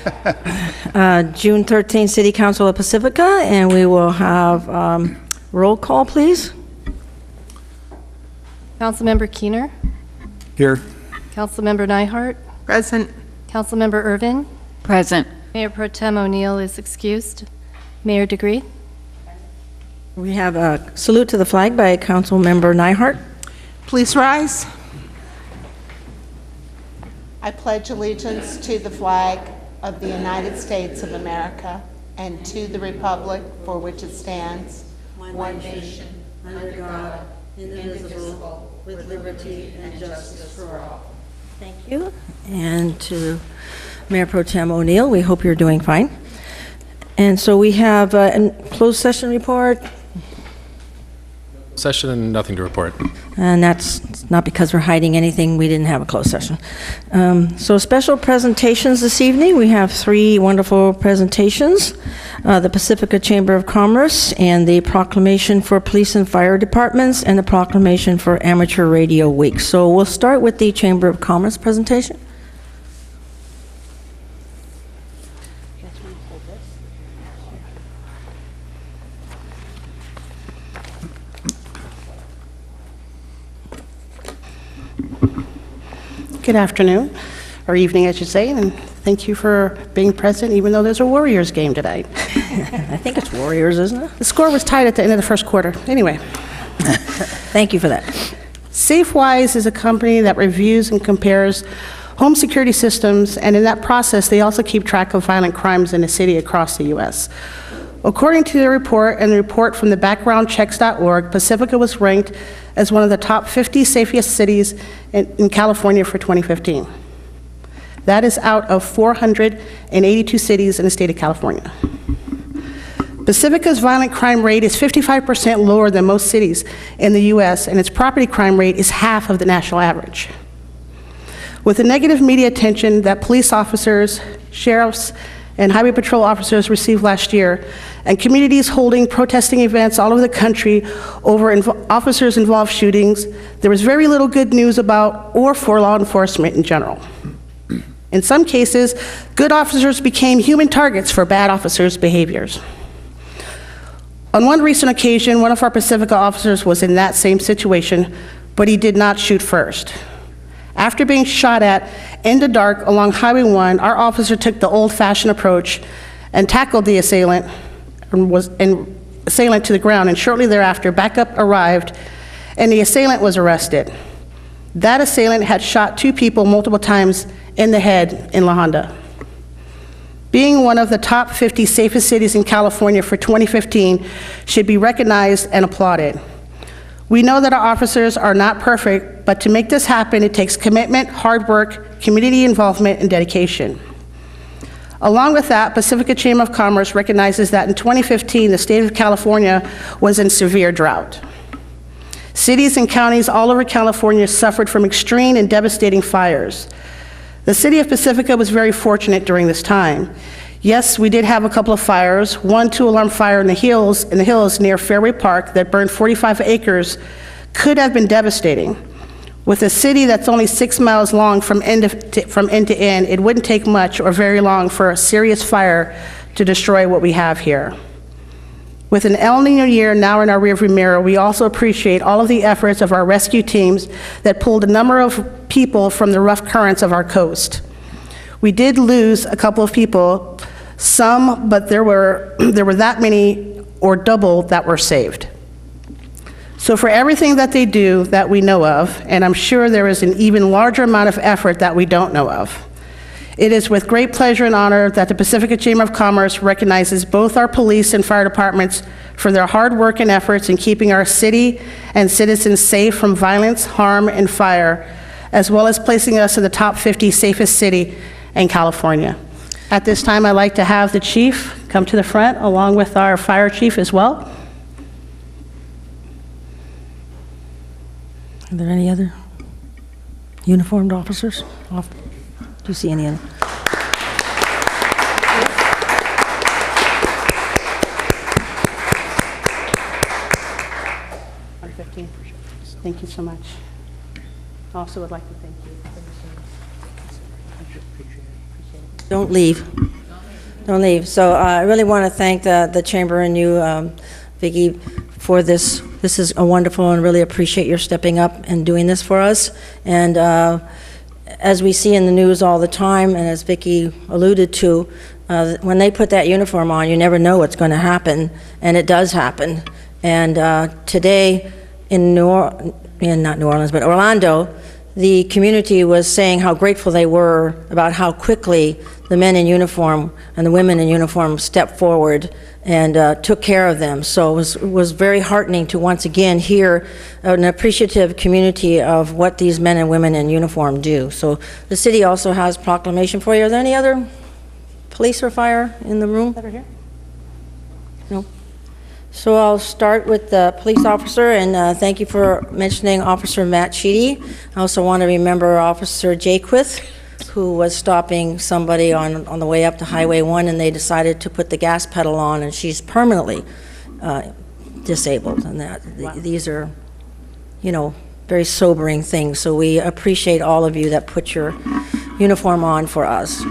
June 13th, City Council of Pacifica, and we will have roll call, please. Councilmember Keener. Here. Councilmember Neihardt. Present. Councilmember Irvin. Present. Mayor Pro Tem O'Neill is excused. Mayor DeGree. We have a salute to the flag by Councilmember Neihardt. Please rise. I pledge allegiance to the flag of the United States of America and to the republic for which it stands, one nation, under God, indivisible, with liberty and justice for all. Thank you. And to Mayor Pro Tem O'Neill, we hope you're doing fine. And so we have a closed session report. Session and nothing to report. And that's not because we're hiding anything. We didn't have a closed session. So special presentations this evening. We have 3 wonderful presentations. The Pacifica Chamber of Commerce and the Proclamation for Police and Fire Departments and the Proclamation for Amateur Radio Week. So we'll start with the Chamber of Commerce presentation. Good afternoon, or evening, I should say, and thank you for being present, even though there's a Warriors game tonight. I think it's Warriors, isn't it? The score was tied at the end of the first quarter. Anyway. Thank you for that. SafeWise is a company that reviews and compares home security systems, and in that process, they also keep track of violent crimes in the city across the U.S. According to the report and the report from the backgroundchecks.org, Pacifica was ranked as one of the top 50 safest cities in California for 2015. That is out of 482 cities in the state of California. Pacifica's violent crime rate is 55% lower than most cities in the U.S., and its property crime rate is half of the national average. With the negative media attention that police officers, sheriffs, and highway patrol officers received last year, and communities holding protesting events all over the country over officers-involved shootings, there was very little good news about or for law enforcement in general. In some cases, good officers became human targets for bad officers' behaviors. On one recent occasion, one of our Pacifica officers was in that same situation, but he did not shoot first. After being shot at in the dark along Highway 1, our officer took the old-fashioned approach and tackled the assailant to the ground, and shortly thereafter, backup arrived, and the assailant was arrested. That assailant had shot 2 people multiple times in the head in La Honda. Being one of the top 50 safest cities in California for 2015 should be recognized and applauded. We know that our officers are not perfect, but to make this happen, it takes commitment, hard work, community involvement, and dedication. Along with that, Pacifica Chamber of Commerce recognizes that in 2015, the state of California was in severe drought. Cities and counties all over California suffered from extreme and devastating fires. The city of Pacifica was very fortunate during this time. Yes, we did have a couple of fires, one 2-alarm fire in the hills near Fairway Park that burned 45 acres, could have been devastating. With a city that's only 6 miles long from end to end, it wouldn't take much or very long for a serious fire to destroy what we have here. With an El Nino year now in our rearview mirror, we also appreciate all of the efforts of our rescue teams that pulled a number of people from the rough currents of our coast. We did lose a couple of people, some, but there were that many or double that were saved. So for everything that they do that we know of, and I'm sure there is an even larger amount of effort that we don't know of, it is with great pleasure and honor that the Pacifica Chamber of Commerce recognizes both our police and fire departments for their hard work and efforts in keeping our city and citizens safe from violence, harm, and fire, as well as placing us in the top 50 safest city in California. At this time, I'd like to have the chief come to the front, along with our fire chief as well. Are there any other uniformed officers? Do you see any other? Thank you so much. I also would like to thank you. Don't leave. Don't leave. So I really want to thank the Chamber and you, Vicki, for this. This is a wonderful, and really appreciate your stepping up and doing this for us. And as we see in the news all the time, and as Vicki alluded to, when they put that uniform on, you never know what's going to happen, and it does happen. And today in not New Orleans, but Orlando, the community was saying how grateful they were about how quickly the men in uniform and the women in uniform stepped forward and took care of them. So it was very heartening to once again hear an appreciative community of what these men and women in uniform do. So the city also has proclamation for you. Are there any other police or fire in the room? Over here. No. So I'll start with the police officer, and thank you for mentioning Officer Matt Sheedy. I also want to remember Officer Jaquith, who was stopping somebody on the way up to Highway 1, and they decided to put the gas pedal on, and she's permanently disabled. And these are, very sobering things. So we appreciate all of you that put your uniform on for us.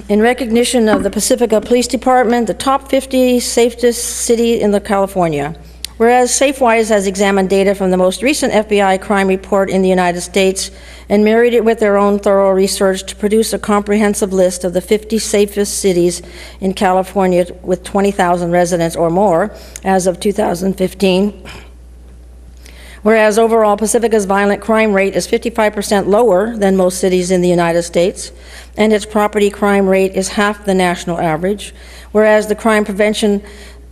In recognition of the Pacifica Police Department, the top 50 safest city in California. Whereas SafeWise has examined data from the most recent FBI crime report in the United States and married it with their own thorough research to produce a comprehensive list of the 50 safest cities in California with 20,000 residents or more as of 2015. Whereas overall Pacifica's violent crime rate is 55% lower than most cities in the United States, and its property crime rate is half the national average, whereas the crime prevention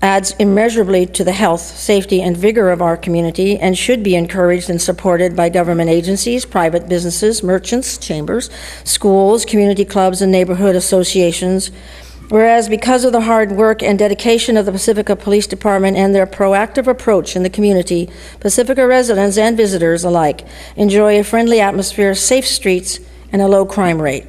adds immeasurably to the health, safety, and vigor of our community and should be encouraged and supported by government agencies, private businesses, merchants, chambers, schools, community clubs, and neighborhood associations. Whereas because of the hard work and dedication of the Pacifica Police Department and their proactive approach in the community, Pacifica residents and visitors alike enjoy a friendly atmosphere, safe streets, and a low crime rate.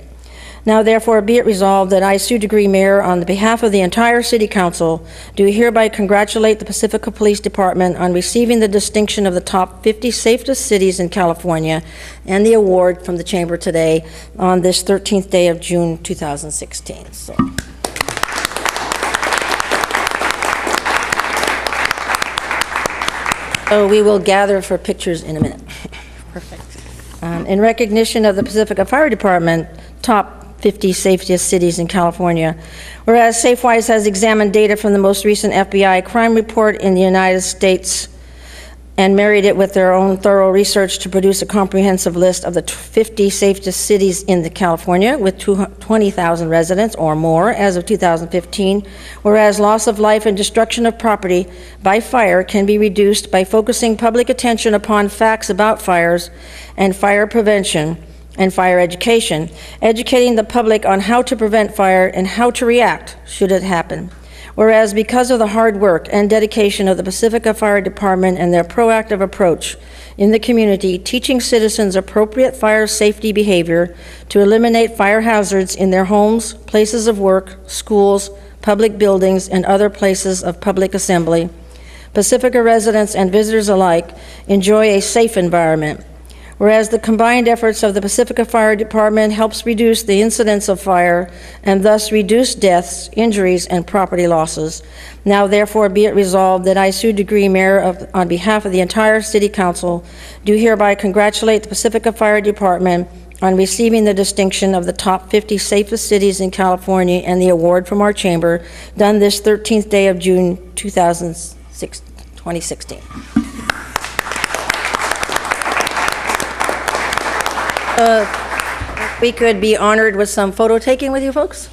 Now therefore be it resolved that I, Sue Degree, Mayor, on the behalf of the entire City Council, do hereby congratulate the Pacifica Police Department on receiving the distinction of the top 50 safest cities in California and the award from the Chamber today on this 13th day of June 2016. So we will gather for pictures in a minute. Perfect. In recognition of the Pacifica Fire Department, top 50 safest cities in California, whereas SafeWise has examined data from the most recent FBI crime report in the United States and married it with their own thorough research to produce a comprehensive list of the 50 safest cities in California with 20,000 residents or more as of 2015, whereas loss of life and destruction of property by fire can be reduced by focusing public attention upon facts about fires and fire prevention and fire education, educating the public on how to prevent fire and how to react should it happen. Whereas because of the hard work and dedication of the Pacifica Fire Department and their proactive approach in the community, teaching citizens appropriate fire safety behavior to eliminate fire hazards in their homes, places of work, schools, public buildings, and other places of public assembly, Pacifica residents and visitors alike enjoy a safe environment. Whereas the combined efforts of the Pacifica Fire Department helps reduce the incidence of fire and thus reduce deaths, injuries, and property losses. Now therefore be it resolved that I, Sue Degree, Mayor, on behalf of the entire City Council, do hereby congratulate the Pacifica Fire Department on receiving the distinction of the top 50 safest cities in California and the award from our chamber, done this 13th day of June 2016. We could be honored with some photo taking with you folks.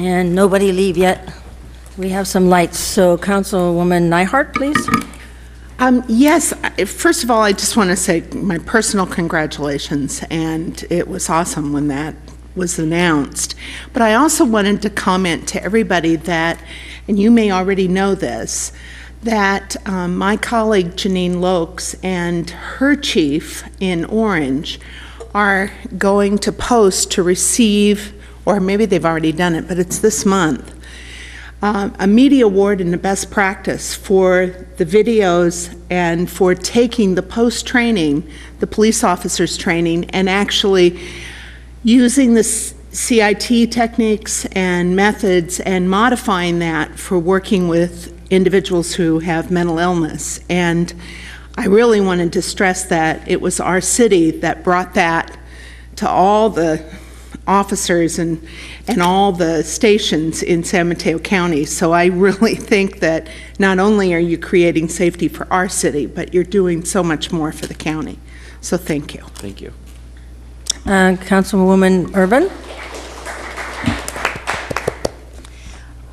And nobody leave yet. We have some lights. So Councilwoman Nyhart, please. Yes, first of all, I just want to say my personal congratulations, and it was awesome when that was announced. But I also wanted to comment to everybody that, and you may already know this, that my colleague Janine Lokes and her chief in Orange are going to post to receive, or maybe they've already done it, but it's this month, a media award in the best practice for the videos and for taking the post-training, the police officers training, and actually using the CIT techniques and methods and modifying that for working with individuals who have mental illness. And I really wanted to stress that it was our city that brought that to all the officers and all the stations in San Mateo County. So I really think that not only are you creating safety for our city, but you're doing so much more for the county. So thank you. Thank you. Councilwoman Urban.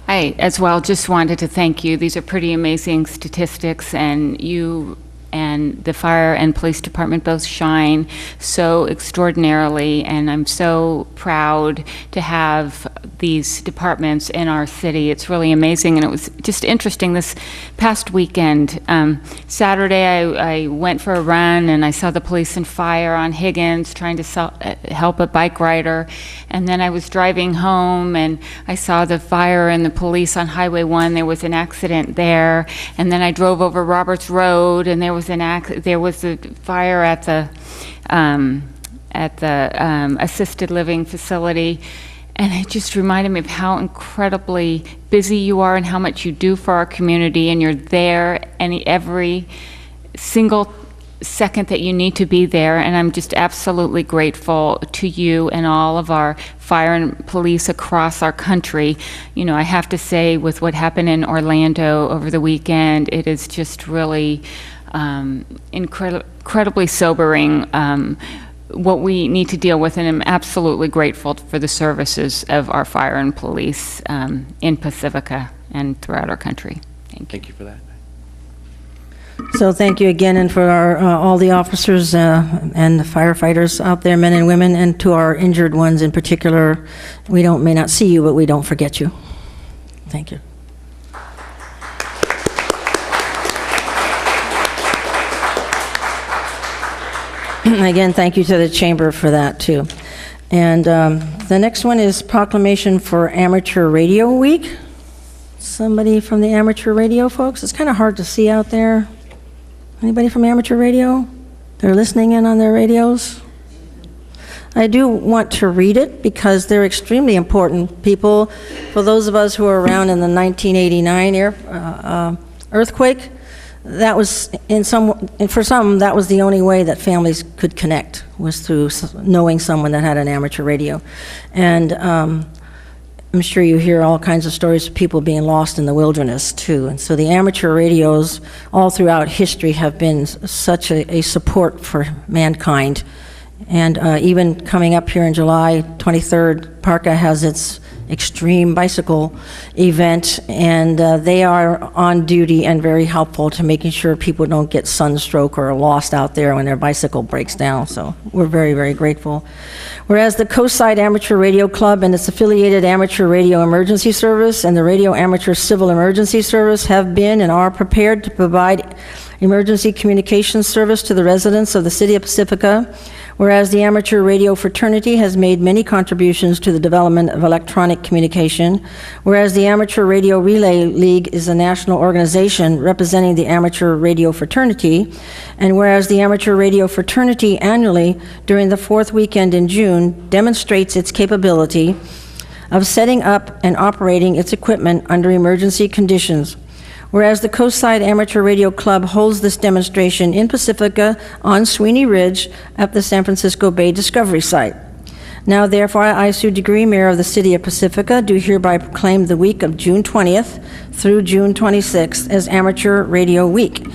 I, as well, just wanted to thank you. These are pretty amazing statistics, and you and the fire and police department both shine so extraordinarily, and I'm so proud to have these departments in our city. It's really amazing, and it was just interesting this past weekend. Saturday, I went for a run, and I saw the police and fire on Higgins trying to help a bike rider, and then I was driving home, and I saw the fire and the police on Highway 1. There was an accident there, and then I drove over Roberts Road, and there was a fire at the assisted living facility, and it just reminded me of how incredibly busy you are and how much you do for our community, and you're there every single second that you need to be there, and I'm just absolutely grateful to you and all of our fire and police across our country. You know, I have to say, with what happened in Orlando over the weekend, it is just really incredibly sobering what we need to deal with, and I'm absolutely grateful for the services of our fire and police in Pacifica and throughout our country. Thank you. Thank you for that. So thank you again, and for all the officers and the firefighters out there, men and women, and to our injured ones in particular. We may not see you, but we don't forget you. Thank you. Again, thank you to the Chamber for that, too. And the next one is proclamation for Amateur Radio Week. Somebody from the amateur radio folks? It's kind of hard to see out there. Anybody from amateur radio? They're listening in on their radios? I do want to read it because they're extremely important people. For those of us who were around in the 1989 earthquake, that was, for some, that was the only way that families could connect, was through knowing someone that had an amateur radio. And I'm sure you hear all kinds of stories of people being lost in the wilderness, too. And so the amateur radios all throughout history have been such a support for mankind. And even coming up here in July 23rd, Parka has its extreme bicycle event, and they are on duty and very helpful to making sure people don't get sunstroke or lost out there when their bicycle breaks down. So we're very, very grateful. Whereas the Coastside Amateur Radio Club and its affiliated Amateur Radio Emergency Service and the Radio Amateur Civil Emergency Service have been and are prepared to provide emergency communications service to the residents of the City of Pacifica. Whereas the Amateur Radio Fraternity has made many contributions to the development of electronic communication, whereas the Amateur Radio Relay League is a national organization representing the Amateur Radio Fraternity, and whereas the Amateur Radio Fraternity annually during the fourth weekend in June demonstrates its capability of setting up and operating its equipment under emergency conditions. Whereas the Coastside Amateur Radio Club holds this demonstration in Pacifica on Sweeney Ridge at the San Francisco Bay Discovery Site. Now, therefore, I, Sue Degree, Mayor of the City of Pacifica, do hereby proclaim the week of June 20th through June 26th as Amateur Radio Week.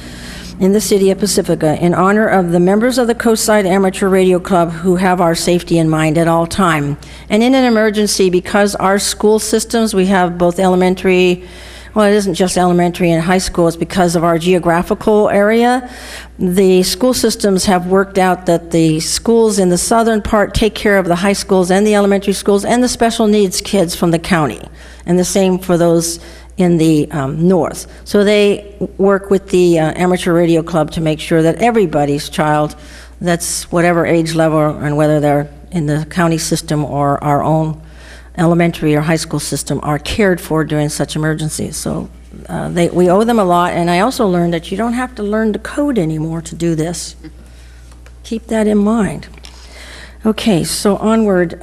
in the city of Pacifica in honor of the members of the Coastside Amateur Radio Club who have our safety in mind at all time. And in an emergency, because our school systems, we have both elementary, well, it isn't just elementary and high school, it's because of our geographical area. The school systems have worked out that the schools in the southern part take care of the high schools and the elementary schools and the special needs kids from the county, and the same for those in the north. So they work with the Amateur Radio Club to make sure that everybody's child, that's whatever age level and whether they're in the county system or our own elementary or high school system, are cared for during such emergencies. So we owe them a lot, and I also learned that you don't have to learn the code anymore to do this. Keep that in mind. Okay, so onward.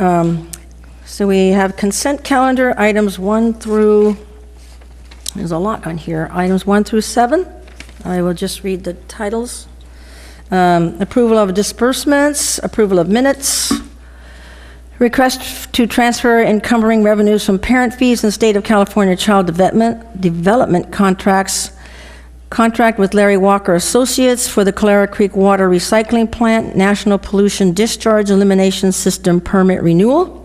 So we have consent calendar, items 1 through, there's a lot on here, items 1 through 7. I will just read the titles. Approval of disbursements, approval of minutes, request to transfer encumbering revenues from parent fees in the State of California Child Development contracts, contract with Larry Walker Associates for the Clara Creek Water Recycling Plant, National Pollution Discharge Elimination System permit renewal.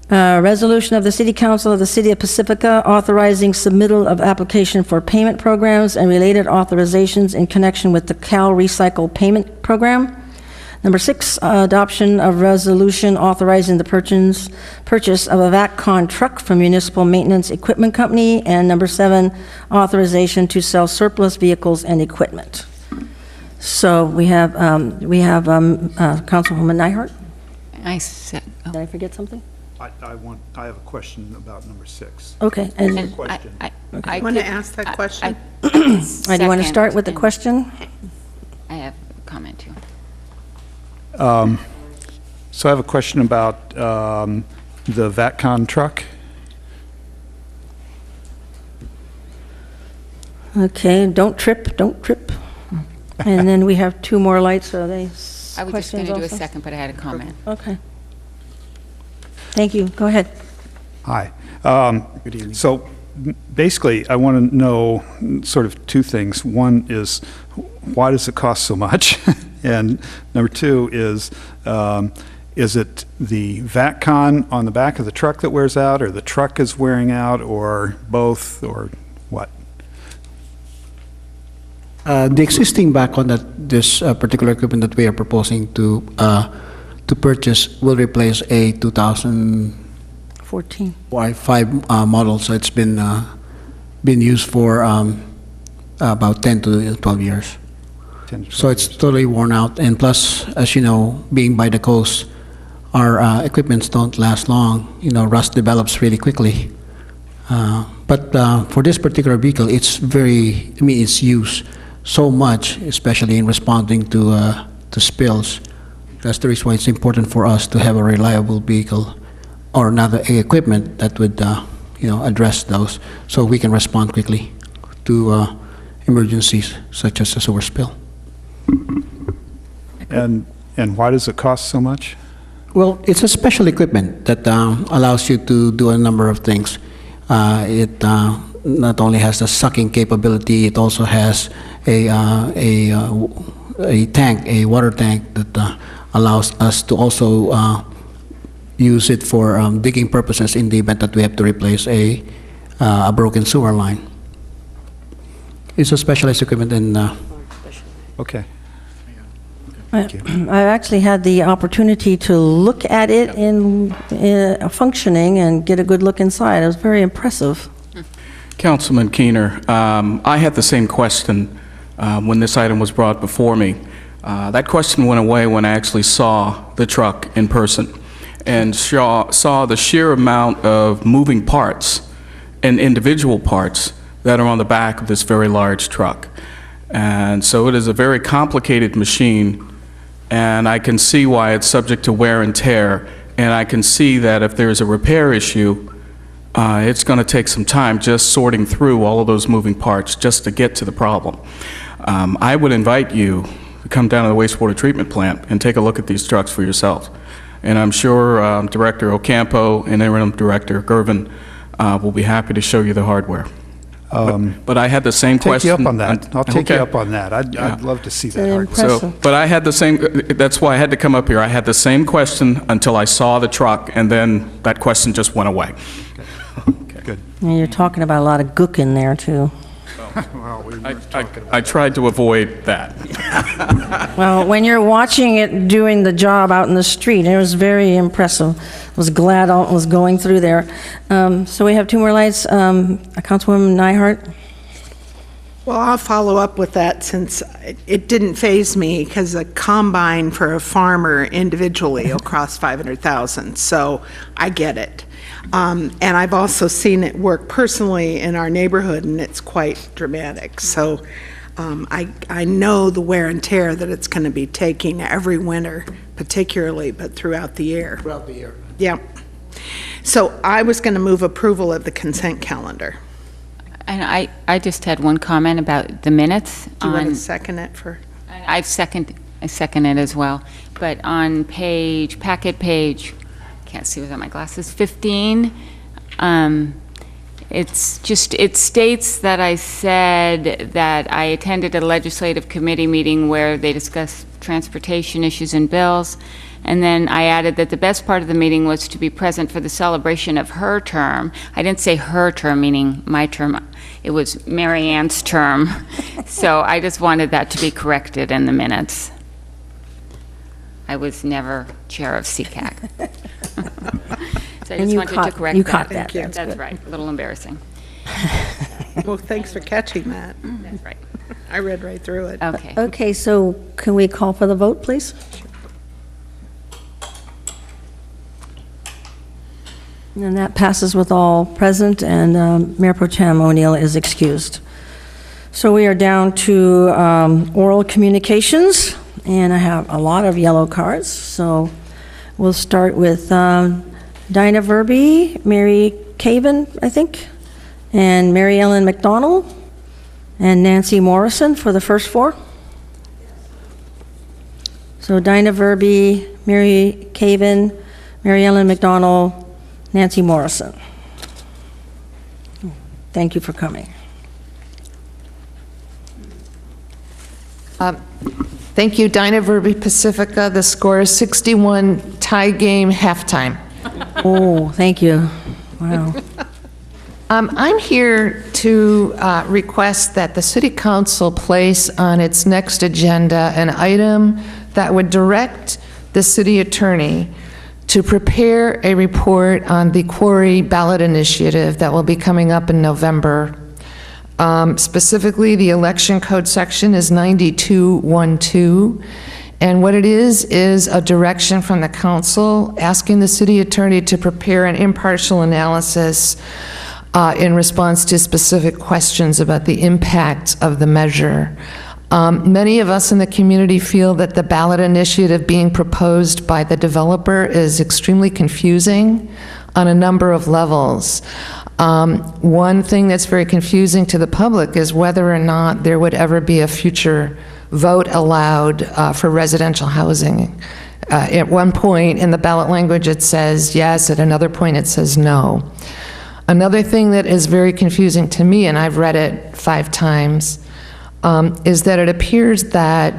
Resolution of the City Council of the City of Pacifica authorizing submittal of application for payment programs and related authorizations in connection with the Cal Recycle Payment Program. Number 6, adoption of resolution authorizing the purchase of a VACCON truck from Municipal Maintenance Equipment Company. And number 7, authorization to sell surplus vehicles and equipment. So we have Councilwoman Nyhart. I said, Did I forget something? I have a question about number 6. Okay. And Question. I Want to could- ask that question? do you want to Second, start with the and question? I have a comment too. So I have a question about the VATCON truck. Okay, don't trip, don't trip. And then we have 2 more lights, are they I was just going questions to do a also? second, but I had a comment. Okay. Thank you, go ahead. Hi. So basically, I want to know sort of 2 things. One is, why does it cost so much? And number 2 is it the VATCON on the back of the truck that wears out, or the truck is wearing out, or both, or what? The existing VATCON that this particular equipment that we are proposing to purchase will replace a 14. 2005 model, so it's been used for about 10 to 12 years. 10 to 12 So it's years. totally worn out, and plus, as you know, being by the coast, our equipments don't last long. You know, rust develops really quickly. But for this particular vehicle, it's it's used so much, especially in responding to spills. That's the reason why it's important for us to have a reliable vehicle or another equipment that would, address those, so we can respond quickly to emergencies such as a sewer spill. And why does it cost so much? Well, it's a special equipment that allows you to do a number of things. It not only has the sucking capability, it also has a water tank that allows us to also use it for digging purposes in the event that we have to replace a broken sewer line. It's a specialized equipment, and Okay. I actually had the opportunity to look at it in functioning and get a good look inside. It was very impressive. Councilman Keener, I had the same question when this item was brought before me. That question went away when I actually saw the truck in person and saw the sheer amount of moving parts and individual parts that are on the back of this very large truck. And so it is a very complicated machine, and I can see why it's subject to wear and tear, and I can see that if there's a repair issue, it's going to take some time just sorting through all of those moving parts just to get to the problem. I would invite you to come down to the wastewater treatment plant and take a look at these trucks for yourself. And I'm sure Director Ocampo and Interim Director Gervin will be happy to show you the hardware. But I had the same Take question. you up on that. I'll take you Okay. up on that. I'd love to see that hardware. So, Impressive. but I had the same, that's why I had to come up here. I had the same question until I saw the truck, and then that question just went away. Good. And you're talking about a lot of gook in there, too. Well, we were talking about I tried to avoid that. Well, when you're watching it doing the job out in the street, it was very impressive. Was glad all was going through there. So we have two more lights. Councilwoman Nyhart? Well, I'll follow up with that since it didn't faze me because a combine for a farmer individually will cost $500,000, so I get it. And I've also seen it work personally in our neighborhood, and it's quite dramatic. So I know the wear and tear that it's going to be taking every winter, particularly, but throughout the year. Throughout the year. Yeah. So I was going to move approval of the consent calendar. And I just had one comment about the minutes. Do you want to on- second it for? I second it as well. But on packet page, can't see without my glasses, 15, it states that I said that I attended a legislative committee meeting where they discussed transportation issues and bills. And then I added that the best part of the meeting was to be present for the celebration of her term. I didn't say her term, meaning my term. It was Mary Ann's term. So I just wanted that to be corrected in the minutes. I was never chair of CCAC. So I And just you wanted caught- to correct you that. caught that. Thank you. That's right, a little embarrassing. Well, thanks for catching that. That's right. I read right through it. Okay. Okay, so can we call for the vote, please? And that passes with all present, and Mayor Pro Tem O'Neill is excused. So we are down to oral communications, and I have a lot of yellow cards. So we'll start with Dinah Verby, Mary Caven, I think, and Mary Ellen McDonald, and Nancy Morrison for the first four. So Dinah Verby, Mary Caven, Mary Ellen McDonald, Nancy Morrison. Thank you for coming. Thank you, Dinah Verby, Pacifica. The score is 61, tie game, halftime. Oh, thank you. Wow. I'm here to request that the City Council place on its next agenda an item that would direct the city attorney to prepare a report on the quarry ballot initiative that will be coming up in November. Specifically, the election code section is 9212, and what it is a direction from the council asking the city attorney to prepare an impartial analysis in response to specific questions about the impact of the measure. Many of us in the community feel that the ballot initiative being proposed by the developer is extremely confusing on a number of levels. One thing that's very confusing to the public is whether or not there would ever be a future vote allowed for residential housing. At one point in the ballot language it says yes, at another point it says no. Another thing that is very confusing to me, and I've read it 5 times, is that it appears that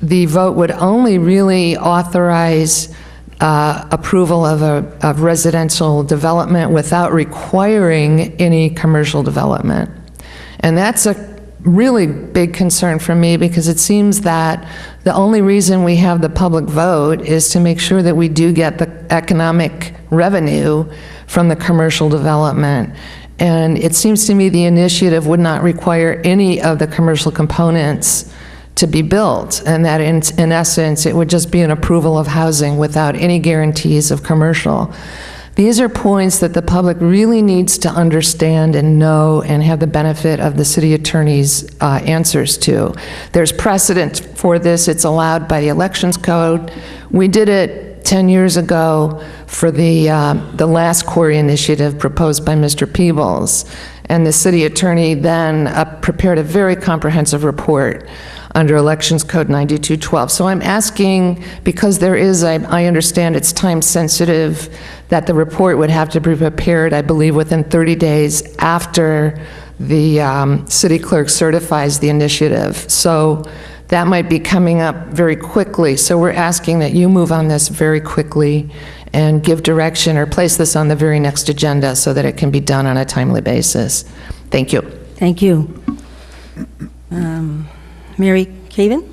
the vote would only really authorize approval of residential development without requiring any commercial development. And that's a really big concern for me because it seems that the only reason we have the public vote is to make sure that we do get the economic revenue from the commercial development. And it seems to me the initiative would not require any of the commercial components to be built, and that in essence, it would just be an approval of housing without any guarantees of commercial. These are points that the public really needs to understand and know and have the benefit of the city attorney's answers to. There's precedent for this. It's allowed by the elections code. We did it 10 years ago for the last quarry initiative proposed by Mr. Peebles, and the city attorney then prepared a very comprehensive report under Elections Code 9212. So I'm asking, because there is, I understand it's time sensitive, that the report would have to be prepared, I believe, within 30 days after the city clerk certifies the initiative. So that might be coming up very quickly. So we're asking that you move on this very quickly and give direction or place this on the very next agenda so that it can be done on a timely basis. Thank you. Thank you. Mary Caven?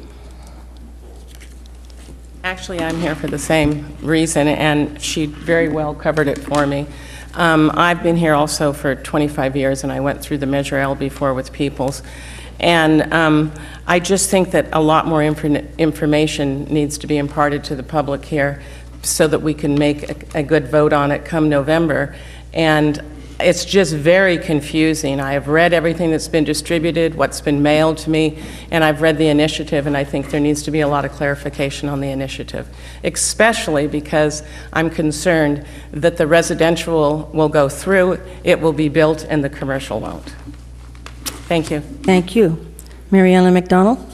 Actually, I'm here for the same reason, and she very well covered it for me. I've been here also for 25 years, and I went through the Measure L before with Peoples. And I just think that a lot more information needs to be imparted to the public here so that we can make a good vote on it come November. And it's just very confusing. I have read everything that's been distributed, what's been mailed to me, and I've read the initiative, and I think there needs to be a lot of clarification on the initiative, especially because I'm concerned that the residential will go through, it will be built, and the commercial won't. Thank you. Thank you. Mary Ellen McDonald?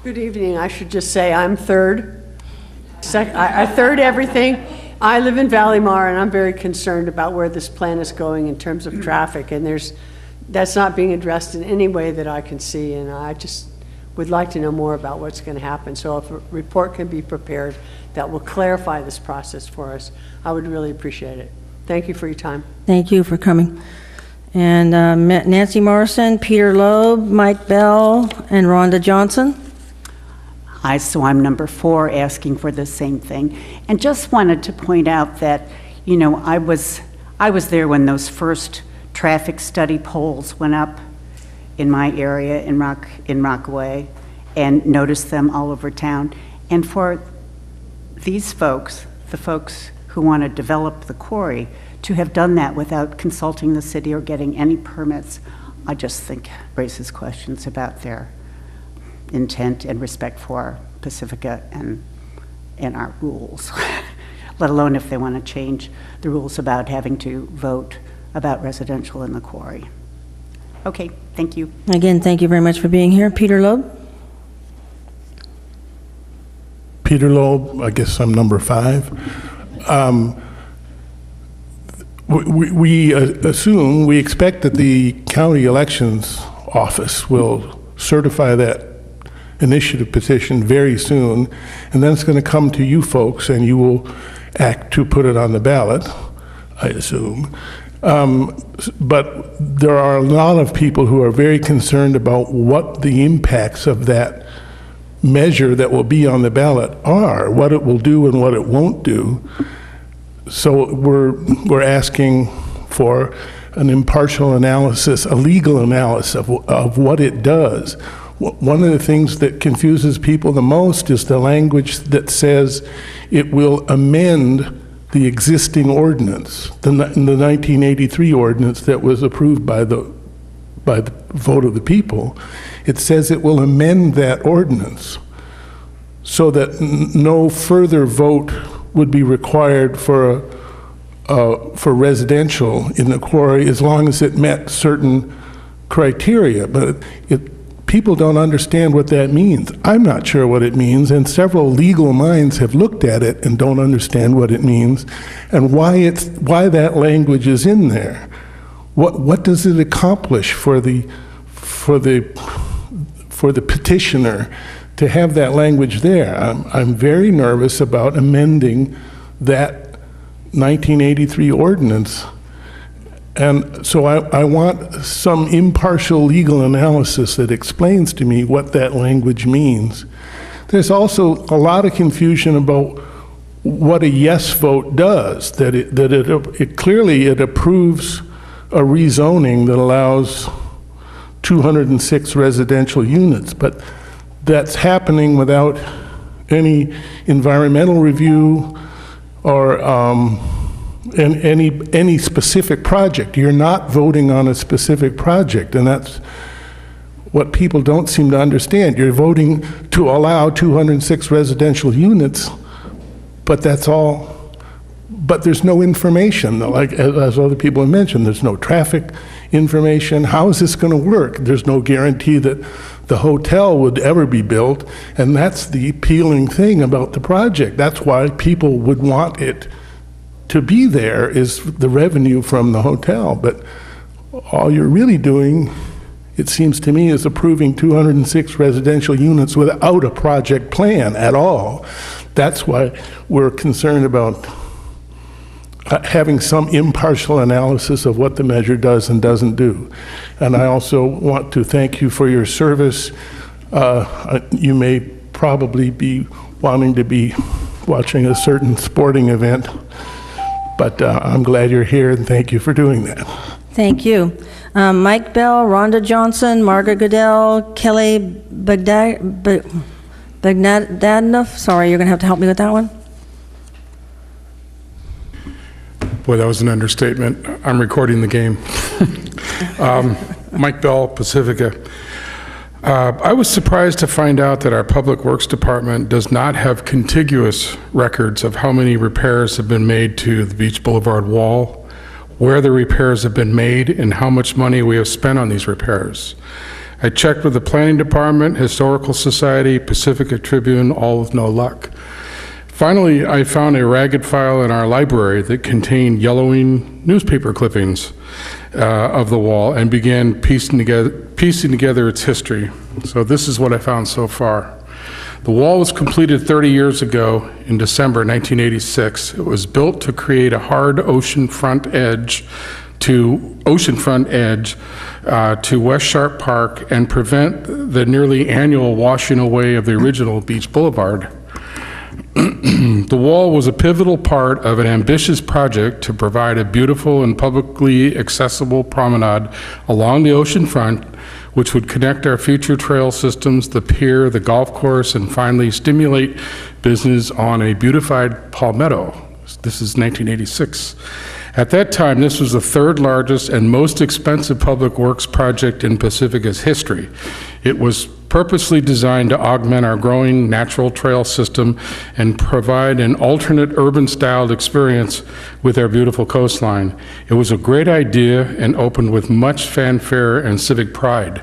Good evening. I should just say I'm third. I third everything. I live in Valleymar, and I'm very concerned about where this plan is going in terms of traffic, and that's not being addressed in any way that I can see, and I just would like to know more about what's going to happen. So if a report can be prepared that will clarify this process for us, I would really appreciate it. Thank you for your time. Thank you for coming. And Nancy Morrison, Peter Loeb, Mike Bell, and Rhonda Johnson? Hi, so I'm number 4 asking for the same thing. And just wanted to point out that, you know, I was there when those first traffic study poles went up in my area in Rockaway, and noticed them all over town. And for these folks, the folks who want to develop the quarry, to have done that without consulting the city or getting any permits, I just think raises questions about their intent and respect for Pacifica and our rules, let alone if they want to change the rules about having to vote about residential in the quarry. Okay, thank you. Again, thank you very much for being here. Peter Loeb? Peter Loeb, I guess I'm number 5. We assume, we expect that the county elections office will certify that initiative petition very soon, and then it's going to come to you folks, and you will act to put it on the ballot, I assume. But there are a lot of people who are very concerned about what the impacts of that measure that will be on the ballot are, what it will do and what it won't do. So we're asking for an impartial analysis, a legal analysis of what it does. One of the things that confuses people the most is the language that says it will amend the existing ordinance, the 1983 ordinance that was approved by the vote of the people. It says it will amend that ordinance so that no further vote would be required for residential in the quarry as long as it met certain criteria. But people don't understand what that means. I'm not sure what it means, and several legal minds have looked at it and don't understand what it means and why that language is in there. What does it accomplish for the petitioner to have that language there? I'm very nervous about amending that 1983 ordinance. And so I want some impartial legal analysis that explains to me what that language means. There's also a lot of confusion about what a yes vote does, that it clearly approves a rezoning that allows 206 residential units, but that's happening without any environmental review or any specific project. You're not voting on a specific project, and that's what people don't seem to understand. You're voting to allow 206 residential units, but that's all. But there's no information, like as other people have mentioned. There's no traffic information. How is this going to work? There's no guarantee that the hotel would ever be built, and that's the appealing thing about the project. That's why people would want it to be there is the revenue from the hotel, but all you're really doing, it seems to me, is approving 206 residential units without a project plan at all. That's why we're concerned about having some impartial analysis of what the measure does and doesn't do. And I also want to thank you for your service. You may probably be wanting to be watching a certain sporting event, but I'm glad you're here, and thank you for doing that. Thank you. Mike Bell, Rhonda Johnson, Margaret Goodell, Kelly Bagdadnoff. Sorry, you're going to have to help me with that one. Boy, that was an understatement. I'm recording the game. Mike Bell, Pacifica. I was surprised to find out that our Public Works Department does not have contiguous records of how many repairs have been made to the Beach Boulevard wall, where the repairs have been made, and how much money we have spent on these repairs. I checked with the Planning Department, Historical Society, Pacifica Tribune, all with no luck. Finally, I found a ragged file in our library that contained yellowing newspaper clippings of the wall and began piecing together its history. So this is what I found so far. The wall was completed 30 years ago in December 1986. It was built to create a hard oceanfront edge to West Sharp Park and prevent the nearly annual washing away of the original Beach Boulevard. The wall was a pivotal part of an ambitious project to provide a beautiful and publicly accessible promenade along the ocean front, which would connect our future trail systems, the pier, the golf course, and finally stimulate business on a beautified palmetto. This is 1986. At that time, this was the third largest and most expensive public works project in Pacifica's history. It was purposely designed to augment our growing natural trail system and provide an alternate urban-styled experience with our beautiful coastline. It was a great idea and opened with much fanfare and civic pride.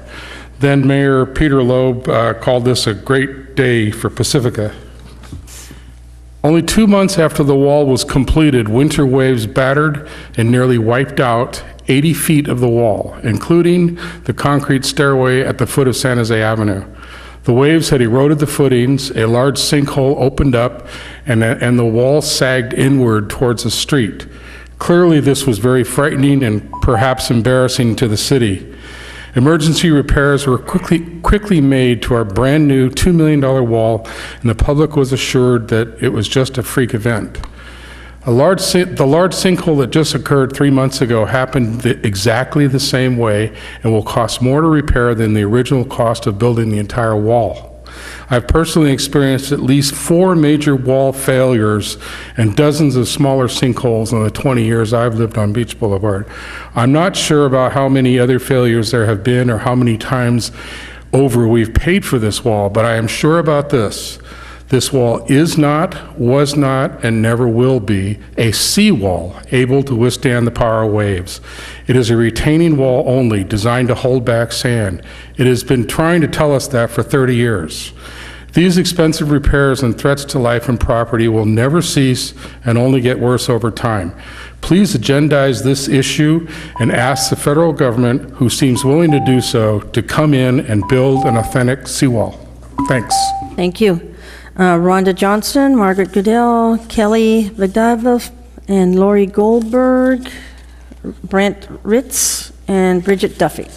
Then Mayor Peter Loeb called this a great day for Pacifica. Only 2 months after the wall was completed, winter waves battered and nearly wiped out 80 feet of the wall, including the concrete stairway at the foot of San Jose Avenue. The waves had eroded the footings, a large sinkhole opened up, and the wall sagged inward towards the street. Clearly, this was very frightening and perhaps embarrassing to the city. Emergency repairs were quickly made to our brand new $2 million wall, and the public was assured that it was just a freak event. The large sinkhole that just occurred 3 months ago happened exactly the same way and will cost more to repair than the original cost of building the entire wall. I've personally experienced at least 4 major wall failures and dozens of smaller sinkholes in the 20 years I've lived on Beach Boulevard. I'm not sure about how many other failures there have been or how many times over we've paid for this wall, but I am sure about this. This wall is not, was not, and never will be a seawall able to withstand the power of waves. It is a retaining wall only, designed to hold back sand. It has been trying to tell us that for 30 years. These expensive repairs and threats to life and property will never cease and only get worse over time. Please agendize this issue and ask the federal government, who seems willing to do so, to come in and build an authentic seawall. Thanks. Thank you. Rhonda Johnson, Margaret Goodell, Kelly Bagdadnoff, and Lori Goldberg, Brent Ritz, and Bridget Duffy.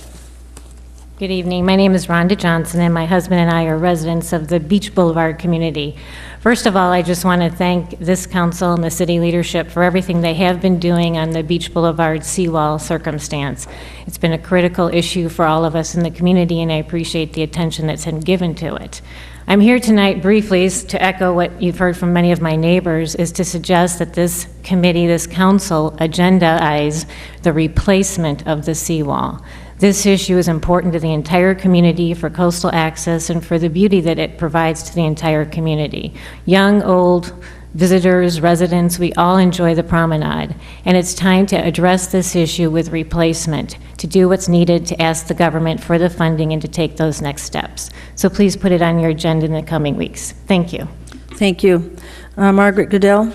Good evening. My name is Rhonda Johnson, and my husband and I are residents of the Beach Boulevard community. First of all, I just want to thank this council and the city leadership for everything they have been doing on the Beach Boulevard seawall circumstance. It's been a critical issue for all of us in the community, and I appreciate the attention that's been given to it. I'm here tonight briefly to echo what you've heard from many of my neighbors, is to suggest that this committee, this council, agendaize the replacement of the seawall. This issue is important to the entire community for coastal access and for the beauty that it provides to the entire community. Young, old, visitors, residents, we all enjoy the promenade, and it's time to address this issue with replacement, to do what's needed to ask the government for the funding and to take those next steps. So please put it on your agenda in the coming weeks. Thank you. Thank you. Margaret Goodell.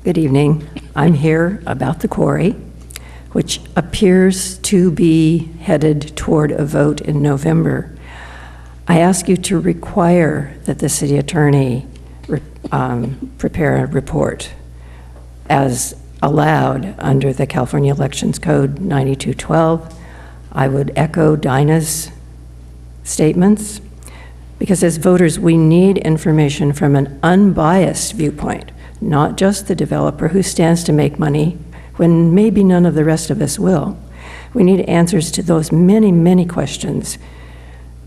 Good evening. I'm here about the quarry, which appears to be headed toward a vote in November. I ask you to require that the city attorney prepare a report as allowed under the California Elections Code 9212. I would echo Dinah's statements, because as voters, we need information from an unbiased viewpoint, not just the developer who stands to make money when maybe none of the rest of us will. We need answers to those many, many questions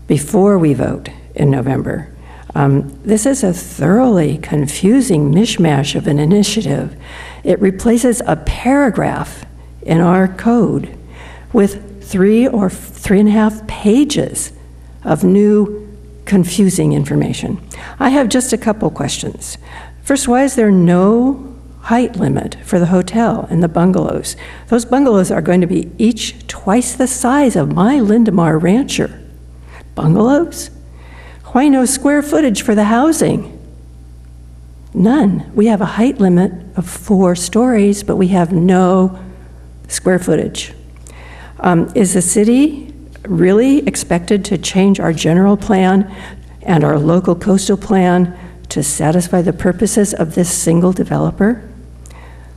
before we vote in November. This is a thoroughly confusing mishmash of an initiative. It replaces a paragraph in our code with 3 or 3.5 pages of new confusing information. I have just a couple questions. First, why is there no height limit for the hotel and the bungalows? Those bungalows are going to be each twice the size of my Lindemar Rancher. Bungalows? Why no square footage for the housing? None. We have a height limit of 4 stories, but we have no square footage. Is the city really expected to change our general plan and our local coastal plan to satisfy the purposes of this single developer?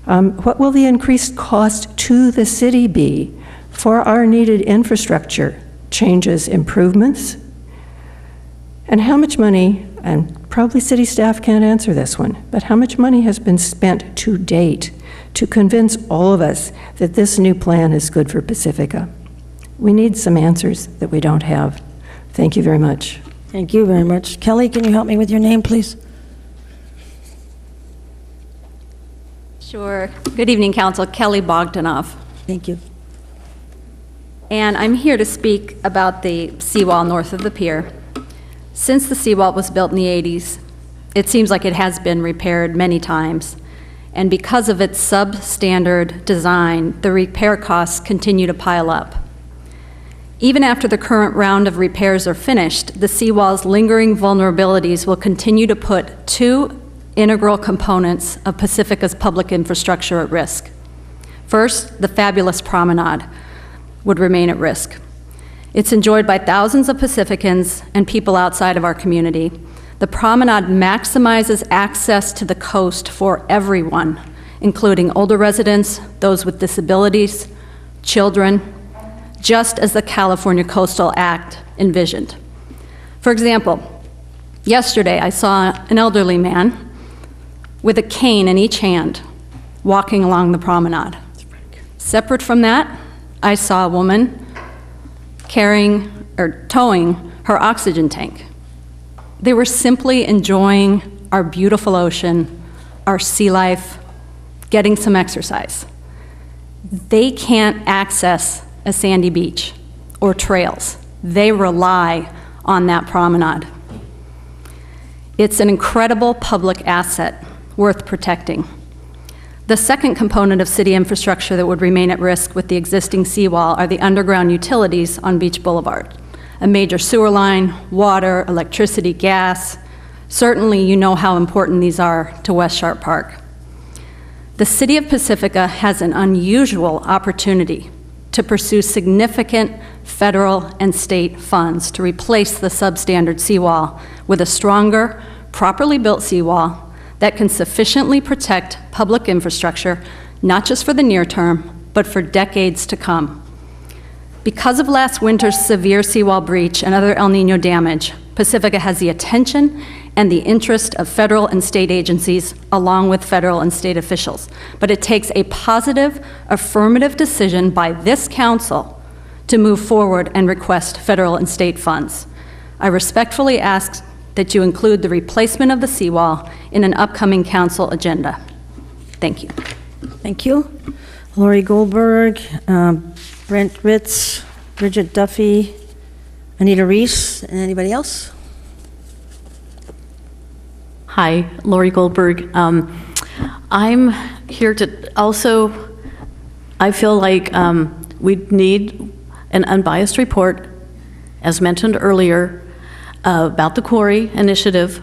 What will the increased cost to the city be for our needed infrastructure changes, improvements? And how much money, and probably city staff can't answer this one, but how much money has been spent to date to convince all of us that this new plan is good for Pacifica? We need some answers that we don't have. Thank you very much. Thank you very much. Kelly, can you help me with your name, please? Sure. Good evening, Council. Kelly Bogdanoff. Thank you. And I'm here to speak about the seawall north of the pier. Since the seawall was built in the 80s, it seems like it has been repaired many times. And because of its substandard design, the repair costs continue to pile up. Even after the current round of repairs are finished, the seawall's lingering vulnerabilities will continue to put 2 integral components of Pacifica's public infrastructure at risk. First, the fabulous promenade would remain at risk. It's enjoyed by thousands of Pacificans and people outside of our community. The promenade maximizes access to the coast for everyone, including older residents, those with disabilities, children, just as the California Coastal Act envisioned. For example, yesterday I saw an elderly man with a cane in each hand walking along the promenade. Separate from that, I saw a woman towing her oxygen tank. They were simply enjoying our beautiful ocean, our sea life, getting some exercise. They can't access a sandy beach or trails. They rely on that promenade. It's an incredible public asset worth protecting. The second component of city infrastructure that would remain at risk with the existing seawall are the underground utilities on Beach Boulevard. A major sewer line, water, electricity, gas. Certainly you know how important these are to West Sharp Park. The City of Pacifica has an unusual opportunity to pursue significant federal and state funds to replace the substandard seawall with a stronger, properly built seawall that can sufficiently protect public infrastructure, not just for the near term, but for decades to come. Because of last winter's severe seawall breach and other El Nino damage, Pacifica has the attention and the interest of federal and state agencies, along with federal and state officials. But it takes a positive, affirmative decision by this council to move forward and request federal and state funds. I respectfully ask that you include the replacement of the seawall in an upcoming council agenda. Thank you. Thank you. Lori Goldberg, Brent Ritz, Bridget Duffy, Anita Reese, and anybody else? Hi, Lori Goldberg. I'm here to also, I feel like we need an unbiased report, as mentioned earlier, about the quarry initiative,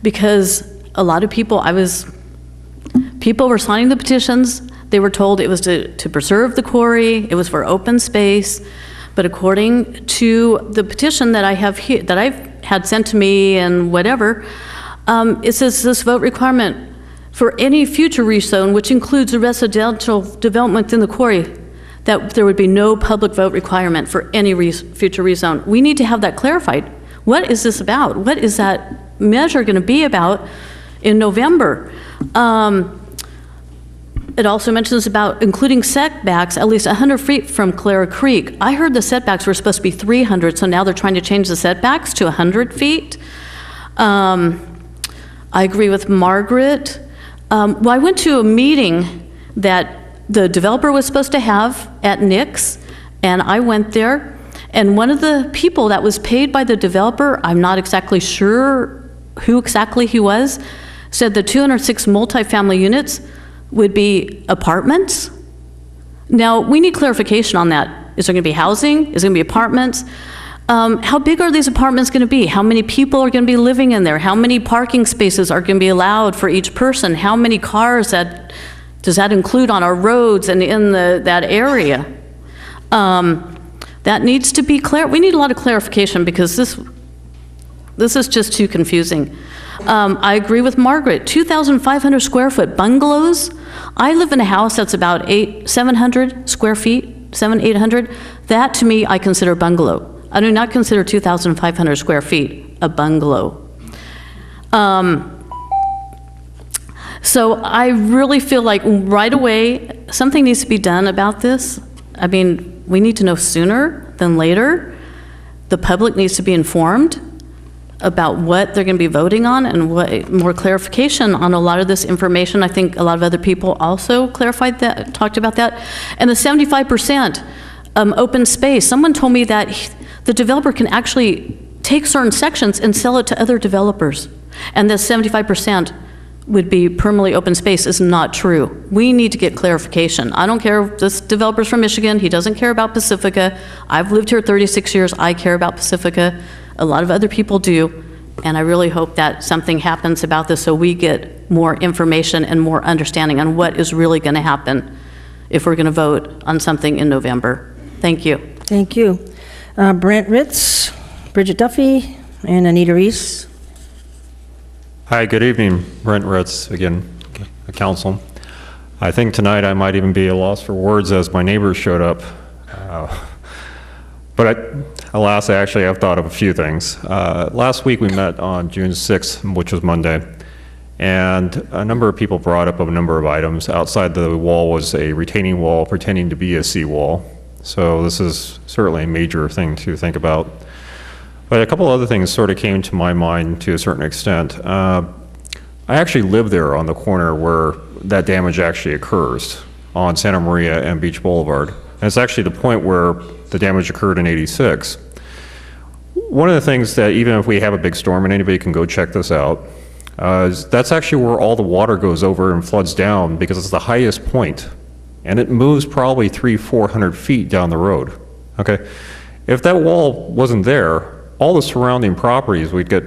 because a lot of people, People were signing the petitions. They were told it was to preserve the quarry, it was for open space. But according to the petition that I have here, that I've had sent to me and whatever, it says this vote requirement for any future rezone, which includes a residential development in the quarry, that there would be no public vote requirement for any future rezone. We need to have that clarified. What is this about? What is that measure going to be about in November? It also mentions about including setbacks at least 100 feet from Clara Creek. I heard the setbacks were supposed to be 300, so now they're trying to change the setbacks to 100 feet. I agree with Margaret. Well, I went to a meeting that the developer was supposed to have at Nick's, and I went there, and one of the people that was paid by the developer, I'm not exactly sure who exactly he was, said the 206 multifamily units would be apartments. Now, we need clarification on that. Is there going to be housing? Is there going to be apartments? How big are these apartments going to be? How many people are going to be living in there? How many parking spaces are going to be allowed for each person? How many cars does that include on our roads and in that area? That needs to be clear. We need a lot of clarification because this is just too confusing. I agree with Margaret. 2,500 square foot bungalows. I live in a house that's about 700 square feet, 800. That to me, I consider bungalow. I do not consider 2,500 square feet a bungalow. So I really feel like right away, something needs to be done about this. I mean, we need to know sooner than later. The public needs to be informed about what they're going to be voting on and what more clarification on a lot of this information. I think a lot of other people also clarified that, talked about that. And the 75% open space, someone told me that the developer can actually take certain sections and sell it to other developers. And the 75% would be permanently open space is not true. We need to get clarification. I don't care if this developer's from Michigan, he doesn't care about Pacifica. I've lived here 36 years, I care about Pacifica. A lot of other people do, and I really hope that something happens about this so we get more information and more understanding on what is really going to happen if we're going to vote on something in November. Thank you. Thank you. Brent Ritz, Bridget Duffy, and Anita Reese. Hi, good evening. Brent Ritz, again, council. I think tonight I might even be at a loss for words as my neighbors showed up. Alas, I actually have thought of a few things. Last week we met on June 6th, which was Monday, and a number of people brought up a number of items. Outside the wall was a retaining wall pretending to be a seawall. So this is certainly a major thing to think about. But a couple other things sort of came to my mind to a certain extent. I actually live there on the corner where that damage actually occurs on Santa Maria and Beach Boulevard. And it's actually the point where the damage occurred in '86. One of the things that even if we have a big storm, and anybody can go check this out, is that's actually where all the water goes over and floods down because it's the highest point. And it moves probably 300-400 feet down the road. Okay? If that wall wasn't there, all the surrounding properties would get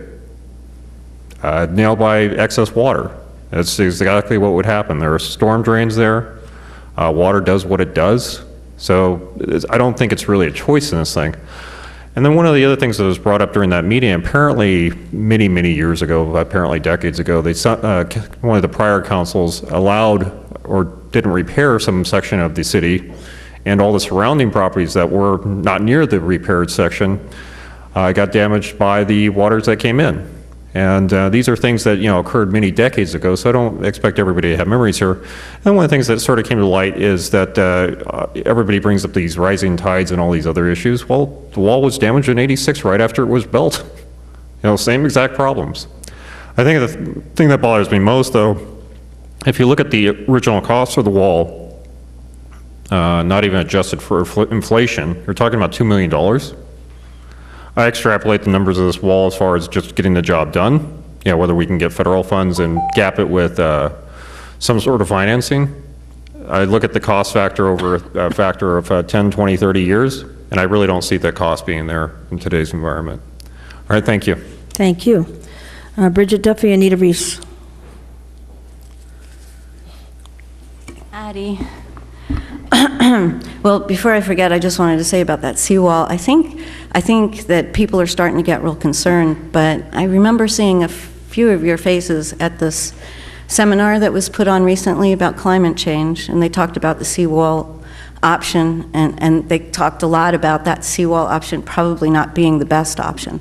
nailed by excess water. That's exactly what would happen. There are storm drains there. Water does what it does. So I don't think it's really a choice in this thing. And then one of the other things that was brought up during that meeting, apparently many, many years ago, apparently decades ago, one of the prior councils allowed or didn't repair some section of the city, and all the surrounding properties that were not near the repaired section got damaged by the waters that came in. And these are things that occurred many decades ago, so I don't expect everybody to have memories here. And one of the things that sort of came to light is that everybody brings up these rising tides and all these other issues. Well, the wall was damaged in '86 right after it was built. Same exact problems. I think the thing that bothers me most, though, if you look at the original cost of the wall, not even adjusted for inflation, you're talking about $2 million. I extrapolate the numbers of this wall as far as just getting the job done, whether we can get federal funds and gap it with some sort of financing. I look at the cost factor over a factor of 10, 20, 30 years, and I really don't see that cost being there in today's environment. All right, thank you. Thank you. Bridget Duffy, Anita Reese. Addie. Well, before I forget, I just wanted to say about that seawall. I think that people are starting to get real concerned, but I remember seeing a few of your faces at this seminar that was put on recently about climate change, and they talked about the seawall option, and they talked a lot about that seawall option probably not being the best option.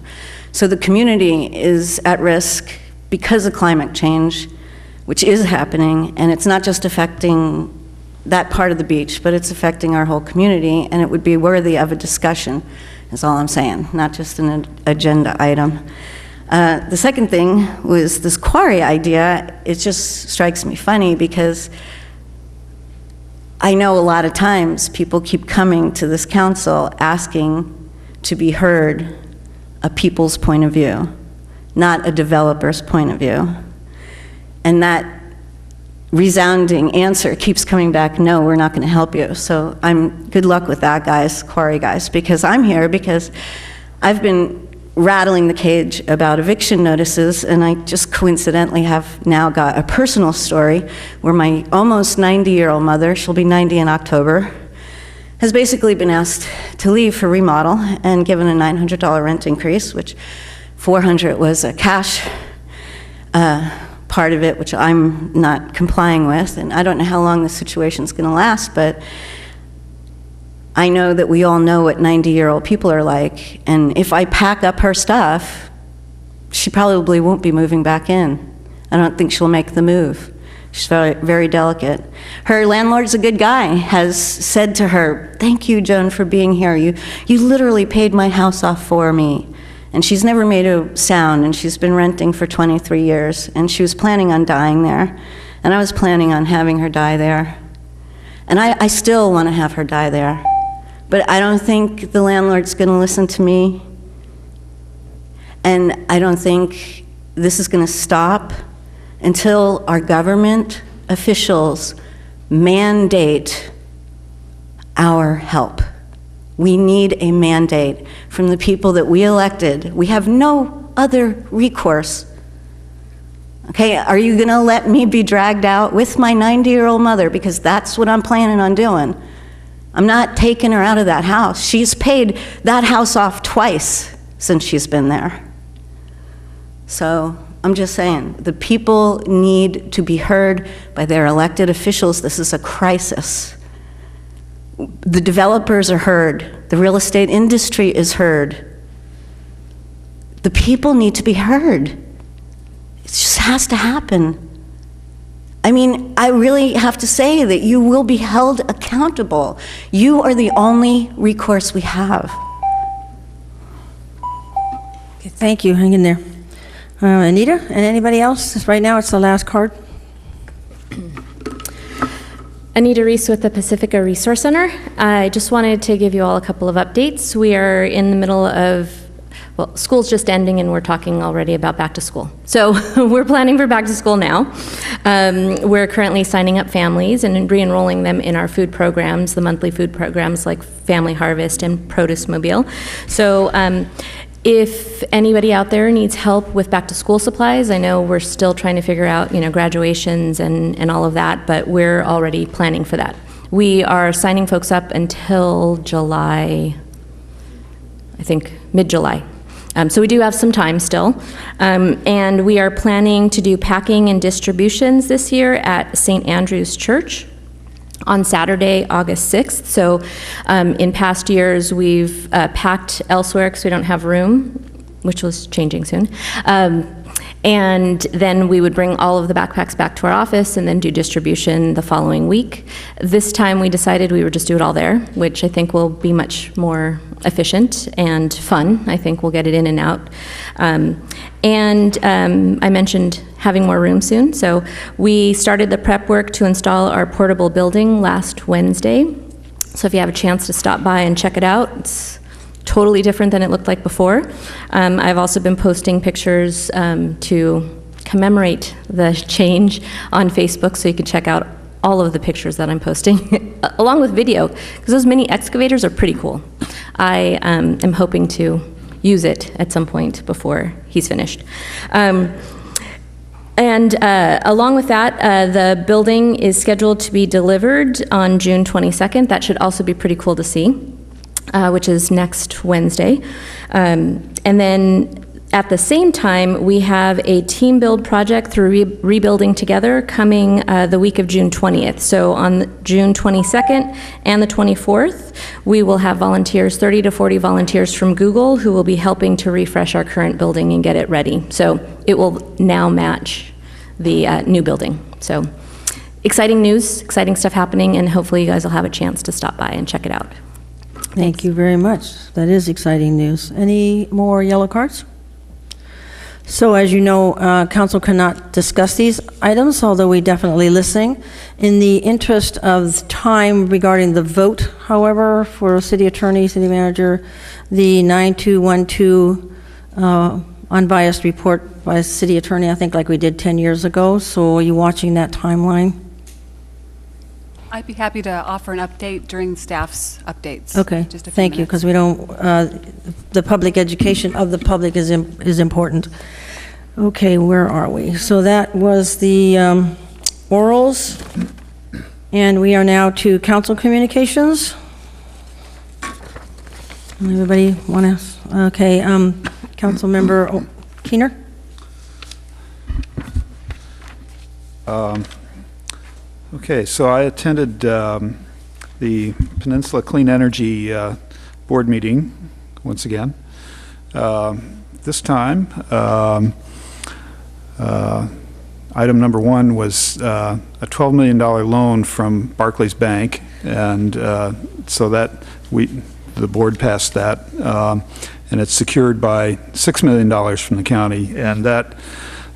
So the community is at risk because of climate change, which is happening, and it's not just affecting that part of the beach, but it's affecting our whole community, and it would be worthy of a discussion, is all I'm saying, not just an agenda item. The second thing was this quarry idea. It just strikes me funny because I know a lot of times people keep coming to this council asking to be heard a people's point of view, not a developer's point of view. And that resounding answer keeps coming back, no, we're not going to help you. So good luck with that, guys, quarry guys, because I'm here because I've been rattling the cage about eviction notices, and I just coincidentally have now got a personal story where my almost 90-year-old mother, she'll be 90 in October, has basically been asked to leave for remodel and given a $900 rent increase, which $400 was a cash part of it, which I'm not complying with, and I don't know how long the situation's going to last, but I know that we all know what 90-year-old people are like, and if I pack up her stuff, she probably won't be moving back in. I don't think she'll make the move. She's very, very delicate. Her landlord's a good guy, has said to her, thank you, Joan, for being here. You literally paid my house off for me. And she's never made a sound, and she's been renting for 23 years, and she was planning on dying there, and I was planning on having her die there. And I still want to have her die there. But I don't think the landlord's going to listen to me, and I don't think this is going to stop until our government officials mandate our help. We need a mandate from the people that we elected. We have no other recourse. Okay, are you going to let me be dragged out with my 90-year-old mother? Because that's what I'm planning on doing. I'm not taking her out of that house. She's paid that house off twice since she's been there. So I'm just saying, the people need to be heard by their elected officials. This is a crisis. The developers are heard. The real estate industry is heard. The people need to be heard. It just has to happen. I mean, I really have to say that you will be held accountable. You are the only recourse we have. Okay, thank you. Hang in there. Anita, and anybody else? Right now, it's the last card. Anita Reese with the Pacifica Resource Center. I just wanted to give you all a couple of updates. We are in the middle of, well, school's just ending and we're talking already about back to school. So we're planning for back to school now. We're currently signing up families and re-enrolling them in our food programs, the monthly food programs like Family Harvest and Produce Mobile. So if anybody out there needs help with back to school supplies, I know we're still trying to figure out, graduations and all of that, but we're already planning for that. We are signing folks up until July, I think mid-July. So we do have some time still. And we are planning to do packing and distributions this year at St. Andrew's Church on Saturday, August 6th. So in past years, we've packed elsewhere because we don't have room, which was changing soon. And then we would bring all of the backpacks back to our office and then do distribution the following week. This time we decided we would just do it all there, which I think will be much more efficient and fun. I think we'll get it in and out. I mentioned having more room soon, so we started the prep work to install our portable building last Wednesday. So if you have a chance to stop by and check it out, it's totally different than it looked like before. I've also been posting pictures to commemorate the change on Facebook, so you can check out all of the pictures that I'm posting, along with video, because those mini excavators are pretty cool. I am hoping to use it at some point before he's finished. And along with that, the building is scheduled to be delivered on June 22nd. That should also be pretty cool to see, which is next Wednesday. And then at the same time, we have a team build project through Rebuilding Together coming the week of June 20th. So on June 22nd and the 24th, we will have volunteers, 30 to 40 volunteers from Google, who will be helping to refresh our current building and get it ready. So it will now match the new building. So exciting news, exciting stuff happening, and hopefully you guys will have a chance to stop by and check it out. Thank you very much. That is exciting news. Any more yellow cards? So as you know, council cannot discuss these items, although we definitely listening. In the interest of time regarding the vote, however, for city attorney, city manager, the 9212 unbiased report by city attorney, I think like we did 10 years ago. So are you watching that timeline? I'd be happy to offer an update during staff's updates. Okay, Just a few thank you, because we don't, the public education of the public is important. Okay, where are we? So that was the orals, and we are now to council communications. Everybody want to, okay, council member Keener? Okay, so I attended the Peninsula Clean Energy board meeting once again. This time, item number one was a $12 million loan from Barclays Bank, and so that the board passed that, and it's secured by $6 million from the county, and that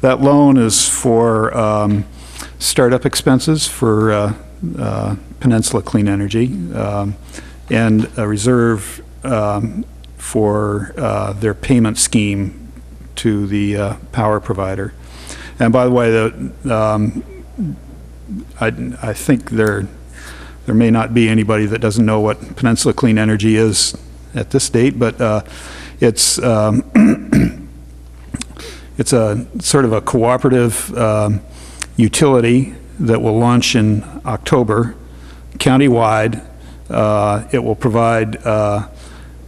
loan is for startup expenses for Peninsula Clean Energy, and a reserve for their payment scheme to the power provider. And by the way, I think there may not be anybody that doesn't know what Peninsula Clean Energy is at this date, but it's it's a sort of a cooperative utility that will launch in October, countywide. It will provide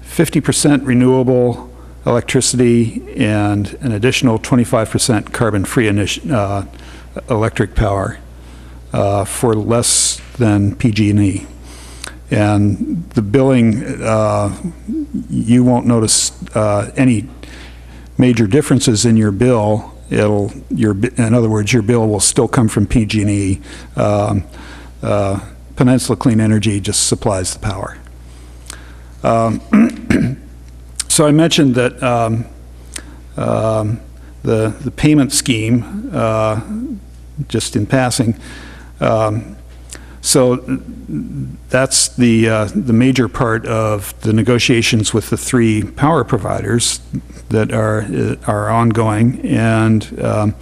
50% renewable electricity and an additional 25% carbon-free electric power for less than PG&E. And the billing, you won't notice any major differences in your bill. In other words, your bill will still come from PG&E. Peninsula Clean Energy just supplies the power. So I mentioned that the payment scheme, just in passing. So that's the major part of the negotiations with the three power providers that are ongoing, and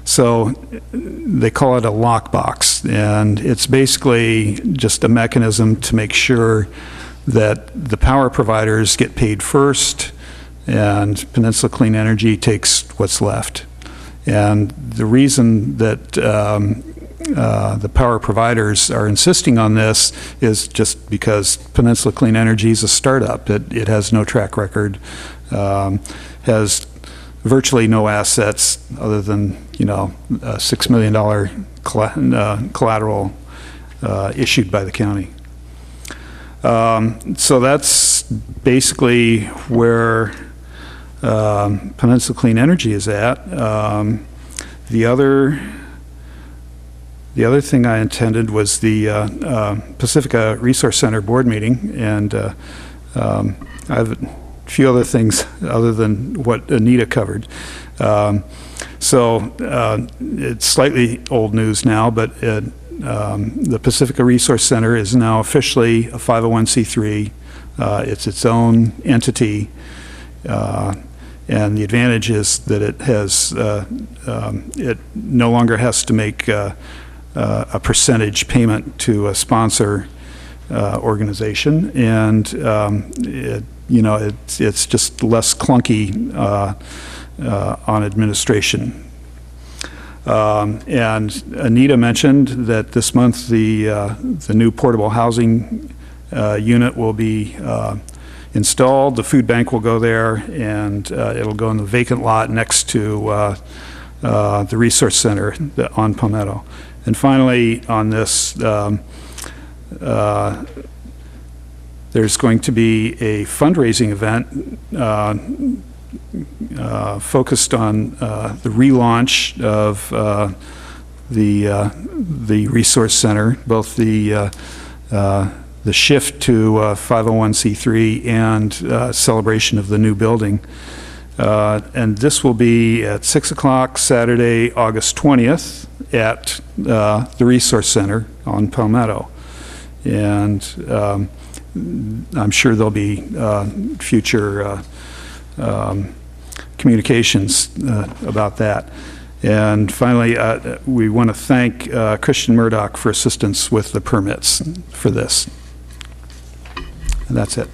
so they call it a lockbox, and it's basically just a mechanism to make sure that the power providers get paid first, and Peninsula Clean Energy takes what's left. And the reason that the power providers are insisting on this is just because Peninsula Clean Energy is a startup. It has no track record, has virtually no assets other than, a $6 million collateral issued by the county. So that's basically where Peninsula Clean Energy is at. The other thing I intended was the Pacifica Resource Center board meeting, and I have a few other things other than what Anita covered. So it's slightly old news now, but the Pacifica Resource Center is now officially a 501c3. It's its own entity, and the advantage is that it has it no longer has to make a percentage payment to a sponsor organization, and it's just less clunky on administration. And Anita mentioned that this month the new portable housing unit will be installed. The food bank will go there, and it'll go in the vacant lot next to the resource center on Palmetto. And finally, on this, there's going to be a fundraising event focused on the relaunch of the resource center, both the shift to 501c3 and celebration of the new building. And this will be at 6 o'clock Saturday, August 20th at the Resource Center on Palmetto. And I'm sure there'll be future communications about that. And finally, we want to thank Christian Murdoch for assistance with the permits for this. And that's it.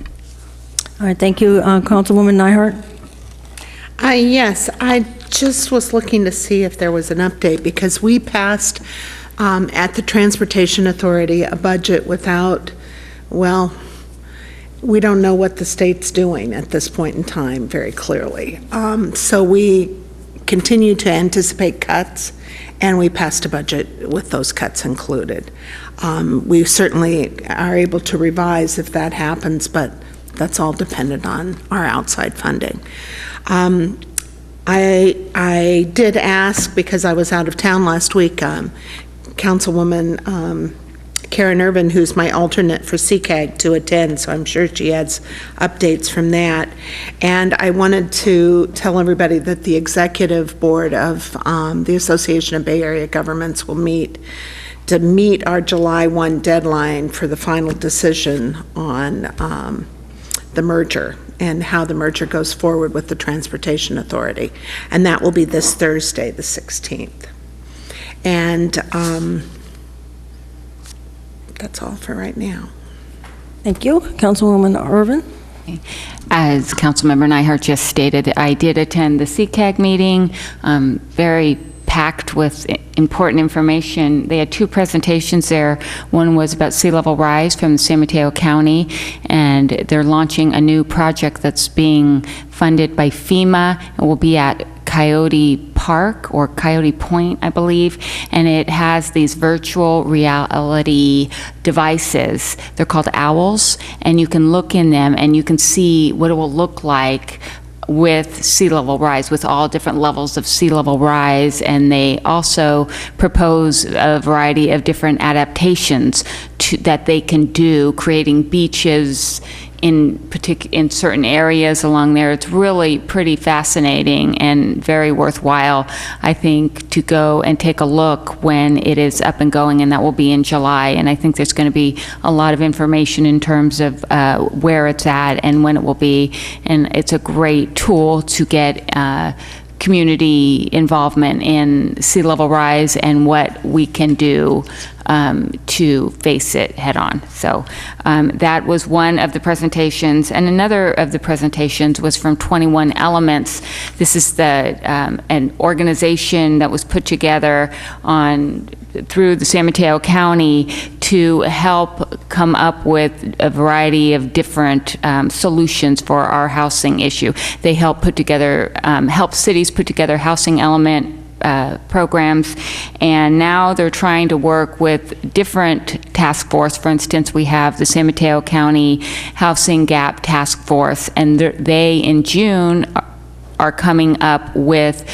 All right, thank you, Councilwoman Nyhart. Yes, I just was looking to see if there was an update, because we passed at the Transportation Authority a budget without, well, we don't know what the state's doing at this point in time very clearly. So we continue to anticipate cuts, and we passed a budget with those cuts included. We certainly are able to revise if that happens, but that's all dependent on our outside funding. I did ask, because I was out of town last week, Councilwoman Karen Irvin, who's my alternate for CCAG, to attend, so I'm sure she has updates from that. And I wanted to tell everybody that the executive board of the Association of Bay Area Governments will meet our July 1 deadline for the final decision on the merger and how the merger goes forward with the Transportation Authority. And that will be this Thursday, the 16th. And that's all for right now. Thank you. Councilwoman Irvin. As Councilmember Nyhart just stated, I did attend the CCAG meeting, very packed with important information. They had two presentations there. One was about sea level rise from San Mateo County, and they're launching a new project that's being funded by FEMA. It will be at Coyote Park or Coyote Point, I believe, and it has these virtual reality devices. They're called owls, and you can look in them and you can see what it will look like with sea level rise, with all different levels of sea level rise. And they also propose a variety of different adaptations that they can do, creating beaches in certain areas along there. It's really pretty fascinating and very worthwhile, I think, to go and take a look when it is up and going, and that will be in July. And I think there's going to be a lot of information in terms of where it's at and when it will be, and it's a great tool to get community involvement in sea level rise and what we can do to face it head on. So that was one of the presentations, and another of the presentations was from 21 Elements. This is an organization that was put together through the San Mateo County to help come up with a variety of different solutions for our housing issue. They help help cities put together housing element programs, and now they're trying to work with different task force. For instance, we have the San Mateo County Housing Gap Task Force, and they in June are coming up with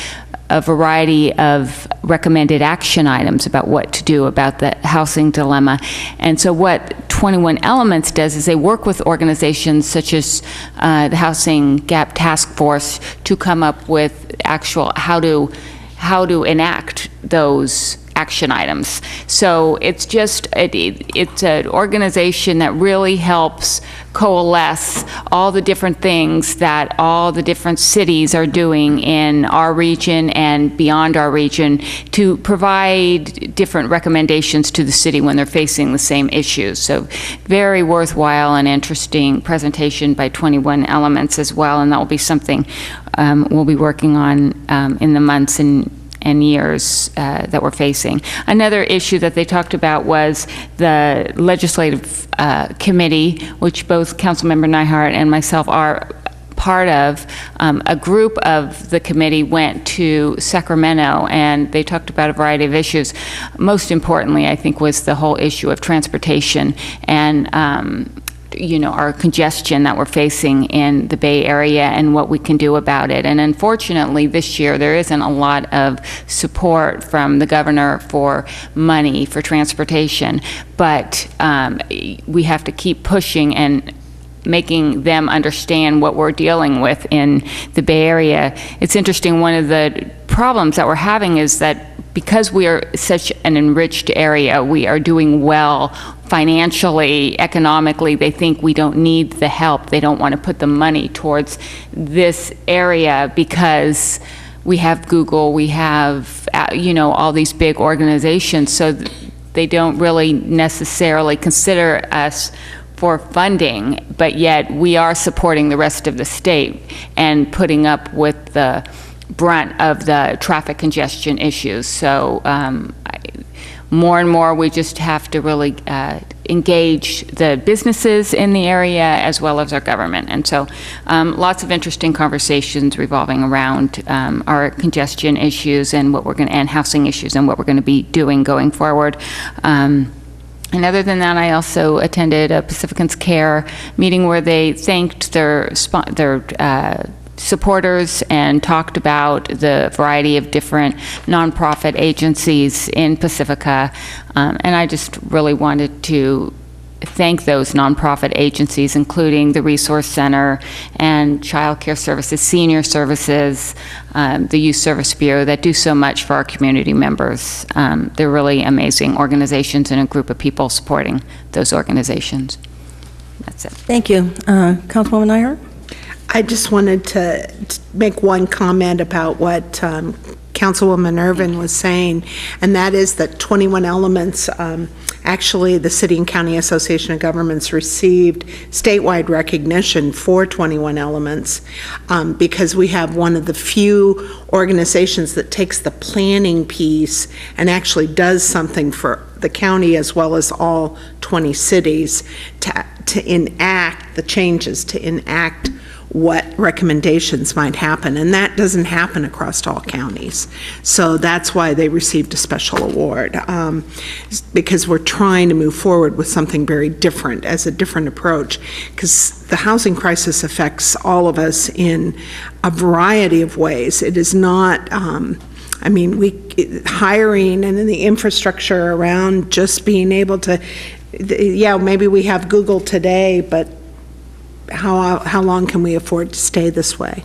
a variety of recommended action items about what to do about the housing dilemma. And so what 21 Elements does is they work with organizations such as the Housing Gap Task Force to come up with actual how to enact those action items. So it's just, it's an organization that really helps coalesce all the different things that all the different cities are doing in our region and beyond our region to provide different recommendations to the city when they're facing the same issues. So very worthwhile and interesting presentation by 21 Elements as well, and that will be something we'll be working on in the months and and years that we're facing. Another issue that they talked about was the legislative committee, which both Councilmember Neihardt and myself are part of. A group of the committee went to Sacramento, and they talked about a variety of issues. Most importantly, I think, was the whole issue of transportation and our congestion that we're facing in the Bay Area and what we can do about it. And unfortunately, this year, there isn't a lot of support from the governor for money for transportation, but we have to keep pushing and making them understand what we're dealing with in the Bay Area. It's interesting, one of the problems that we're having is that because we are such an enriched area, we are doing well financially, economically. They think we don't need the help. They don't want to put the money towards this area because we have Google, we have, all these big organizations, so they don't really necessarily consider us for funding, but yet we are supporting the rest of the state and putting up with the brunt of the traffic congestion issues. So more and more, we just have to really engage the businesses in the area as well as our government. And so lots of interesting conversations revolving around our congestion issues and and housing issues and what we're going to be doing going forward. And other than that, I also attended a Pacificans Care meeting where they thanked their supporters and talked about the variety of different nonprofit agencies in Pacifica. And I just really wanted to thank those nonprofit agencies, including the Resource Center and Child Care Services, Senior Services, the Youth Service Bureau, that do so much for our community members. They're really amazing organizations and a group of people supporting those organizations. That's it. Thank you. Councilwoman Neihardt? I just wanted to make one comment about what Councilwoman Irvin was saying, and that is that 21 Elements, actually the City and County Association of Governments received statewide recognition for 21 Elements because we have one of the few organizations that takes the planning piece and actually does something for the county as well as all 20 cities to enact the changes, to enact what recommendations might happen, and that doesn't happen across all counties. So that's why they received a special award, because we're trying to move forward with something very different, as a different approach, because the housing crisis affects all of us in a variety of ways. It is not, hiring and then the infrastructure around just being able to, maybe we have Google today, but how long can we afford to stay this way?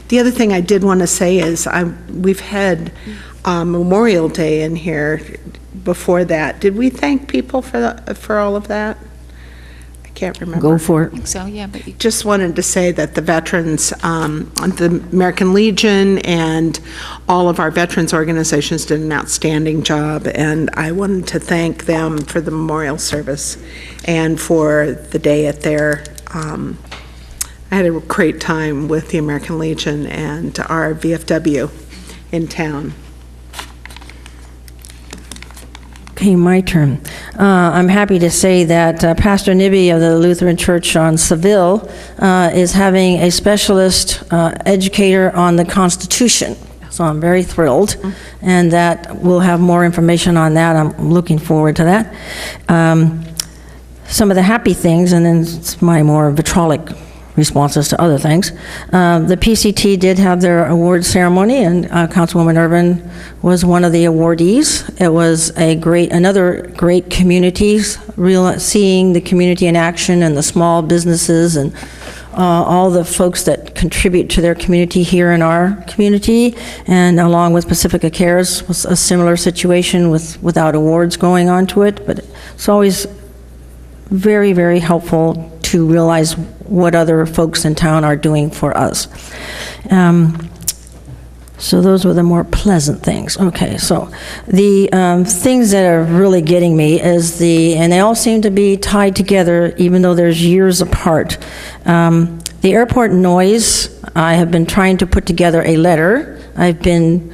The other thing I did want to say is we've had Memorial Day in here before that. Did we thank people for all of that? I can't remember. Go for it. I think so, yeah. But just wanted to say that the veterans, the American Legion and all of our veterans organizations did an outstanding job, and I wanted to thank them for the memorial service and for the day at their I had a great time with the American Legion and our VFW in town. Okay, my turn. I'm happy to say that Pastor Nibby of the Lutheran Church on Seville is having a specialist educator on the Constitution. So I'm very thrilled, and that we'll have more information on that. I'm looking forward to that. Some of the happy things, and then my more vitriolic responses to other things. The PCT did have their award ceremony, and Councilwoman Irvin was one of the awardees. It was another great community, seeing the community in action and the small businesses and all the folks that contribute to their community here in our community, and along with Pacifica Cares was a similar situation without awards going on to it, but it's always very, very helpful to realize what other folks in town are doing for us. So those were the more pleasant things. Okay, so the things that are really getting me is and they all seem to be tied together even though there's years apart. The airport noise, I have been trying to put together a letter. I've been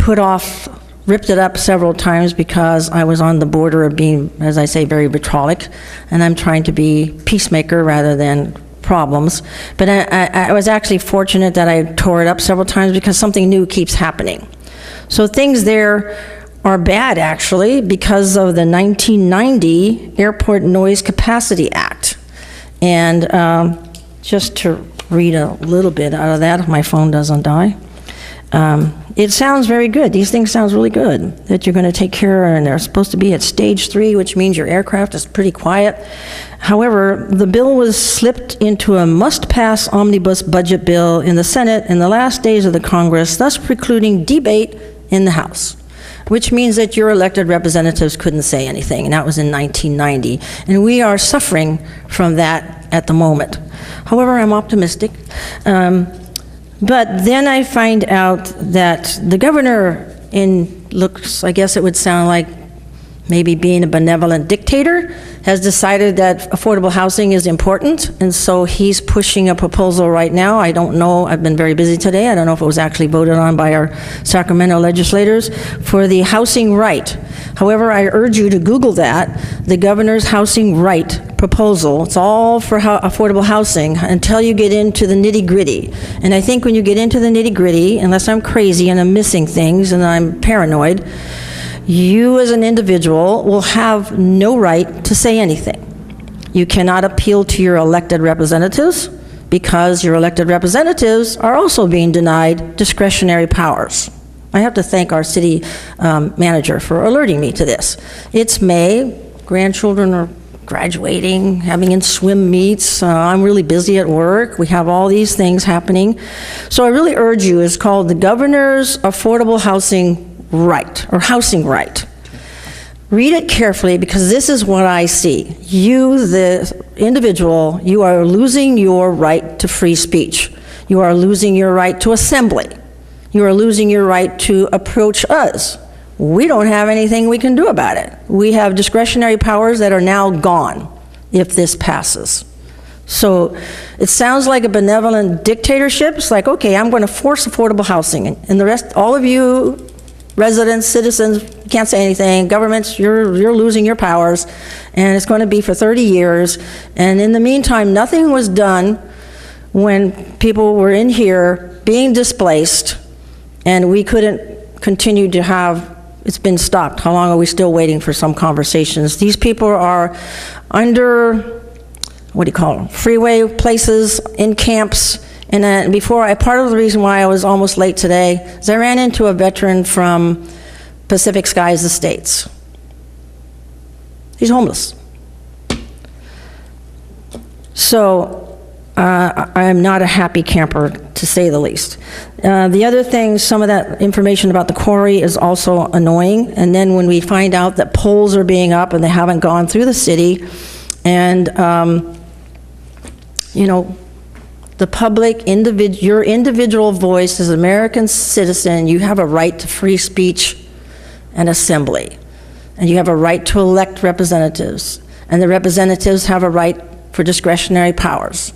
ripped it up several times because I was on the border of being, as I say, very vitriolic, and I'm trying to be peacemaker rather than problems. But I was actually fortunate that I tore it up several times because something new keeps happening. So things there are bad, actually, because of the 1990 Airport Noise Capacity Act. And just to read a little bit out of that, if my phone doesn't die. It sounds very good. These things sound really good, that you're going to take care of, and they're supposed to be at stage 3, which means your aircraft is pretty quiet. However, the bill was slipped into a must-pass omnibus budget bill in the Senate in the last days of the Congress, thus precluding debate in the House, which means that your elected representatives couldn't say anything, and that was in 1990. And we are suffering from that at the moment. However, I'm optimistic. But then I find out that the governor I guess it would sound like maybe being a benevolent dictator, has decided that affordable housing is important, and so he's pushing a proposal right now. I don't know, I've been very busy today, I don't know if it was actually voted on by our Sacramento legislators, for the housing right. However, I urge you to Google that, the governor's housing right proposal. It's all for affordable housing until you get into the nitty-gritty. And I think when you get into the nitty-gritty, unless I'm crazy and I'm missing things and I'm paranoid, you as an individual will have no right to say anything. You cannot appeal to your elected representatives because your elected representatives are also being denied discretionary powers. I have to thank our city manager for alerting me to this. It's May, grandchildren are graduating, having in swim meets, I'm really busy at work, we have all these things happening. So I really urge you, it's called the Governor's Affordable Housing Right, or Housing Right. Read it carefully because this is what I see. You, the individual, you are losing your right to free speech. You are losing your right to assembly. You are losing your right to approach us. We don't have anything we can do about it. We have discretionary powers that are now gone if this passes. So it sounds like a benevolent dictatorship. It's like, okay, I'm going to force affordable housing, and the rest, all of you residents, citizens, can't say anything. Governments, you're losing your powers, and it's going to be for 30 years. And in the meantime, nothing was done when people were in here being displaced, and we couldn't continue to have, it's been stopped. How long are we still waiting for some conversations? These people are under, what do you call them, freeway places, in camps. And part of the reason why I was almost late today is I ran into a veteran from Pacific Skies Estates. He's homeless. So I am not a happy camper, to say the least. The other thing, some of that information about the quarry is also annoying. And then when we find out that poles are being up and they haven't gone through the city, and you know, the public, your individual voice as an American citizen, you have a right to free speech and assembly. And you have a right to elect representatives. And the representatives have a right for discretionary powers.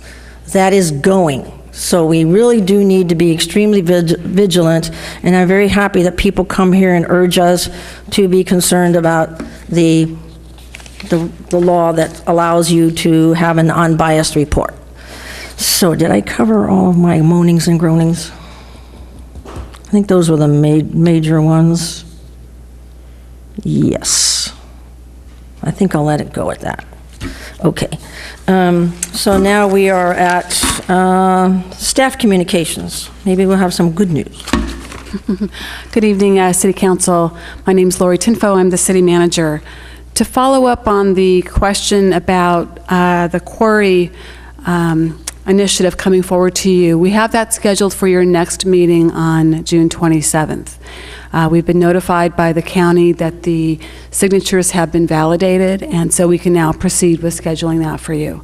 That is going. So we really do need to be extremely vigilant. And I'm very happy that people come here and urge us to be concerned about the law that allows you to have an unbiased report. So did I cover all of my moanings and groanings? I think those were the major ones. Yes. I think I'll let it go at that. Okay. So now we are at staff communications. Maybe we'll have some good news. Good evening, City Council. My name is Lori Tinfo. I'm the city manager. To follow up on the question about the quarry initiative coming forward to you, we have that scheduled for your next meeting on June 27th. We've been notified by the county that the signatures have been validated, and so we can now proceed with scheduling that for you.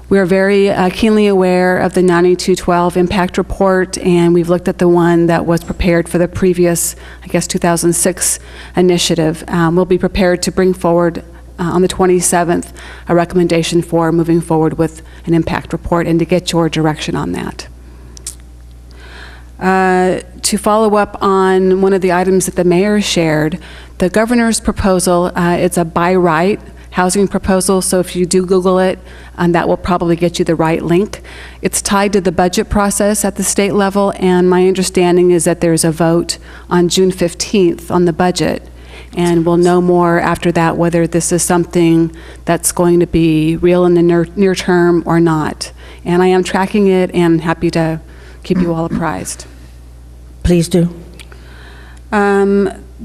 We are very keenly aware of the 9212 impact report, and we've looked at the one that was prepared for the previous, I guess, 2006 initiative. We'll be prepared to bring forward on the 27th a recommendation for moving forward with an impact report and to get your direction on that. To follow up on one of the items that the mayor shared, the governor's proposal, it's a by right housing proposal, so if you do Google it, that will probably get you the right link. It's tied to the budget process at the state level, and my understanding is that there's a vote on June 15th on the budget, and we'll know more after that whether this is something that's going to be real in the near term or not. And I am tracking it and happy to keep you all apprised. Please do.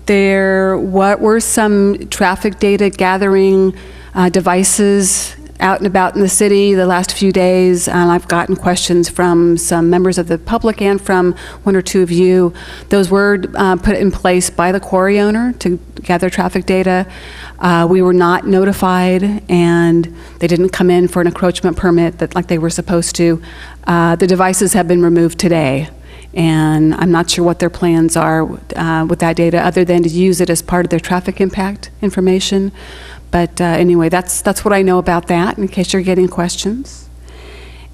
There were some traffic data gathering devices out and about in the city the last few days. I've gotten questions from some members of the public and from one or two of you. Those were put in place by the quarry owner to gather traffic data. We were not notified, and they didn't come in for an encroachment permit like they were supposed to. The devices have been removed today, and I'm not sure what their plans are with that data other than to use it as part of their traffic impact information. But anyway, that's what I know about that, in case you're getting questions.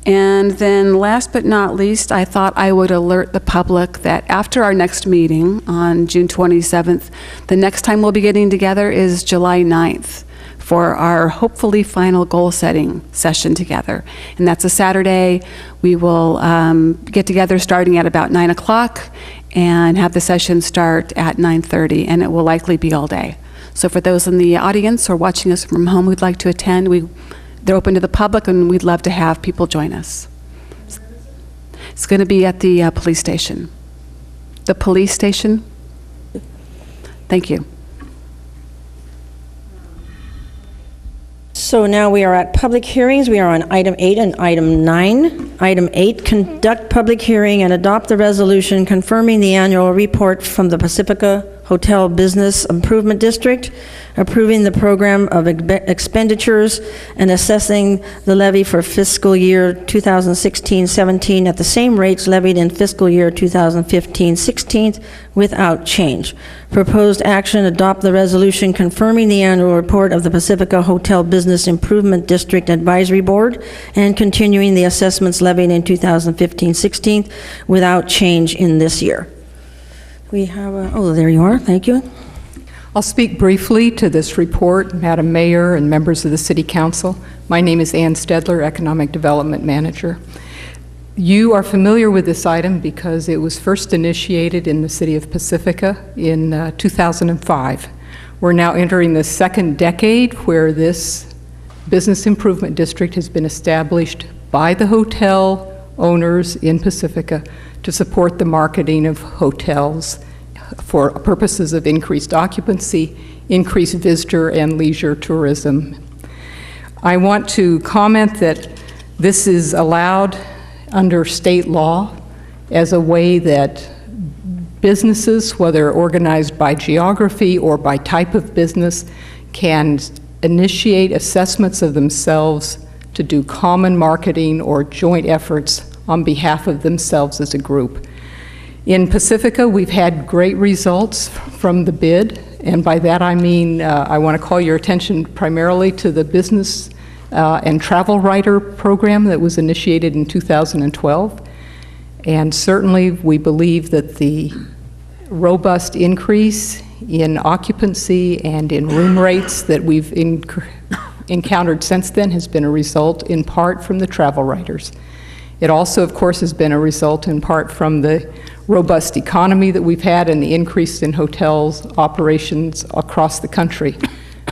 And then last but not least, I thought I would alert the public that after our next meeting on June 27th, the next time we'll be getting together is July 9th for our hopefully final goal-setting session together. And that's a Saturday. We will get together starting at about 9 o'clock and have the session start at 9:30, and it will likely be all day. So for those in the audience or watching us from home who'd like to attend, they're open to the public, and we'd love to have people join us. It's going to be at the police station. The police station? Thank you. So now we are at public hearings. We are on item 8 and item 9. Item 8, conduct public hearing and adopt the resolution confirming the annual report from the Pacifica Hotel Business Improvement District, approving the program of expenditures and assessing the levy for fiscal year 2016-17 at the same rates levied in fiscal year 2015-16 without change. Proposed action, adopt the resolution confirming the annual report of the Pacifica Hotel Business Improvement District Advisory Board and continuing the assessments levied in 2015-16 without change in this year. We have oh, there you are. Thank you. I'll speak briefly to this report, Madam Mayor and members of the City Council. My name is Ann Stedler, Economic Development Manager. You are familiar with this item because it was first initiated in the City of Pacifica in 2005. We're now entering the second decade where this business improvement district has been established by the hotel owners in Pacifica to support the marketing of hotels for purposes of increased occupancy, increased visitor and leisure tourism. I want to comment that this is allowed under state law as a way that businesses, whether organized by geography or by type of business, can initiate assessments of themselves to do common marketing or joint efforts on behalf of themselves as a group. In Pacifica, we've had great results from the bid, and by that I mean I want to call your attention primarily to the business and travel writer program that was initiated in 2012. And certainly we believe that the robust increase in occupancy and in room rates that we've encountered since then has been a result in part from the travel writers. It also, of course, has been a result in part from the robust economy that we've had and the increase in hotels operations across the country.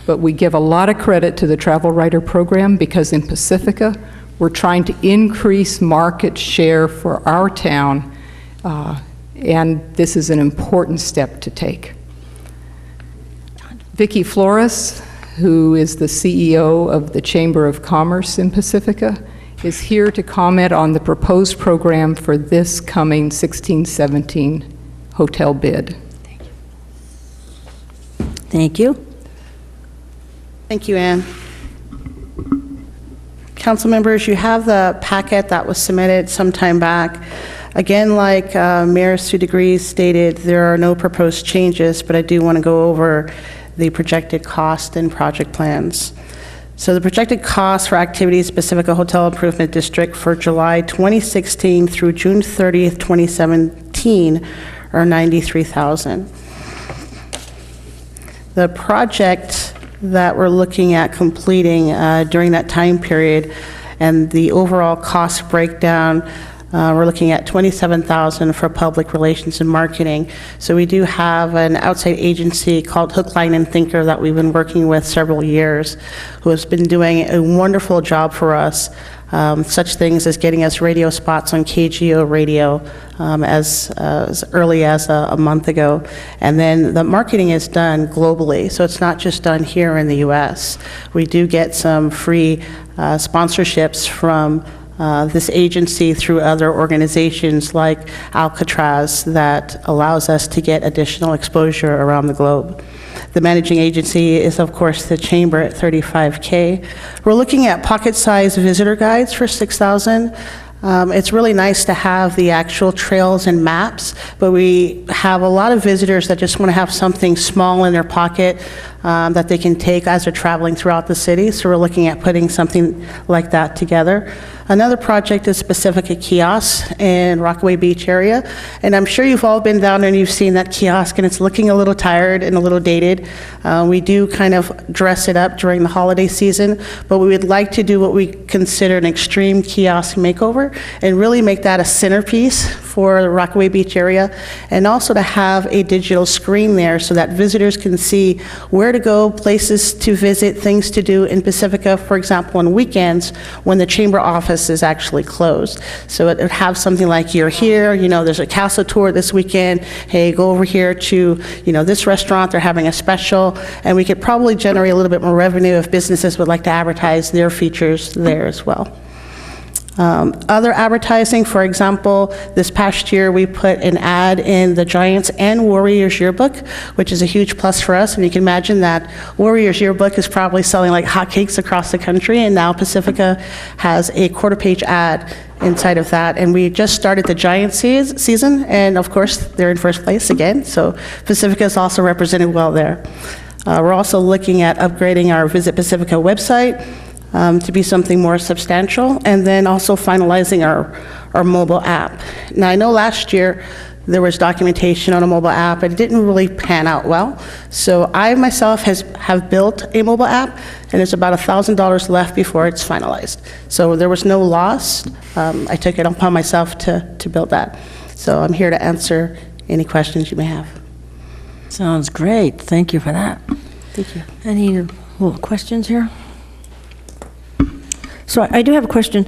But we give a lot of credit to the travel writer program because in Pacifica, we're trying to increase market share for our town, and this is an important step to take. Vicki Flores, who is the CEO of the Chamber of Commerce in Pacifica, is here to comment on the proposed program for this coming 16-17 hotel bid. Thank you. Thank you, Ann. Council members, you have the packet that was submitted some time back. Again, like Mayor Sue DeGrees stated, there are no proposed changes, but I do want to go over the projected cost and project plans. So the projected cost for activities Pacifica Hotel Improvement District for July 2016 through June 30th, 2017 2018 are $93,000. The project that we're looking at completing during that time period and the overall cost breakdown, we're looking at $27,000 for public relations and marketing. So we do have an outside agency called Hook, Line, and Thinker that we've been working with several years, who has been doing a wonderful job for us. Such things as getting us radio spots on KGO radio as early as a month ago. And then the marketing is done globally, so it's not just done here in the US. We do get some free sponsorships from this agency through other organizations like Alcatraz that allows us to get additional exposure around the globe. The managing agency is, of course, the Chamber at $35K. We're looking at pocket-sized visitor guides for $6,000. It's really nice to have the actual trails and maps, but we have a lot of visitors that just want to have something small in their pocket that they can take as they're traveling throughout the city. So we're looking at putting something like that together. Another project is Pacifica Kiosk in Rockaway Beach area. And I'm sure you've all been down there and you've seen that kiosk, and it's looking a little tired and a little dated. We do kind of dress it up during the holiday season, but we would like to do what we consider an extreme kiosk makeover and really make that a centerpiece for the Rockaway Beach area, and also to have a digital screen there so that visitors can see where to go, places to visit, things to do in Pacifica, for example, on weekends when the chamber office is actually closed. So it would have something like, you're here, you know, there's a castle tour this weekend, hey, go over here to, you know, this restaurant, they're having a special, and we could probably generate a little bit more revenue if businesses would like to advertise their features there as well. Other advertising, for example, this past year we put an ad in the Giants and Warriors yearbook, which is a huge plus for us, and you can imagine that Warriors yearbook is probably selling like hotcakes across the country, and now Pacifica has a quarter-page ad inside of that, and we just started the Giants season, and of course they're in first place again, so Pacifica is also represented well there. We're also looking at upgrading our Visit Pacifica website to be something more substantial, and then also finalizing our mobile app. Now, I know last year there was documentation on a mobile app, and it didn't really pan out well. So I myself have built a mobile app, and it's about $1,000 left before it's finalized. So there was no loss. I took it upon myself to build that. So I'm here to answer any questions you may have. Sounds great. Thank you for that. Thank you. Any little questions here? So I do have a question.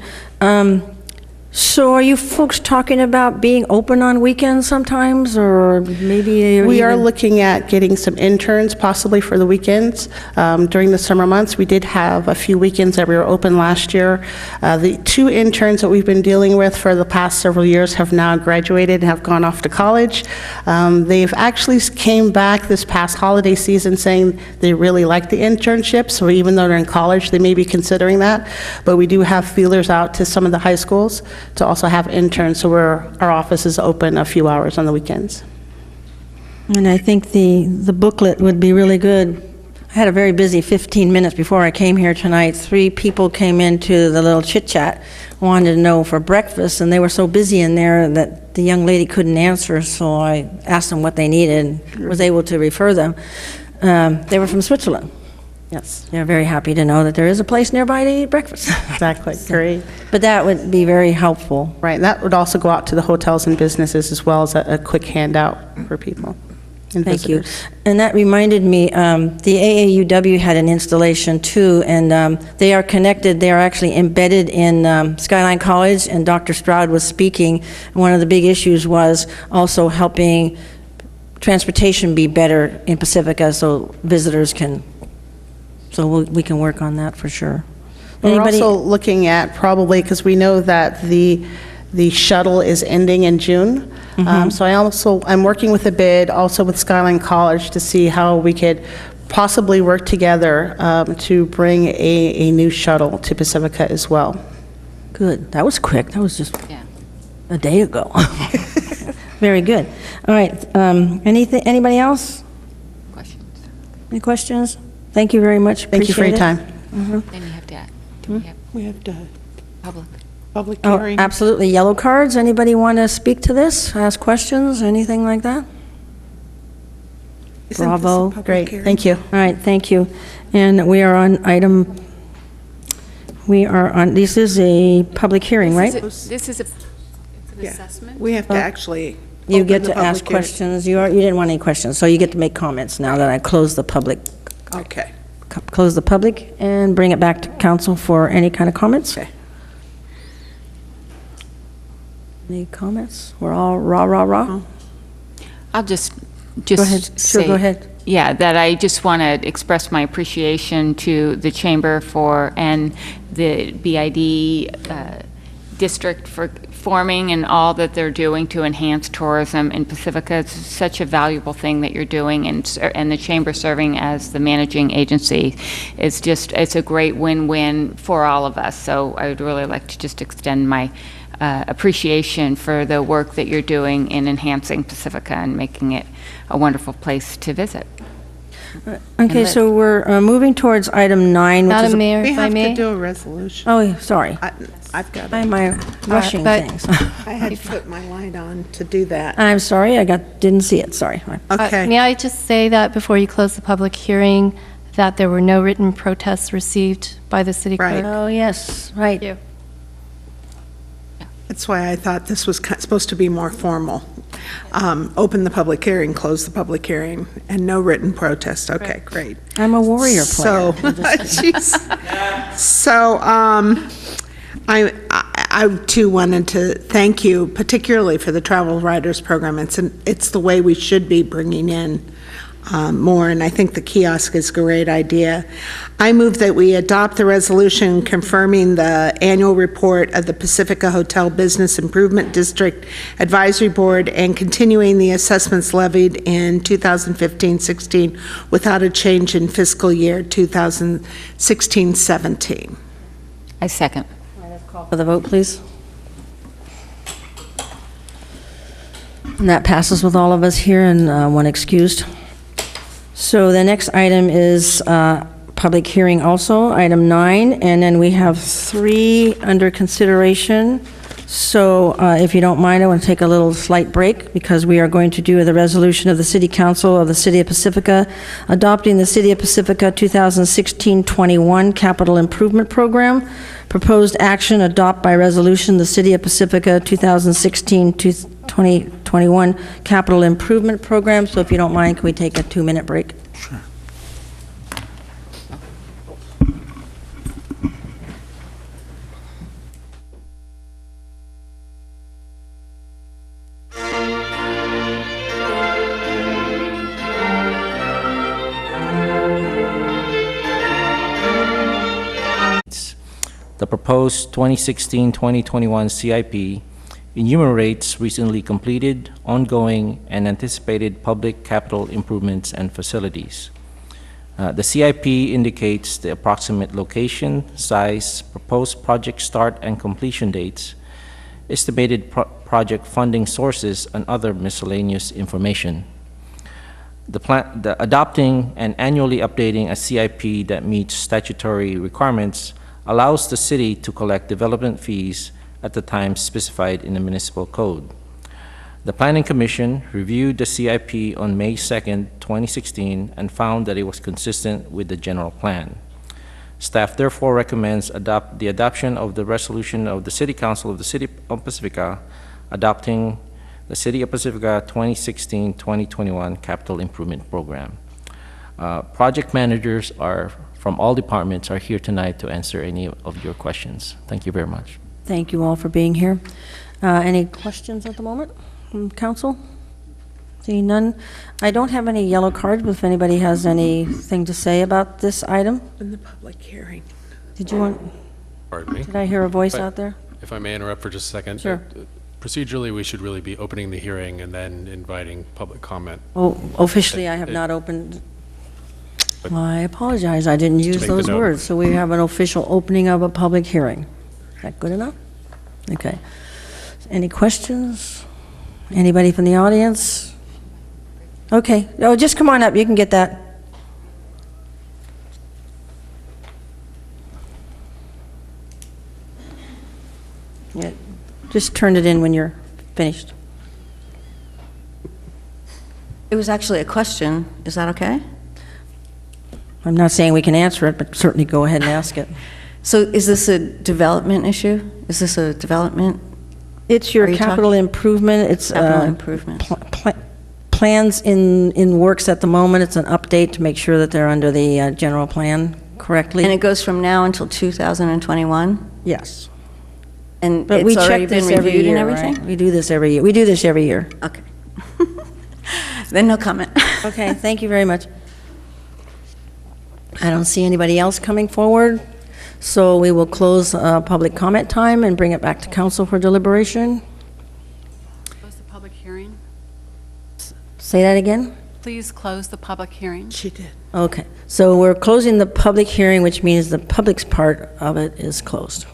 So are you folks talking about being open on weekends sometimes, or maybe? We are looking at getting some interns possibly for the weekends. During the summer months, we did have a few weekends that we were open last year. The 2 interns that we've been dealing with for the past several years have now graduated and have gone off to college. They've actually came back this past holiday season saying they really like the internship, so even though they're in college, they may be considering that. But we do have feelers out to some of the high schools to also have interns, so our office is open a few hours on the weekends. And I think the booklet would be really good. I had a very busy 15 minutes before I came here tonight. 3 people came into the little chit-chat, wanted to know for breakfast, and they were so busy in there that the young lady couldn't answer, so I asked them what they needed and was able to refer them. They were from Switzerland. Yes. They're very happy to know that there is a place nearby to eat breakfast. Exactly. Great. But that would be very helpful. Right. That would also go out to the hotels and businesses as well as a quick handout for people. Thank you. And that reminded me, the AAUW had an installation too, and they are connected. They are actually embedded in Skyline College, and Dr. Stroud was speaking. One of the big issues was also helping transportation be better in Pacifica so visitors can, so we can work on that for sure. We're also looking at probably, because we know that the shuttle is ending in June. So I'm working with a bid also with Skyline College to see how we could possibly work together to bring a new shuttle to Pacifica as well. Good. That was quick. That was just a day ago. Very good. All right. Anybody else? Questions? Any questions? Thank you very much. Thank you for your time. Then you have to add. Do we have We have to. public? Public Oh, hearing. absolutely. Yellow cards. Anybody want to speak to this, ask questions, anything like that? Isn't this a Bravo. public Great. hearing? Thank you. All right, thank you. And we are on this is a public hearing, right? This is an assessment? We have to actually You open get the to ask public hearing. questions. You didn't want any questions, so you get to make comments now that I close the public. Okay. Close the public and bring it back to council for any kind of comments. Okay. Any comments? We're all rah. I'll just Go ahead. Sure, say, go ahead. Yeah, that I just want to express my appreciation to the Chamber and the BID district for forming and all that they're doing to enhance tourism in Pacifica. It's such a valuable thing that you're doing, and the Chamber serving as the managing agency is it's a great win-win for all of us. So I would really like to just extend my appreciation for the work that you're doing in enhancing Pacifica and making it a wonderful place to visit. Okay, so we're moving towards item 9, which is... Madam Mayor, We if I have to may? do a resolution. Oh, sorry. I've got Why it. am I rushing but- things? I had to put my light on to do that. I'm sorry, didn't see it, sorry. Okay. May I just say that before you close the public hearing, that there were no written protests received by the city Right. clerk? Oh, yes, right. Thank you. That's why I thought this was supposed to be more formal. Open the public hearing, close the public hearing, and no written protest. Okay, great. I'm a warrior player. So, jeez. So, I too wanted to thank you, particularly for the Travel Writers Program. It's the way we should be bringing in more, and I think the kiosk is a great idea. I move that we adopt the resolution confirming the annual report of the Pacifica Hotel Business Improvement District Advisory Board and continuing the assessments levied in 2015-16 without a change in fiscal year 2016-17. I second. Call for the vote, please. And that passes with all of us here and one excused. So the next item is public hearing also, item 9, and then we have 3 under consideration. So if you don't mind, I want to take a little slight break because we are going to do the resolution of the City Council of the City of Pacifica adopting the City of Pacifica 2016-21 Capital Improvement Program. Proposed action, adopt by resolution the City of Pacifica 2016-2021 Capital Improvement Program. So if you don't mind, can we take a 2-minute break? Sure. The proposed 2016-2021 CIP enumerates recently completed, ongoing, and anticipated public capital improvements and facilities. The CIP indicates the approximate location, size, proposed project start and completion dates, estimated project funding sources, and other miscellaneous information. The adopting and annually updating a CIP that meets statutory requirements allows the city to collect development fees at the time specified in the municipal code. The Planning Commission reviewed the CIP on May 2nd, 2016, and found that it was consistent with the general plan. Staff therefore recommends the adoption of the resolution of the City Council of the City of Pacifica adopting the City of Pacifica 2016-2021 Capital Improvement Program. Project managers from all departments are here tonight to answer any of your questions. Thank you very much. Thank you all for being here. Any questions at the moment from council? Seeing none. I don't have any yellow cards, but if anybody has anything to say about this item. In the public hearing. Did you want? Pardon me? Did I hear a voice out there? If I may interrupt for just a second. Sure. Procedurally, we should really be opening the hearing and then inviting public comment. Oh, officially, I have not opened. Well, I apologize. I didn't use make the those note. words. So we have an official opening of a public hearing. Is that good enough? Okay. Any questions? Anybody from the audience? Okay. Oh, just come on up. You can get that. Yeah, just turn it in when you're finished. It was actually a question. Is that okay? I'm not saying we can answer it, but certainly go ahead and ask it. So is this a development issue? Is this a development? It's your Are you capital talking- improvement. It's Capital improvement. plans in works at the moment. It's an update to make sure that they're under the general plan correctly. And it goes from now until 2021? Yes. And But it's we already check been this every reviewed year, and everything? right? We do this every year. We do this every year. Okay. Then no comment. Okay, thank you very much. I don't see anybody else coming forward, so we will close public comment time and bring it back to council for deliberation. Close the public hearing. Say that again? Please close the public hearing. She did. Okay, so we're closing the public hearing, which means the public's part of it is closed,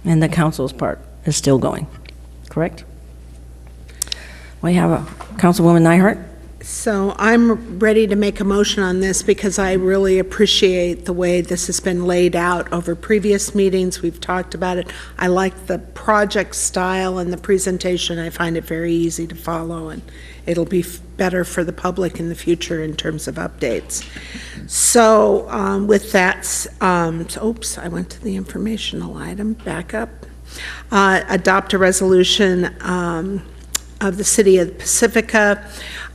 and the council's part is still going, correct? We have a Councilwoman Nyhart. So I'm ready to make a motion on this because I really appreciate the way this has been laid out over previous meetings. We've talked about it. I like the project style and the presentation. I find it very easy to follow, and it'll be better for the public in the future in terms of updates. So with that, oops, I went to the informational item, back up. Adopt a resolution of the City of Pacifica,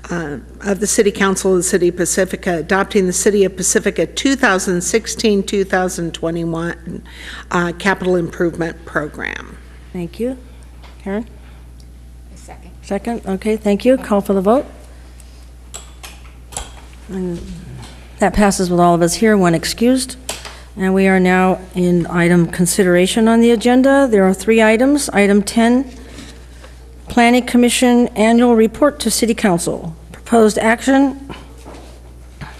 of the City Council of the City of Pacifica, adopting the City of Pacifica 2016-2021 Capital Improvement Program. Thank you. Karen? Second. Second, okay, thank you. Call for the vote. And that passes with all of us here, one excused. And we are now in item consideration on the agenda. There are 3 items. Item 10, Planning Commission Annual Report to City Council. Proposed action,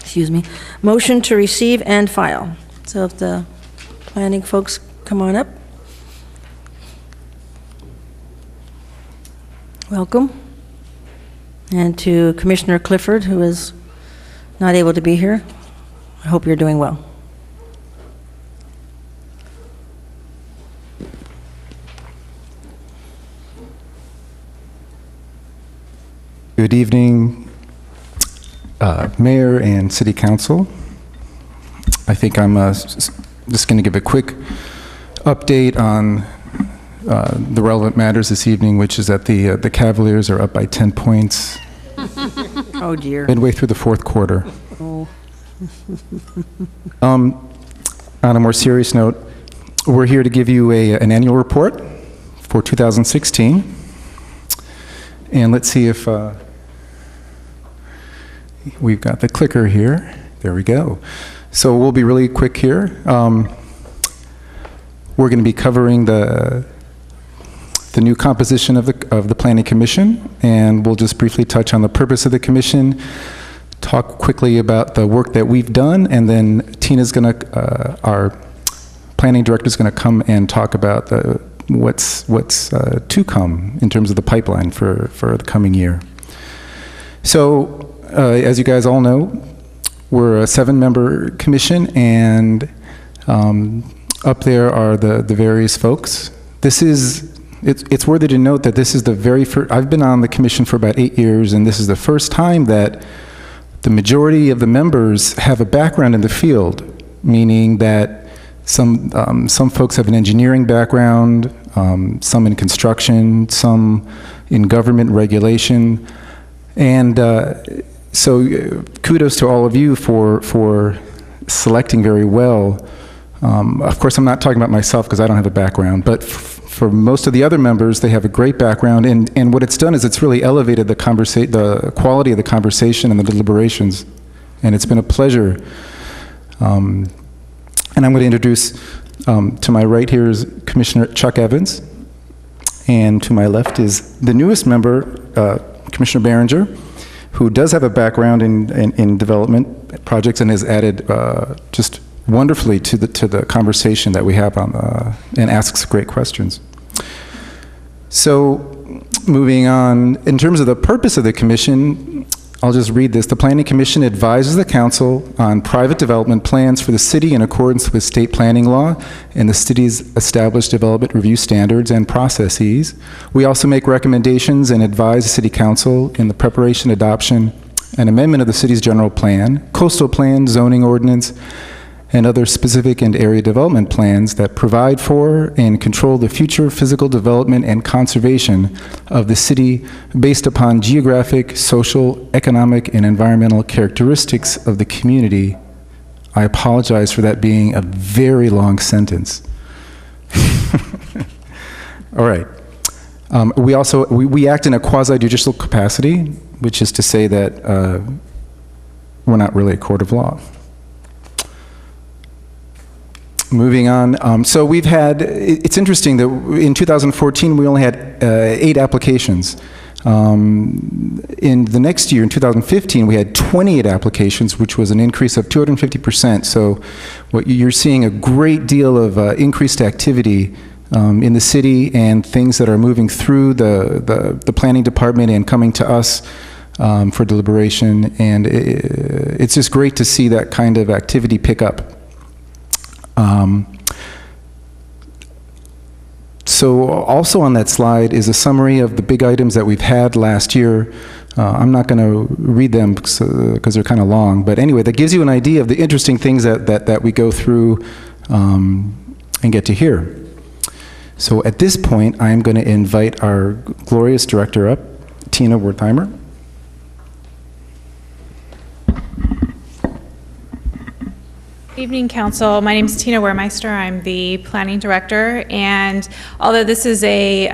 excuse me, motion to receive and file. So if the planning folks come on up. Welcome. And to Commissioner Clifford, who is not able to be here, I hope you're doing well. Good evening, Mayor and City Council. I think I'm just going to give a quick update on the relevant matters this evening, which is that the Cavaliers are up by 10 points. Oh, dear. Midway through the 4th quarter. Oh. On a more serious note, we're here to give you an annual report for 2016. And let's see if we've got the clicker here. There we go. So we'll be really quick here. We're going to be covering the new composition of the Planning Commission, and we'll just briefly touch on the purpose of the commission, talk quickly about the work that we've done, and then Tina's going to, our planning director is going to come and talk about what's to come in terms of the pipeline for the coming year. So, as you guys all know, we're a 7-member commission, and up there are the various folks. It's worthy to note that this is the very first, I've been on the commission for about 8 years, and this is the first time that the majority of the members have a background in the field, meaning that some folks have an engineering background, some in construction, some in government regulation, and so kudos to all of you for selecting very well. Of course, I'm not talking about myself because I don't have a background, but for most of the other members, they have a great background, and what it's done is it's really elevated the quality of the conversation and the deliberations, and it's been a pleasure. And I'm going to introduce, to my right here is Commissioner Chuck Evans, and to my left is the newest member, Commissioner Behringer, who does have a background in development projects and has added just wonderfully to the conversation that we have on and asks great questions. So moving on, in terms of the purpose of the commission, I'll just read this. The Planning Commission advises the council on private development plans for the city in accordance with state planning law and the city's established development review standards and processes. We also make recommendations and advise the city council in the preparation, adoption, and amendment of the city's general plan, coastal plan, zoning ordinance, and other specific and area development plans that provide for and control the future physical development and conservation of the city based upon geographic, social, economic, and environmental characteristics of the community. I apologize for that being a very long sentence. All right. We act in a quasi-judicial capacity, which is to say that we're not really a court of law. Moving on, so we've had, it's interesting that in 2014 we only had 8 applications. In the next year, in 2015, we had 28 applications, which was an increase of 250%. So what you're seeing a great deal of increased activity in the city and things that are moving through the planning department and coming to us for deliberation. And it's just great to see that kind of activity pick up. So also on that slide is a summary of the big items that we've had last year. I'm not going to read them because they're kind of long, but anyway, that gives you an idea of the interesting things that we go through and get to hear. So at this point, I'm going to invite our glorious director up, Tina Wertheimer. Evening, Council. My name is Tina Wehrmeister. I'm the Planning Director, and although this is a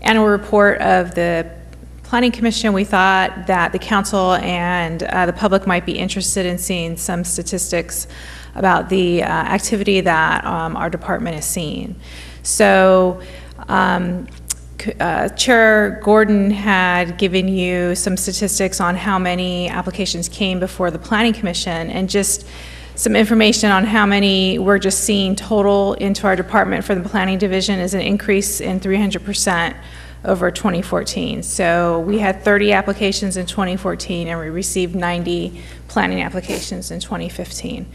annual report of the Planning Commission, we thought that the Council and the public might be interested in seeing some statistics about the activity that our department is seeing. So, Chair Gordon had given you some statistics on how many applications came before the Planning Commission, and just some information on how many we're just seeing total into our department for the Planning Division is an increase in 300% over 2014. So we had 30 applications in 2014, and we received 90 planning applications in 2015.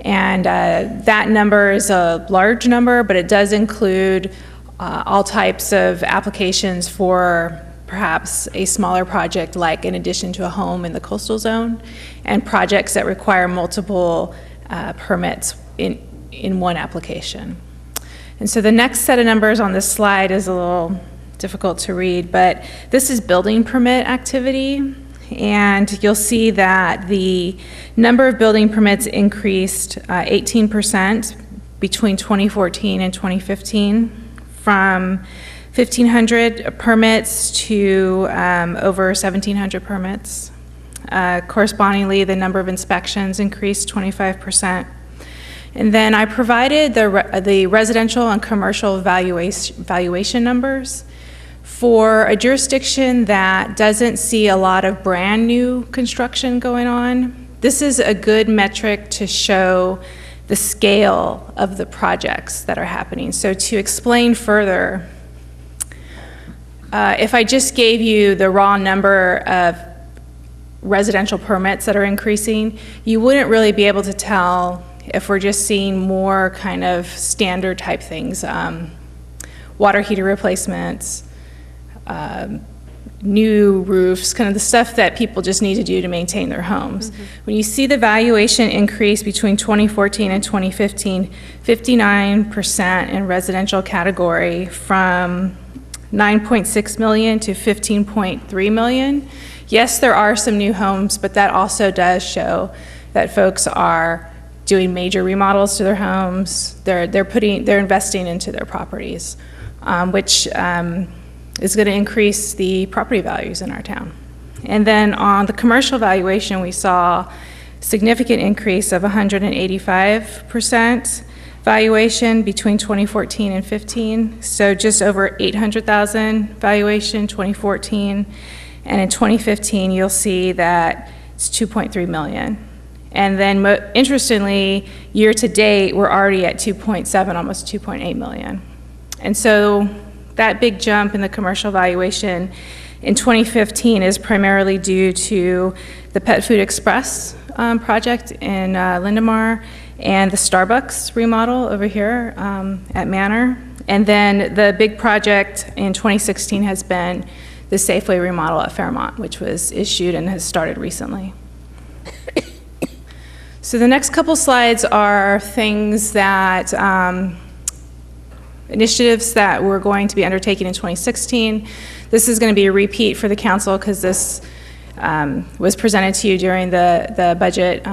And that number is a large number, but it does include all types of applications for perhaps a smaller project like an addition to a home in the coastal zone, and projects that require multiple permits in one application. And so the next set of numbers on this slide is a little difficult to read, but this is building permit activity, and you'll see that the number of building permits increased 18% between 2014 and 2015, from 1,500 permits to over 1,700 permits. Correspondingly, the number of inspections increased 25%. And then I provided the residential and commercial valuation numbers for a jurisdiction that doesn't see a lot of brand new construction going on. This is a good metric to show the scale of the projects that are happening. So to explain further, if I just gave you the raw number of residential permits that are increasing, you wouldn't really be able to tell if we're just seeing more kind of standard type things, water heater replacements, new roofs, kind of the stuff that people just need to do to maintain their homes. Mm-hmm. When you see the valuation increase between 2014 and 2015, 59% in residential category, from 9.6 million to 15.3 million. Yes, there are some new homes, but that also does show that folks are doing major remodels to their homes. They're investing into their properties, which is going to increase the property values in our town. And then on the commercial valuation, we saw significant increase of 185% valuation between 2014 and 15. So just over 800,000 valuation 2014. And in 2015, you'll see that it's 2.3 million. And then interestingly, year to date, we're already at 2.7, almost 2.8 million. And so that big jump in the commercial valuation in 2015 is primarily due to the Pet Food Express project in Lindemar and the Starbucks remodel over here at Manor. And then the big project in 2016 has been the Safeway remodel at Fairmont, which was issued and has started recently. So the next couple slides are things that, initiatives that we're going to be undertaking in 2016. This is going to be a repeat for the council because this was presented to you during the budget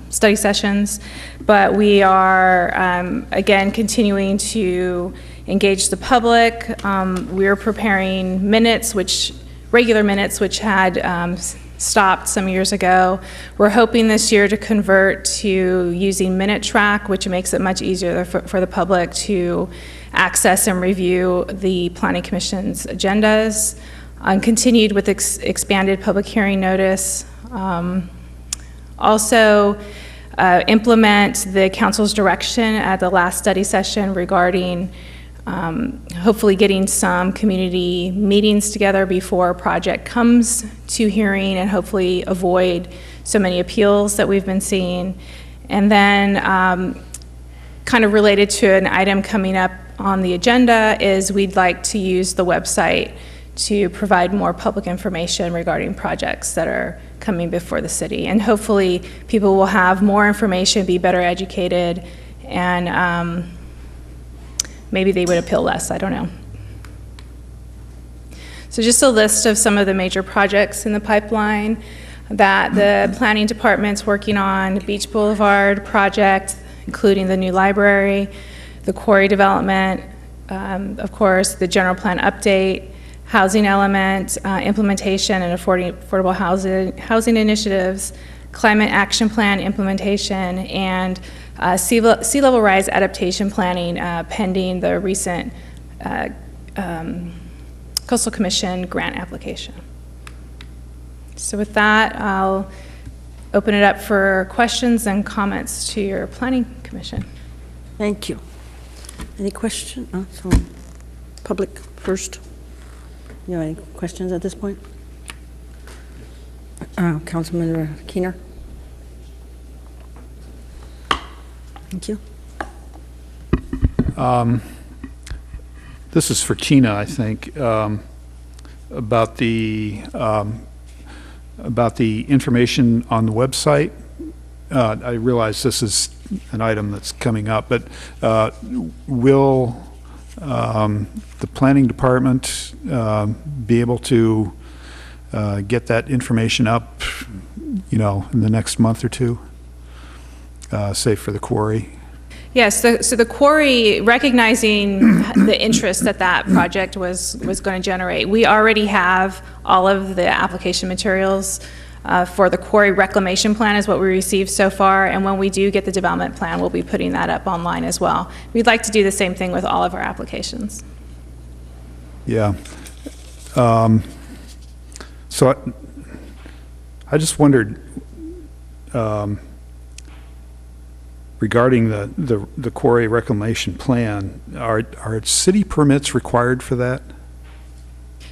study sessions, but we are, again, continuing to engage the public. We're preparing minutes, regular minutes, which had stopped some years ago. We're hoping this year to convert to using Minute Track, which makes it much easier for the public to access and review the Planning Commission's agendas. Continued with expanded public hearing notice. Also, implement the council's direction at the last study session regarding hopefully getting some community meetings together before a project comes to hearing, and hopefully avoid so many appeals that we've been seeing. And then kind of related to an item coming up on the agenda is we'd like to use the website to provide more public information regarding projects that are coming before the city. And hopefully people will have more information, be better educated, and maybe they would appeal less, I don't know. So just a list of some of the major projects in the pipeline that the planning department's working on: Beach Boulevard project, including the new library, the quarry development, of course, the general plan update, housing element, implementation and affordable housing initiatives, climate action plan implementation, and sea level rise adaptation planning pending the recent Coastal Commission grant application. So with that, I'll open it up for questions and comments to your Planning Commission. Thank you. Any questions? So public first. You have any questions at this point? Councilman Keener. Thank you. This is for Tina, I think, about the information on the website. I realize this is an item that's coming up, but will the planning department be able to get that information up, in the next month or two, say for the quarry? Yes, so the quarry, recognizing the interest that project was going to generate, we already have all of the application materials for the quarry reclamation plan is what we received so far, and when we do get the development plan, we'll be putting that up online as well. We'd like to do the same thing with all of our applications. Yeah. So I just wondered, regarding the quarry reclamation plan, are city permits required for that?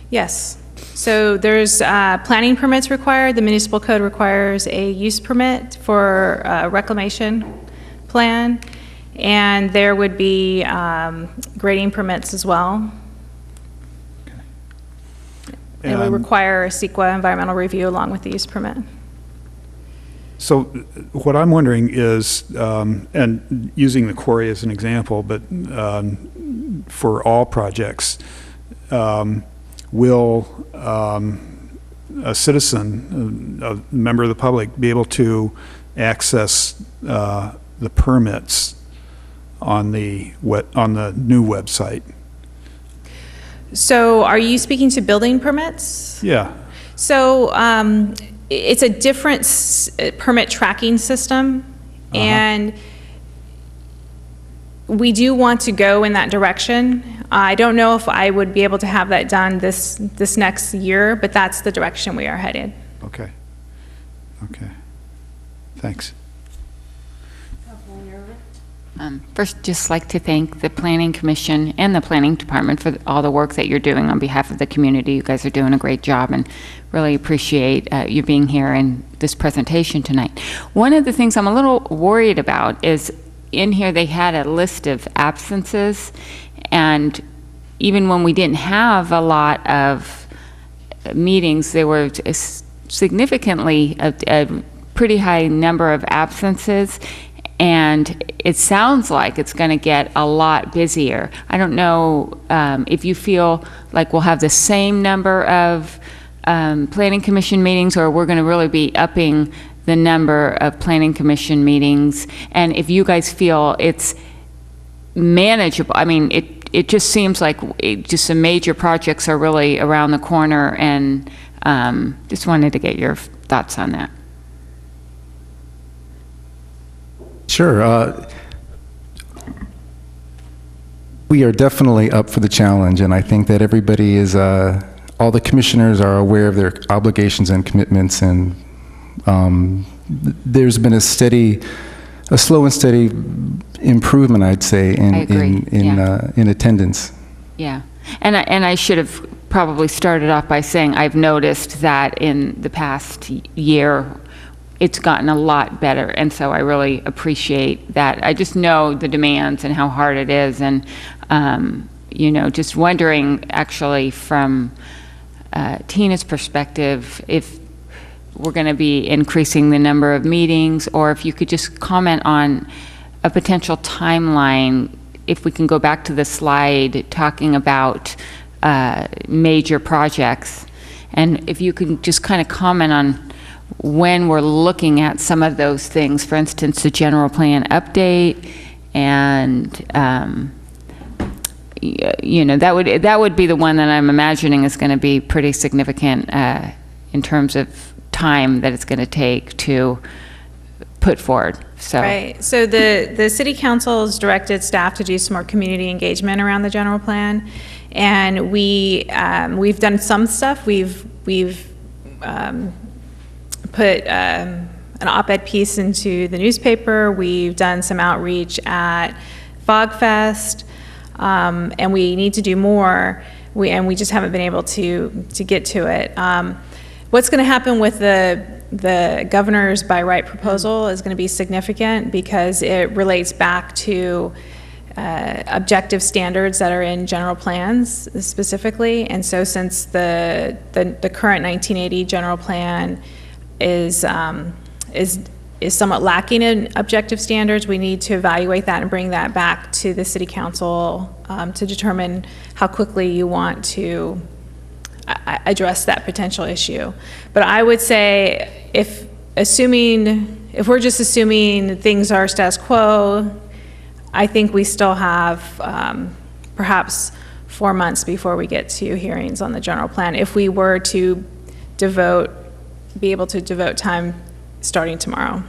Yes. So there's planning permits required. The municipal code requires a use permit for a reclamation plan, and there would be grading permits as well. Okay. And we require a CEQA environmental review along with the use permit. So what I'm wondering is, and using the quarry as an example, but for all projects, will a citizen, a member of the public, be able to access the permits on the new website? So are you speaking to building permits? Yeah. So it's a different permit tracking system, and we do want to go in that direction. I don't know if I would be able to have that done this next year, but that's the direction we are headed. Okay. Okay. Thanks. First, just like to thank the Planning Commission and the Planning Department for all the work that you're doing on behalf of the community. You guys are doing a great job, and really appreciate you being here in this presentation tonight. One of the things I'm a little worried about is in here they had a list of absences, and even when we didn't have a lot of meetings, there were significantly a pretty high number of absences. And it sounds like it's going to get a lot busier. I don't know if you feel like we'll have the same number of Planning Commission meetings, or we're going to really be upping the number of Planning Commission meetings. And if you guys feel it's manageable, I mean, it just seems like just some major projects are really around the corner, and just wanted to get your thoughts on that. Sure. We are definitely up for the challenge, and I think that everybody is, all the commissioners are aware of their obligations and commitments, and there's been a slow and steady improvement, I'd say, in attendance. Yeah, and I should have probably started off by saying I've noticed that in the past year, it's gotten a lot better, and so I really appreciate that. I just know the demands and how hard it is, and you know, just wondering actually from Tina's perspective if we're going to be increasing the number of meetings, or if you could just comment on a potential timeline, if we can go back to the slide talking about major projects, and if you can just kind of comment on when we're looking at some of those things, for instance, the general plan update, and you know, that would be the one that I'm imagining is going to be pretty significant in terms of time that it's going to take to put forward. So. Right. So the City Council has directed staff to do some more community engagement around the general plan, and we've done some stuff. We've put an op-ed piece into the newspaper. We've done some outreach at FogFest, and we need to do more. We just haven't been able to get to it. What's going to happen with the governor's by right proposal is going to be significant because it relates back to objective standards that are in general plans specifically. And so since the current 1980 general plan is somewhat lacking in objective standards, we need to evaluate that and bring that back to the City Council to determine how quickly you want to address that potential issue. But I would say if we're just assuming things are status quo, I think we still have perhaps 4 months before we get to hearings on the general plan, if we were to be able to devote time starting tomorrow.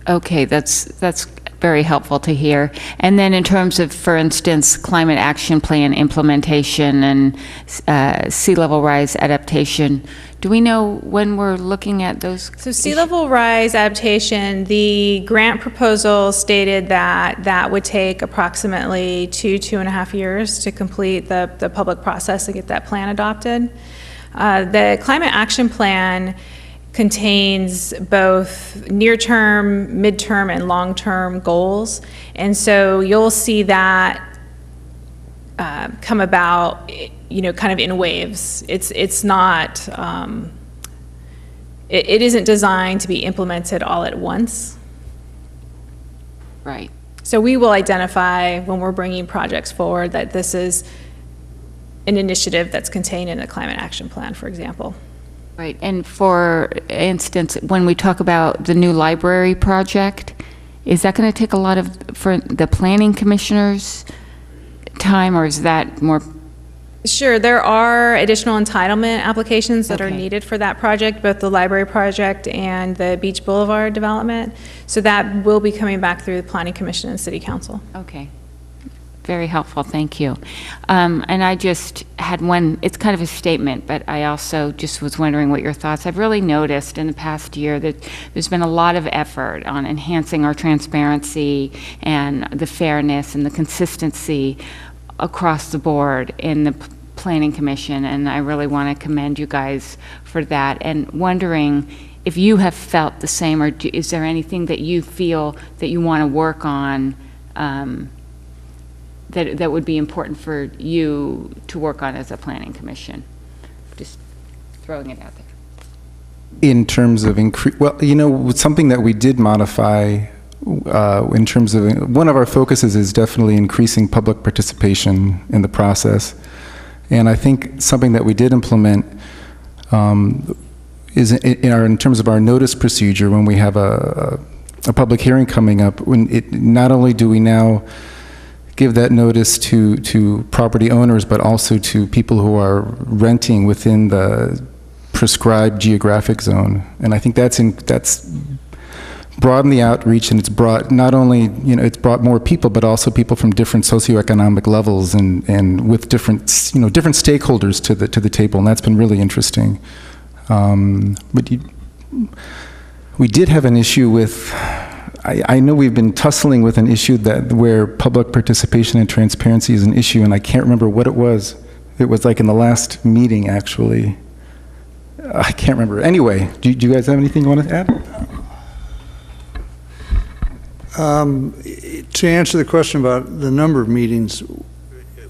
Okay, that's very helpful to hear. And then in terms of, for instance, climate action plan implementation and sea level rise adaptation, do we know when we're looking at those? So sea level rise adaptation, the grant proposal stated that would take approximately 2.5 years to complete the public process to get that plan adopted. The climate action plan contains both near-term, mid-term, and long-term goals. And so you'll see that come about, you know, kind of in waves. It's not, it isn't designed to be implemented all at once. Right. So we will identify when we're bringing projects forward that this is an initiative that's contained in the climate action plan, for example. Right, and for instance, when we talk about the new library project, is that going to take a lot of, for the planning commissioners' time, or is that more? Sure, there are additional entitlement applications that are needed for that project, both the library project and the Beach Boulevard development. So that will be coming back through the Planning Commission and City Council. Okay. very helpful, thank you. And I just had one, it's kind of a statement, but I also just was wondering what your thoughts. I've really noticed in the past year that there's been a lot of effort on enhancing our transparency and the fairness and the consistency across the board in the Planning Commission, and I really want to commend you guys for that, and wondering if you have felt the same, or is there anything that you feel that you want to work on that would be important for you to work on as a Planning Commission? Just throwing it out there. In terms of well, you know, something that we did modify in terms of, one of our focuses is definitely increasing public participation in the process. And I think something that we did implement is in terms of our notice procedure when we have a public hearing coming up. Not only do we now give that notice to property owners, but also to people who are renting within the prescribed geographic zone. And I think that's broadened the outreach, and it's brought not only, you know, it's brought more people, but also people from different socioeconomic levels and with different, you know, different stakeholders to the table, and that's been really interesting. But we did have an issue with, I know we've been tussling with an issue where public participation and transparency is an issue, and I can't remember what it was. It was like in the last meeting, actually. I can't remember. Anyway, do you guys have anything you want to add? To answer the question about the number of meetings,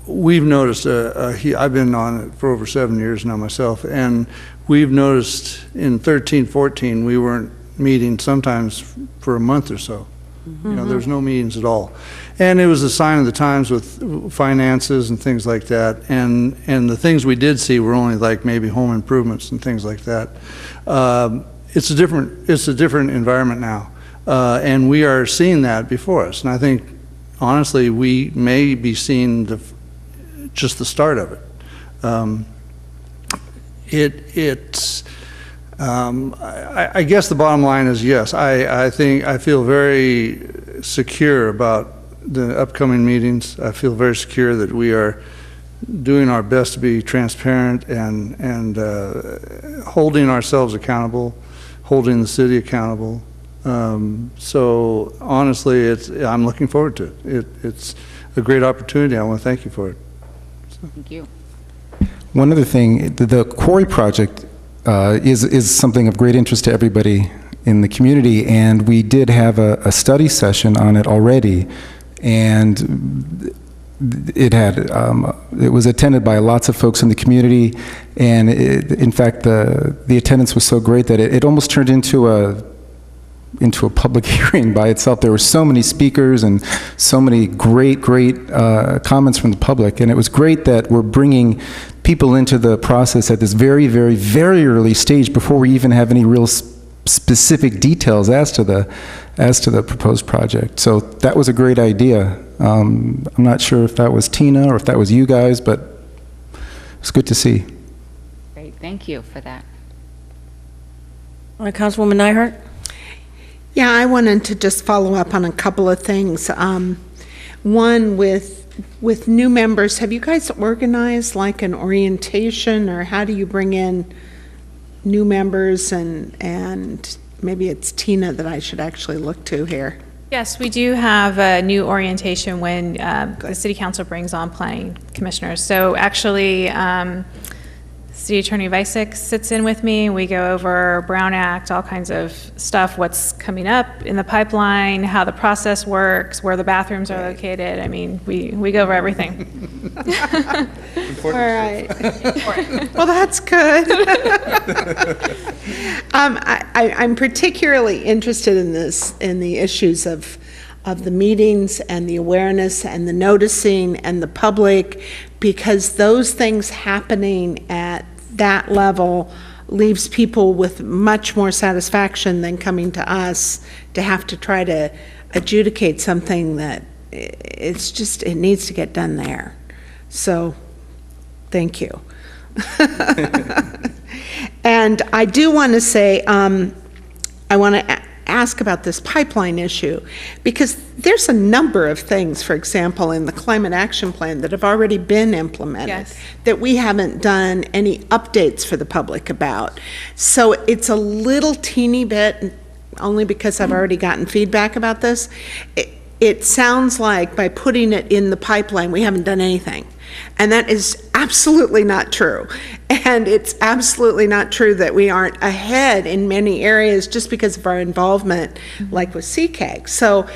we've noticed, I've been on it for over 7 years now myself, and we've noticed in 13, 14, we weren't meeting sometimes for a month or so. You know, there was no meetings at all. And it was a sign of the times with finances and things like that. And the things we did see were only like maybe home improvements and things like that. It's a different environment now. And we are seeing that before us. And I think, honestly, we may be seeing just the start of it. I guess the bottom line is yes. I feel very secure about the upcoming meetings. I feel very secure that we are doing our best to be transparent and holding ourselves accountable, holding the city accountable. So honestly, I'm looking forward to it. It's a great opportunity. I want to thank you for it. Thank you. One other thing, the quarry project is something of great interest to everybody in the community, and we did have a study session on it already, and it was attended by lots of folks in the community, and in fact the attendance was so great that it almost turned into a public hearing by itself. There were so many speakers and so many great comments from the public, and it was great that we're bringing people into the process at this very, very, very early stage before we even have any real specific details as to the proposed project. So that was a great idea. I'm not sure if that was Tina or if that was you guys, but it's good to see. Great, thank you for that. Councilwoman Nyhart? Yeah, I wanted to just follow up on a couple of things. One, with new members, have you guys organized like an orientation, or how do you bring in new members, and maybe it's Tina that I should actually look to here? Yes, we do have a new orientation when the City Council brings on planning commissioners. So actually, City Attorney Vicek sits in with me. We go over Brown Act, all kinds of stuff, what's coming up in the pipeline, how the process works, where the bathrooms are located. I mean, we go over everything. All right. Well, that's good. I'm particularly interested in the issues of the meetings and the awareness and the noticing and the public, because those things happening at that level leaves people with much more satisfaction than coming to us to have to try to adjudicate something that it needs to get done there. So, thank you. And I do want to say, I want to ask about this pipeline issue, because there's a number of things, for example, in the Climate Action Plan that have already been implemented Yes. that we haven't done any updates for the public about. So it's a little teeny bit, only because I've already gotten feedback about this. It sounds like by putting it in the pipeline, we haven't done anything. And that is absolutely not true. And it's absolutely not true that we aren't ahead in many areas just because of our involvement, like with CCAG. So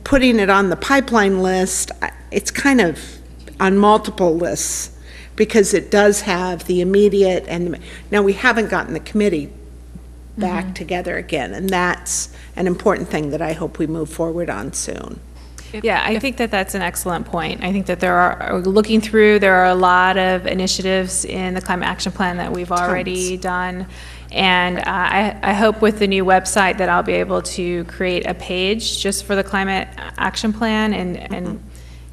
putting it on the pipeline list, it's kind of on multiple lists because it does have the immediate, and now we haven't gotten the committee back together again, and that's an important thing that I hope we move forward on soon. Yeah, I think that that's an excellent point. I think that there are a lot of initiatives in the Climate Action Plan that we've already done. And I hope with the new website that I'll be able to create a page just for the Climate Action Plan and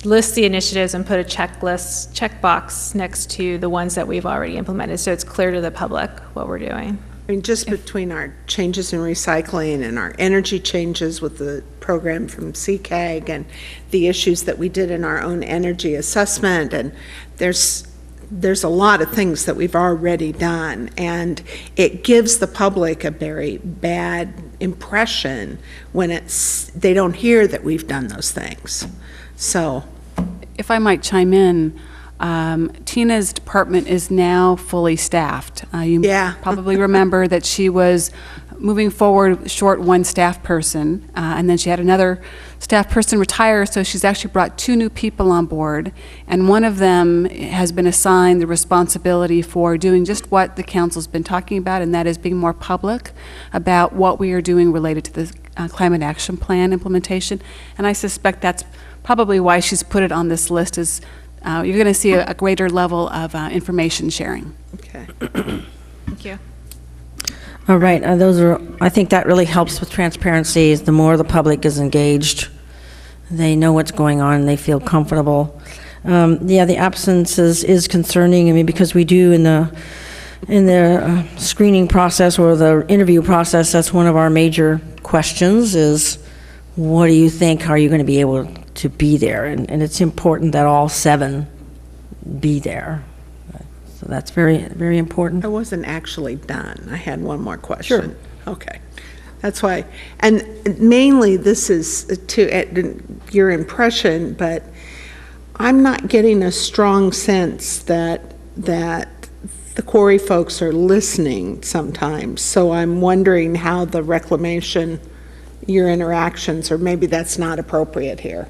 list the initiatives and put a checkbox next to the ones that we've already implemented, so it's clear to the public what we're doing. I mean, just between our changes in recycling and our energy changes with the program from CCAG and the issues that we did in our own energy assessment, and there's a lot of things that we've already done, and it gives the public a very bad impression when they don't hear that we've done those things. So, if I might chime in, Tina's department is now fully staffed. You probably remember that she was moving forward short one staff person, and then she had another staff person retire, so she's actually brought 2 new people on board, and one of them has been assigned the responsibility for doing just what the council's been talking about, and that is being more public about what we are doing related to the Climate Action Plan implementation. And I suspect that's probably why she's put it on this list, is you're going to see a greater level of information sharing. Okay. Thank you. All right, I think that really helps with transparency. Is the more the public is engaged, they know what's going on and they feel comfortable. The absence is concerning. I mean, because we do in the screening process or the interview process, that's one of our major questions is, what do you think? Are you going to be able to be there? And it's important that all 7 be there. So that's very, very important. I wasn't actually done. I had one more question. Sure. Okay. That's why. And mainly this is to your impression, but I'm not getting a strong sense that the quarry folks are listening sometimes. So I'm wondering how the reclamation, your interactions, or maybe that's not appropriate here.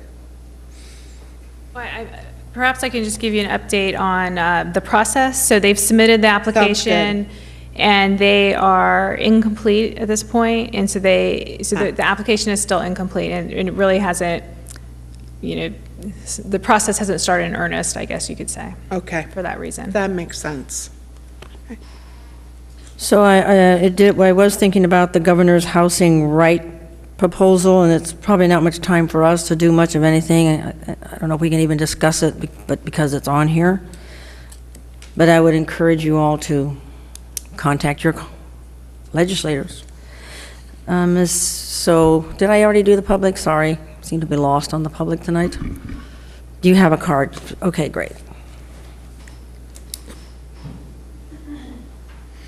Perhaps I can just give you an update on the process. So they've submitted the application, and they are incomplete at this point, and so the application is still incomplete, and it really hasn't, the process hasn't started in earnest, I guess you could say. Okay. For that reason. That makes sense. Okay. So I was thinking about the governor's housing right proposal, and it's probably not much time for us to do much of anything. I don't know if we can even discuss it, but because it's on here. But I would encourage you all to contact your legislators. So did I already do the public? Sorry, seem to be lost on the public tonight. Do you have a card? Okay, great.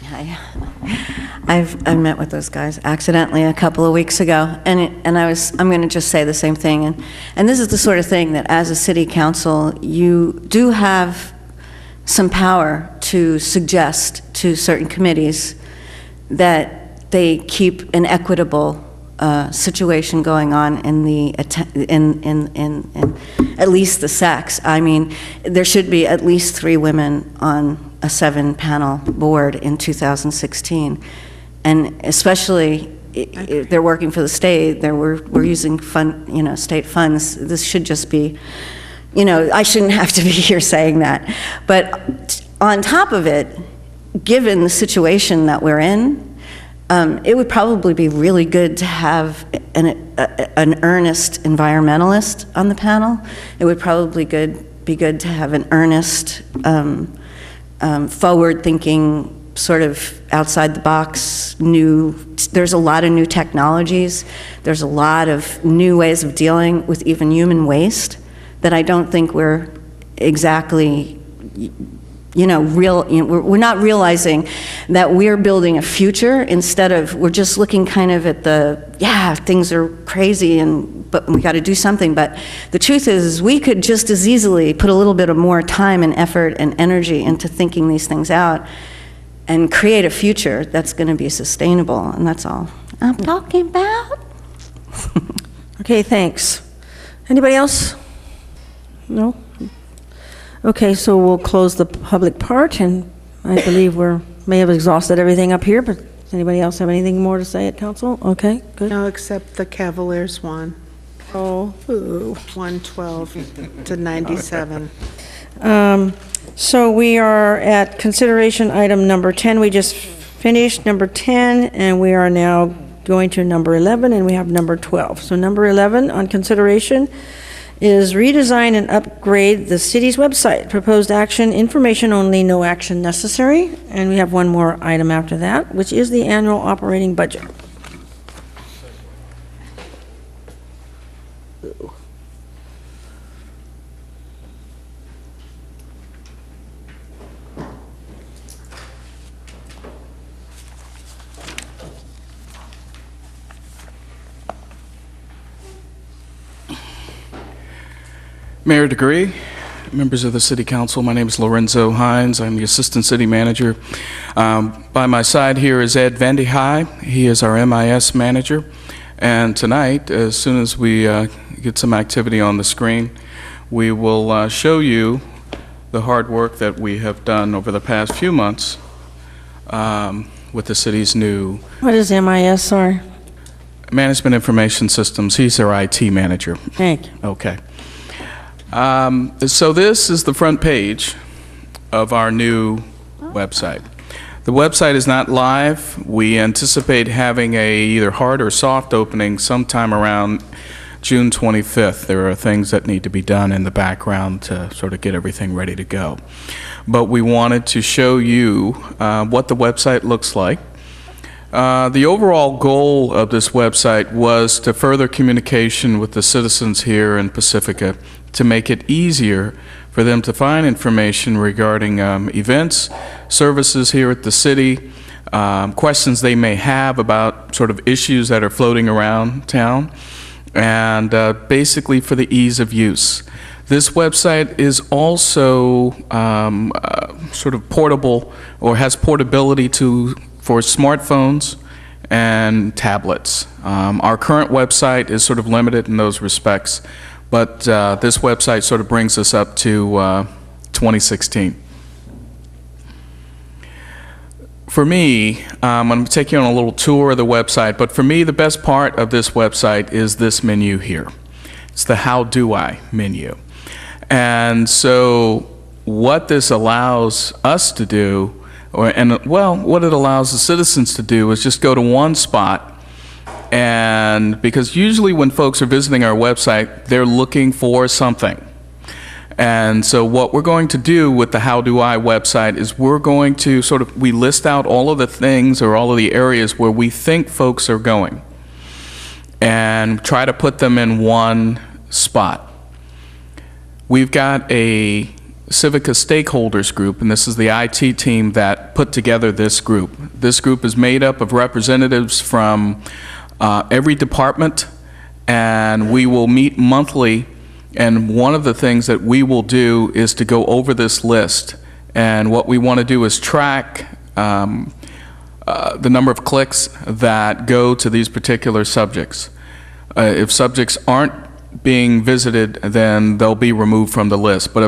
Hi. I met with those guys accidentally a couple of weeks ago, and I'm going to just say the same thing. And this is the sort of thing that, as a city council, you do have some power to suggest to certain committees that they keep an equitable situation going on in at least the sex. I mean, there should be at least 3 women on a 7-panel board in 2016, and especially if they're working for the state, we're using state funds. This should just be, I shouldn't have to be here saying that, but on top of it, given the situation that we're in, it would probably be really good to have an earnest environmentalist on the panel. It would probably be good to have an earnest, forward-thinking sort of outside the box, there's a lot of new technologies, there's a lot of new ways of dealing with even human waste that I don't think we're exactly, we're not realizing that we're building a future instead of, we're just looking kind of at things are crazy but we got to do something. But the truth is we could just as easily put a little bit of more time and effort and energy into thinking these things out and create a future that's going to be sustainable, and that's all I'm talking about. Okay, thanks. Anybody else? No? Okay, so we'll close the public part, and I believe may have exhausted everything up here, but does anybody else have anything more to say at council? Okay, good. No, except the Cavaliers won. Oh, 112 to 97. So we are at consideration item number 10. We just finished number 10, and we are now going to number 11, and we have number 12. So number 11 on consideration is redesign and upgrade the city's website. Proposed action, information only, no action necessary. And we have one more item after that, which is the annual operating budget. Mayor DeGree, members of the City Council, my name is Lorenzo Hines. I'm the Assistant City Manager. By my side here is Ed Vandehei. He is our MIS Manager. And tonight, as soon as we get some activity on the screen, we will show you the hard work that we have done over the past few months with the city's new... What is MIS, sorry? Management Information Systems. He's our IT Manager. Thank you. Okay. So this is the front page of our new website. The website is not live. We anticipate having a either hard or soft opening sometime around June 25th. There are things that need to be done in the background to sort of get everything ready to go. But we wanted to show you what the website looks like. The overall goal of this website was to further communication with the citizens here in Pacifica to make it easier for them to find information regarding events, services here at the city, questions they may have about sort of issues that are floating around town, and basically for the ease of use. This website is also sort of portable, or has portability for smartphones and tablets. Our current website is sort of limited in those respects, but this website sort of brings us up to 2016. For me, I'm going to take you on a little tour of the website, but for me, the best part of this website is this menu here. It's the How Do I menu. And so what this allows us to do, what it allows the citizens to do is just go to one spot, and because usually when folks are visiting our website, they're looking for something. And so what we're going to do with the How Do I website is we're going to we list out all of the things or all of the areas where we think folks are going and try to put them in one spot. We've got a Pacifica stakeholders group, and this is the IT team that put together this group. This group is made up of representatives from every department, and we will meet monthly, and one of the things that we will do is to go over this list, and what we want to do is track the number of clicks that go to these particular subjects. If subjects aren't being visited, then they'll be removed from the list. But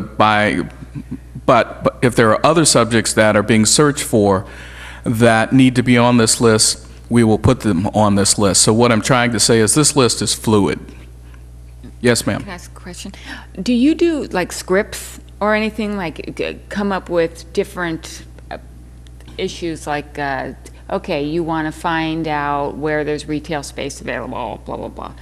if there are other subjects that are being searched for that need to be on this list, we will put them on this list. So what I'm trying to say is this list is fluid. Yes, ma'am. Can I ask a question? Do you do like scripts or anything, like come up with different issues like, okay, you want to find out where there's retail space available, blah, blah, blah.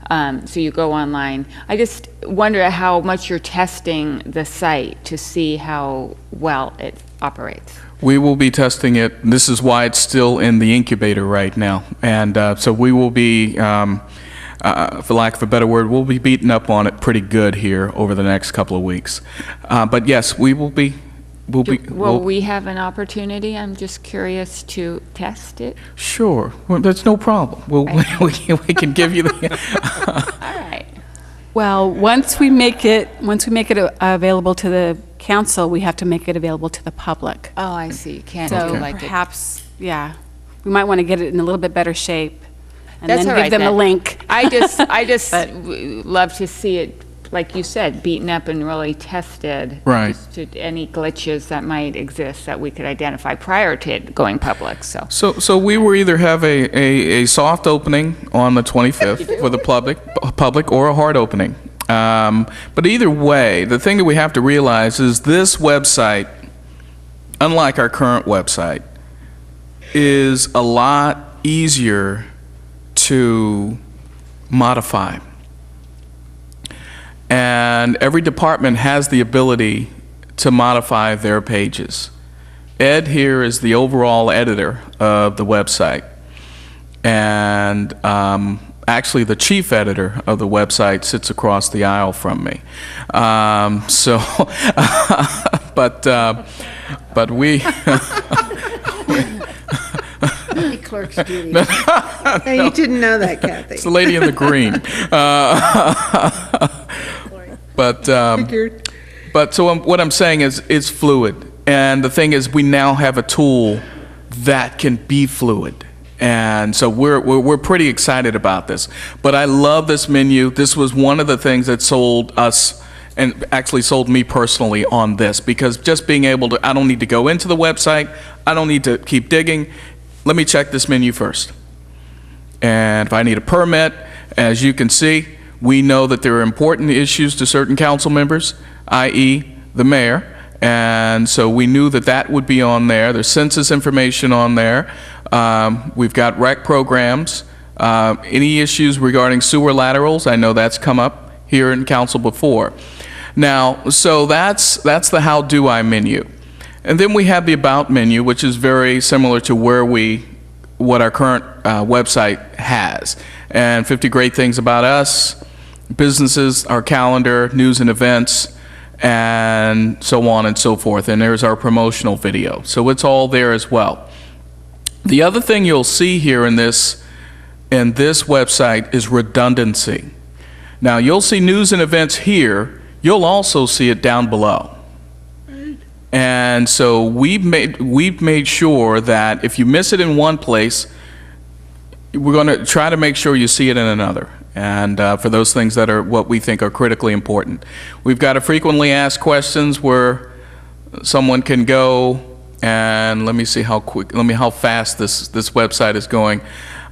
So you go online. I just wonder how much you're testing the site to see how well it operates. We will be testing it. This is why it's still in the incubator right now. And so we will be, for lack of a better word, we'll be beating up on it pretty good here over the next couple of weeks. But yes, we will be. Will we have an opportunity? I'm just curious to test it. Sure. Well, that's no problem. We can give you the. All right. Well, once we make it available to the council, we have to make it available to the public. Oh, I see. Can't So do like perhaps, yeah, we might want to get it in a little bit better shape and That's then all give right them a then. link. I just love to see it, like you said, beaten up and really tested. Right. Just to any glitches that might exist that we could identify prior to it going public, so. So we will either have a soft opening on the 25th for the public or a hard opening. But either way, the thing that we have to realize is this website, unlike our current website, is a lot easier to modify. And every department has the ability to modify their pages. Ed here is the overall editor of the website. And actually, the chief editor of the website sits across the aisle from me. But we. Clerk's duty. No, you didn't know that, Kathy. It's the lady in the green. What I'm saying is it's fluid. And the thing is, we now have a tool that can be fluid. And so we're pretty excited about this. But I love this menu. This was one of the things that sold us, and actually sold me personally on this, because just being able to, I don't need to go into the website. I don't need to keep digging. Let me check this menu first. And if I need a permit, as you can see, we know that there are important issues to certain council members, i.e. the mayor. And so we knew that that would be on there. There's census information on there. We've got rec programs. Any issues regarding sewer laterals, I know that's come up here in council before. Now, so that's the how do I menu. And then we have the about menu, which is very similar to what our current website has. And 50 great things about us, businesses, our calendar, news and events, and so on and so forth. And there's our promotional video. So it's all there as well. The other thing you'll see here in this website is redundancy. Now, you'll see news and events here. You'll also see it down below. And so we've made sure that if you miss it in one place, we're going to try to make sure you see it in another. And for those things that are what we think are critically important. We've got a frequently asked questions where someone can go and let me see how fast this website is going.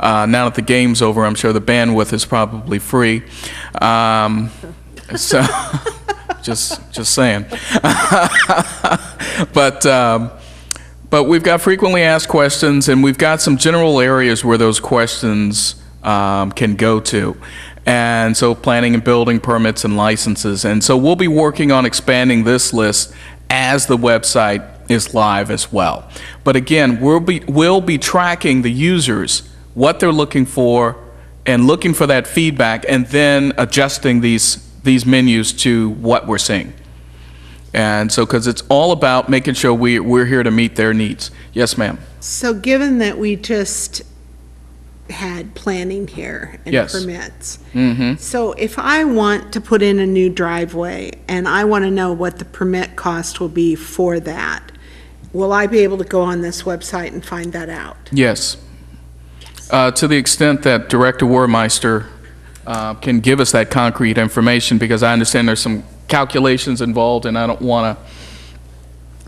Now that the game's over, I'm sure the bandwidth is probably free. So just saying. But we've got frequently asked questions, and we've got some general areas where those questions can go to. And so planning and building permits and licenses. And so we'll be working on expanding this list as the website is live as well. But again, we'll be tracking the users, what they're looking for, and looking for that feedback, and then adjusting these menus to what we're seeing. And so, because it's all about making sure we're here to meet their needs. Yes, ma'am. So given that we just had planning here and Yes. permits, Mm-hmm. so if I want to put in a new driveway and I want to know what the permit cost will be for that, will I be able to go on this website and find that out? Yes. To the extent that Director Warmeister can give us that concrete information, because I understand there's some calculations involved, and I don't want to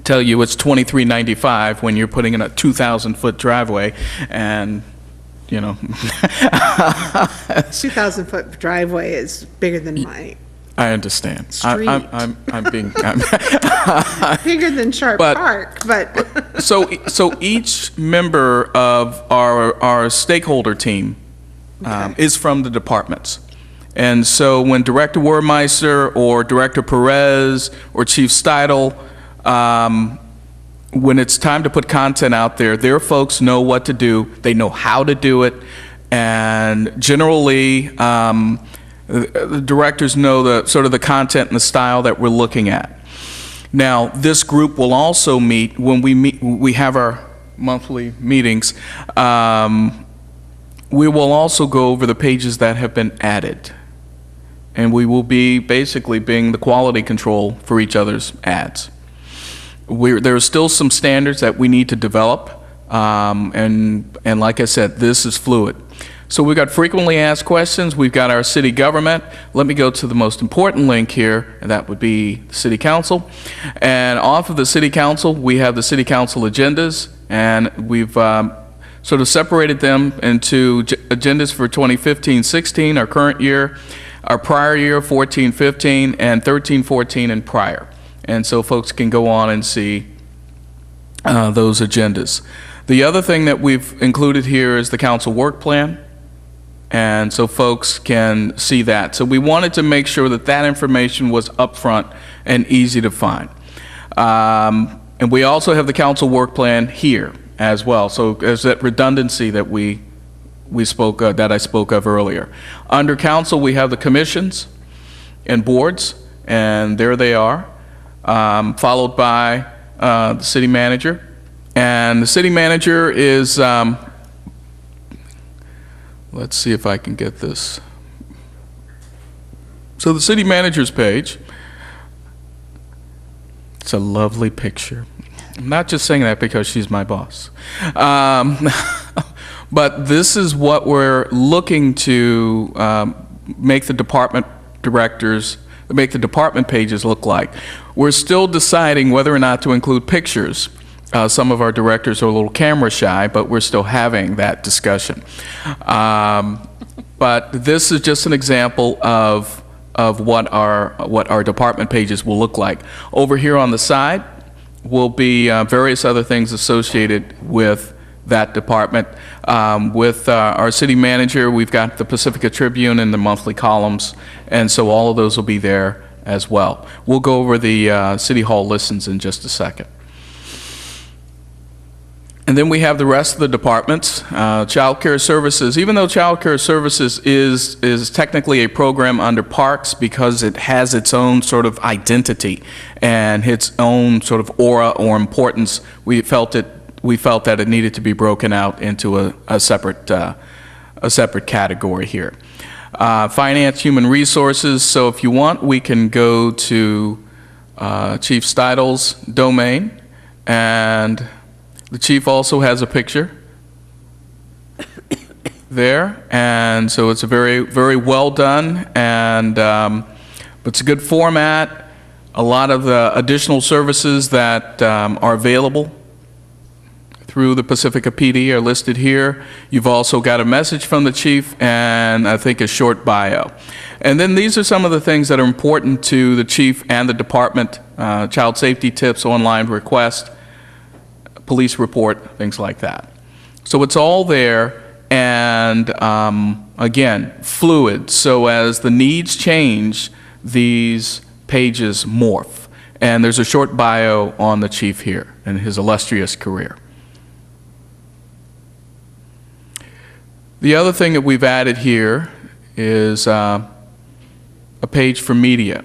tell you it's $23.95 when you're putting in a 2,000-foot driveway, and you know. 2,000-foot driveway is bigger than my I understand. Street. I'm being bigger than Sharp Park, but so each member of our stakeholder team is from the departments. And so when Director Wermeister or Director Perez or Chief Steidel, when it's time to put content out there, their folks know what to do, they know how to do it, and generally the directors know the sort of the content and the style that we're looking at. Now, this group will also meet when we have our monthly meetings. We will also go over the pages that have been added, and we will be basically being the quality control for each other's ads. There are still some standards that we need to develop, and like I said, this is fluid. So we've got frequently asked questions, we've got our city government. Let me go to the most important link here, and that would be the city council. And off of the city council, we have the city council agendas, and we've sort of separated them into agendas for 2015-16, our current year, our prior year, 14-15, and 13-14 and prior. And so folks can go on and see those agendas. The other thing that we've included here is the council work plan, and so folks can see that. So we wanted to make sure that that information was upfront and easy to find. And we also have the council work plan here as well. So there's that redundancy that that I spoke of earlier. Under council, we have the commissions and boards, and there they are, followed by the city manager. And the city manager is, let's see if I can get this. So the city manager's page, it's a lovely picture. I'm not just saying that because she's my boss. But this is what we're looking to make the department directors, make the department pages look like. We're still deciding whether or not to include pictures. Some of our directors are a little camera shy, but we're still having that discussion. But this is just an example of what our department pages will look like. Over here on the side will be various other things associated with that department. With our city manager, we've got the Pacifica Tribune and the monthly columns, and so all of those will be there as well. We'll go over the City Hall listens in just a second. And then we have the rest of the departments. Child Care Services, even though Child Care Services is technically a program under Parks because it has its own sort of identity and its own sort of aura or importance, we felt that it needed to be broken out into a separate category here. Finance, Human Resources, so if you want, we can go to Chief Steidel's domain, and the chief also has a picture there, and so it's a very, very well done, and it's a good format. A lot of the additional services that are available through the Pacifica PD are listed here. You've also got a message from the chief and I think a short bio. And then these are some of the things that are important to the chief and the department: child safety tips, online request, police report, things like that. So it's all there, and again, fluid. So as the needs change, these pages morph. And there's a short bio on the chief here and his illustrious career. The other thing that we've added here is a page for media.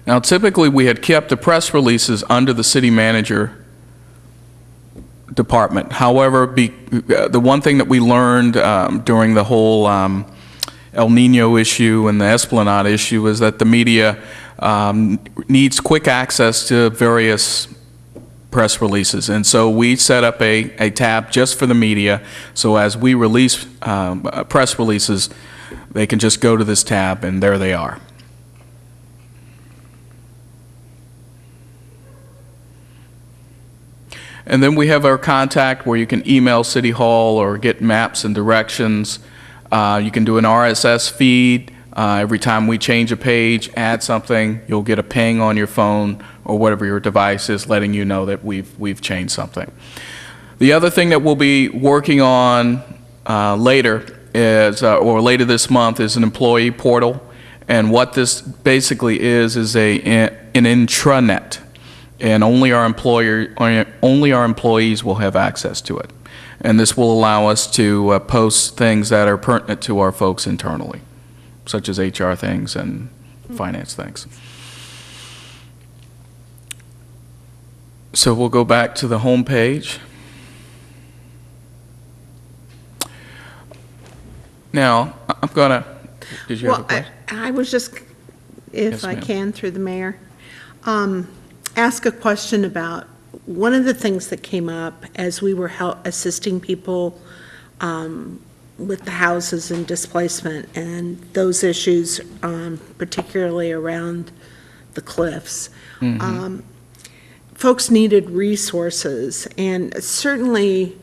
Now, typically we had kept the press releases under the city manager department. However, the one thing that we learned during the whole El Nino issue and the Esplanade issue is that the media needs quick access to various press releases, and so we set up a tab just for the media, so as we release press releases, they can just go to this tab and there they are. And then we have our contact where you can email City Hall or get maps and directions. You can do an RSS feed. Every time we change a page, add something, you'll get a ping on your phone or whatever your device is letting you know that we've changed something. The other thing that we'll be working on later is, or later this month, is an employee portal. And what this basically is an intranet. And only our employees will have access to it. And this will allow us to post things that are pertinent to our folks internally, such as HR things and finance things. So we'll go back to the home page. Now, I'm gonna, did you have a question? I was just, if Yes, I ma'am. can, through the mayor, ask a question about one of the things that came up as we were assisting people with the houses and displacement and those issues, particularly around the cliffs. Folks needed resources, and certainly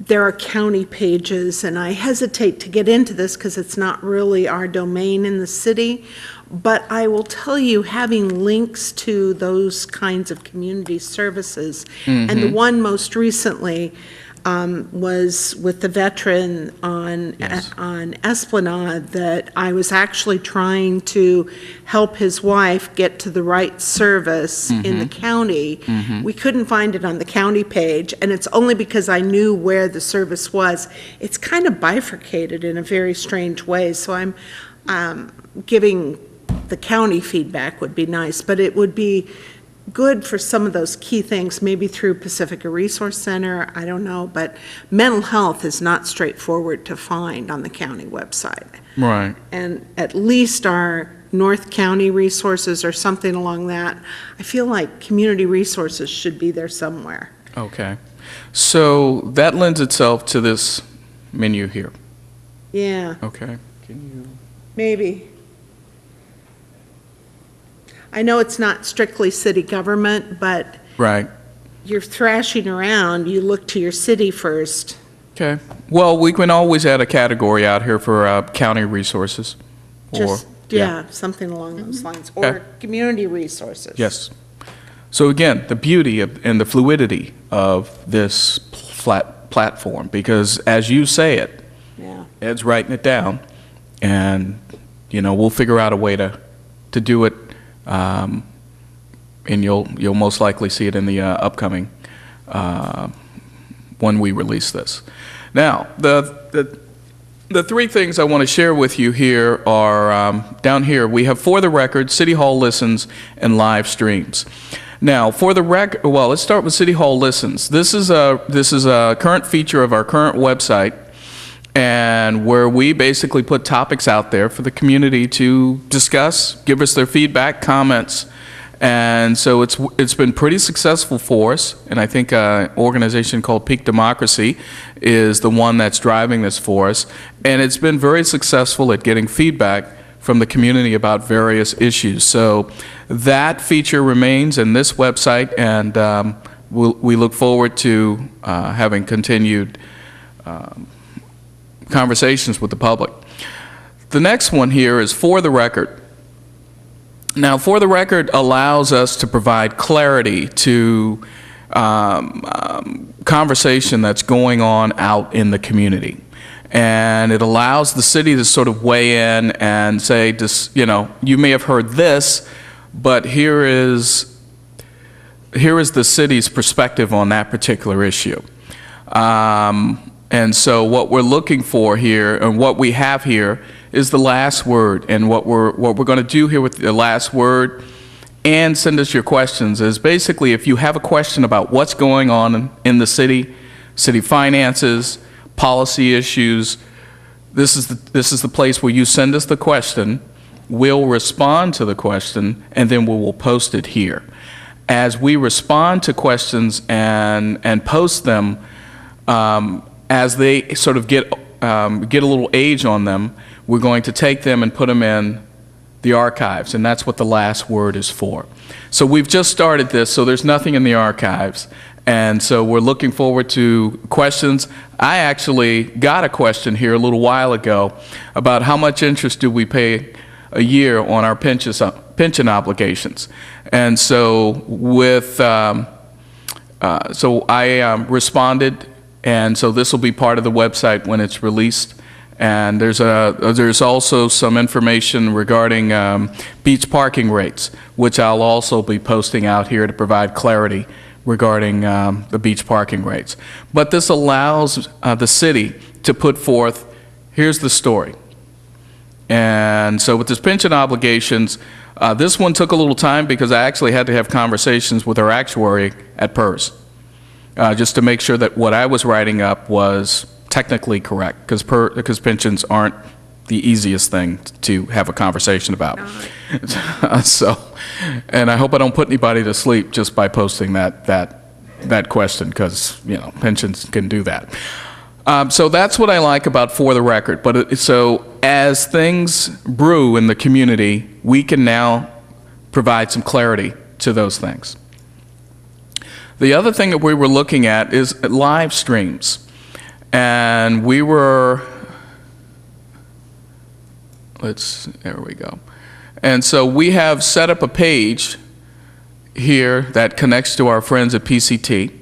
there are county pages, and I hesitate to get into this because it's not really our domain in the city, but I will tell you, having links to those kinds of community services, and the one most recently was with the veteran on Esplanade, that I was actually trying to help his wife get to the right service in the county. We couldn't find it on the county page, and it's only because I knew where the service was. It's kind of bifurcated in a very strange way, so I'm giving the county feedback would be nice, but it would be good for some of those key things, maybe through Pacifica Resource Center, I don't know, but mental health is not straightforward to find on the county website. Right. And at least our North County resources or something along that, I feel like community resources should be there somewhere. Okay. So that lends itself to this menu here. Yeah, Okay. Can you? maybe. I know it's not strictly city government, but Right. you're thrashing around, you look to your city first. Okay. Well, we can always add a category out here for county resources. Just, yeah, something along those lines, or Okay. community resources. Yes. So again, the beauty and the fluidity of this flat platform, because as you say it, Yeah. Ed's writing it down, and, we'll figure out a way to do it, and you'll most likely see it in the upcoming when we release this. Now, the three things I want to share with you here are down here. We have For the Record, City Hall Listens, and live streams. Now, for the record, well, let's start with City Hall Listens. This is a current feature of our current website, and where we basically put topics out there for the community to discuss, give us their feedback, comments. And so it's been pretty successful for us, and I think an organization called Peak Democracy is the one that's driving this for us, and it's been very successful at getting feedback from the community about various issues. So that feature remains in this website, and we look forward to having continued conversations with the public. The next one here is For the Record. Now, For the Record allows us to provide clarity to conversation that's going on out in the community. And it allows the city to sort of weigh in and say, you may have heard this, but here is the city's perspective on that particular issue. And so what we're looking for here, and what we have here, is the last word. And what we're going to do here with the last word, and send us your questions, is basically if you have a question about what's going on in the city finances, policy issues, this is the place where you send us the question. We'll respond to the question, and then we will post it here. As we respond to questions and post them, as they sort of get a little age on them, we're going to take them and put them in the archives, and that's what the last word is for. So we've just started this, so there's nothing in the archives, and so we're looking forward to questions. I actually got a question here a little while ago about how much interest do we pay a year on our pension obligations, and so so I responded. And so this will be part of the website when it's released, And there's also some information regarding beach parking rates, which I'll also be posting out here to provide clarity regarding the beach parking rates. But this allows the city to put forth, here's the story. And so with this pension obligations, this one took a little time because I actually had to have conversations with our actuary at PERS, just to make sure that what I was writing up was technically correct, because pensions aren't the easiest thing to have a conversation about. So, and I hope I don't put anybody to sleep just by posting that question, because pensions can do that. So that's what I like about For the Record. But so as things brew in the community, we can now provide some clarity to those things. The other thing that we were looking at is live streams. And we were, there we go. And so we have set up a page here that connects to our friends at PCT.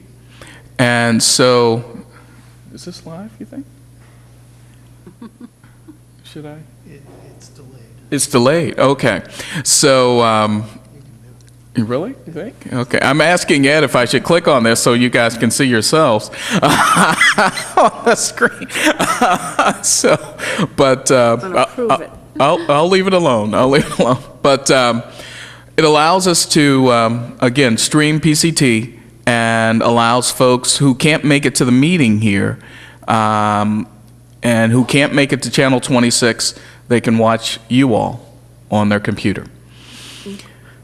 And so, is this live, you think? Should I? It's delayed. It's delayed, okay. So, really, you think? Okay, I'm asking Ed if I should click on this so you guys can see yourselves on the screen. I'll leave it alone. I'll leave it alone. But it allows us to, again, stream PCT, and allows folks who can't make it to the meeting here and who can't make it to Channel 26, they can watch you all on their computer.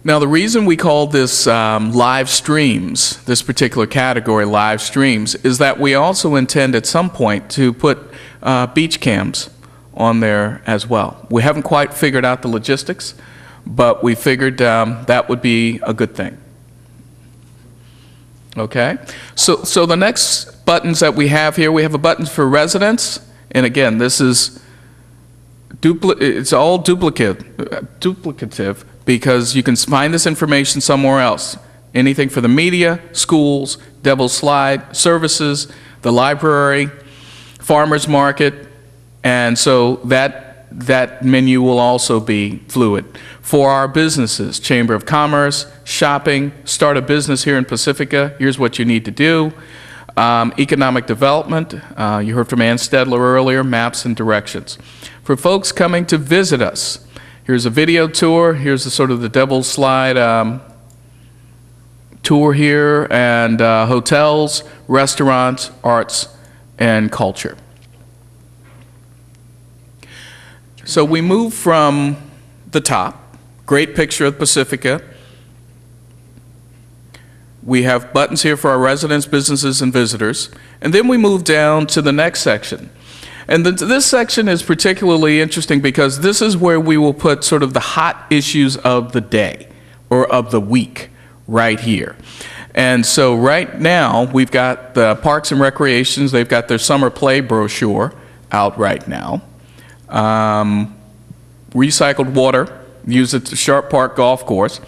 Now, the reason we call this live streams, this particular category live streams, is that we also intend at some point to put beach cams on there as well. We haven't quite figured out the logistics, but we figured that would be a good thing. Okay? So the next buttons that we have here, we have a button for residents, and again, this is it's all duplicative, because you can find this information somewhere else. Anything for the media, schools, Devil's Slide, services, the library, farmers market, and so that menu will also be fluid. For our businesses, Chamber of Commerce, shopping, start a business here in Pacifica, here's what you need to do. Economic development, you heard from Ann Stedler earlier, maps and directions. For folks coming to visit us, here's a video tour. Here's the sort of the Devil's Slide tour here, and hotels, restaurants, arts, and culture. So we move from the top, great picture of Pacifica. We have buttons here for our residents, businesses, and visitors. And then we move down to the next section. And this section is particularly interesting because this is where we will put sort of the hot issues of the day or of the week right here. And so right now, we've got the Parks and Recreations. They've got their summer play brochure out right now. Recycled water used at the Sharp Park Golf Course.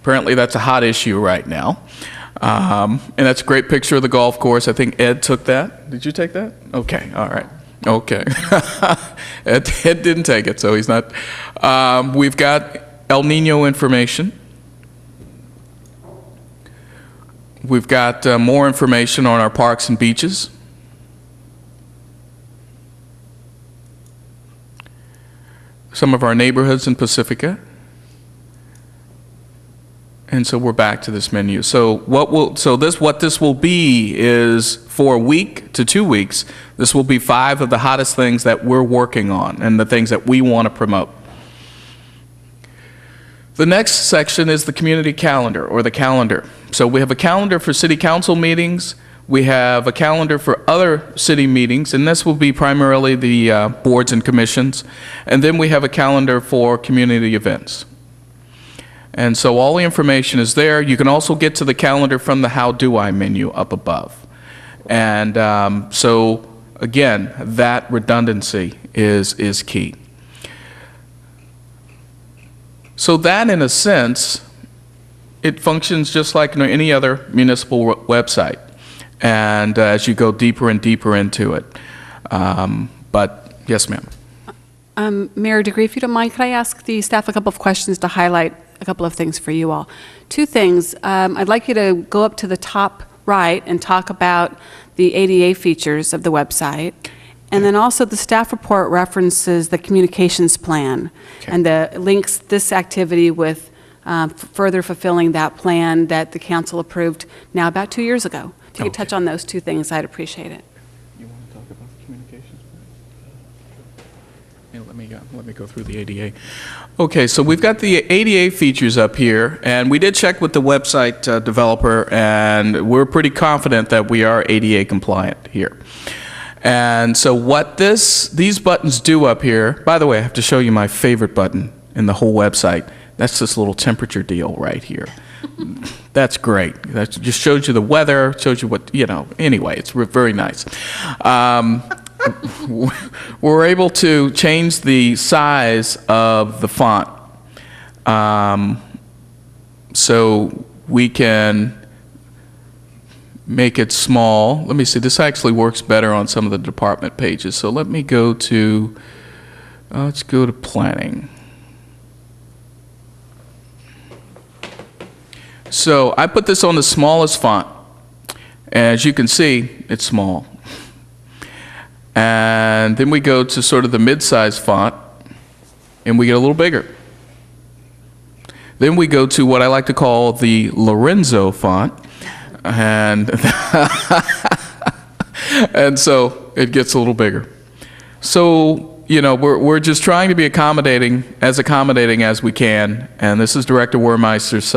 Apparently, that's a hot issue right now. And that's a great picture of the golf course. I think Ed took that. Did you take that? Okay, all right. Okay. Ed didn't take it, so he's not. We've got El Nino information. We've got more information on our parks and beaches. Some of our neighborhoods in Pacifica. And so we're back to this menu. So what this will be is for a week to 2 weeks, this will be 5 of the hottest things that we're working on and the things that we want to promote. The next section is the community calendar, or the calendar. So we have a calendar for city council meetings. We have a calendar for other city meetings, and this will be primarily the boards and commissions. And then we have a calendar for community events. And so all the information is there. You can also get to the calendar from the How Do I menu up above. And so, again, that redundancy is key. So that, in a sense, it functions just like any other municipal website. And as you go deeper and deeper into it. But Yes, ma'am. Mayor DeGree, if you don't mind, could I ask the staff a couple of questions to highlight a couple of things for you all? Two things. I'd like you to go up to the top right and talk about the ADA features of the website. And then also the staff report references the communications plan and the links this activity with further fulfilling that plan that the council approved now about 2 years ago. If you could touch on those two things, I'd appreciate it. You want to talk about the communications plan? Let me go through the ADA. Okay, so we've got the ADA features up here, and we did check with the website developer, and we're pretty confident that we are ADA compliant here. And so what these buttons do up here, by the way, I have to show you my favorite button in the whole website. That's this little temperature deal right here. That's great. That just shows you the weather, shows you what, anyway, it's very nice. We're able to change the size of the font. So we can make it small. Let me see, this actually works better on some of the department pages. So let me go to, let's go to planning. So I put this on the smallest font. As you can see, it's small. And then we go to sort of the mid-size font, and we get a little bigger. Then we go to what I like to call the Lorenzo font, and and so it gets a little bigger. So we're just trying to be accommodating as we can, and this is Director Wermeister's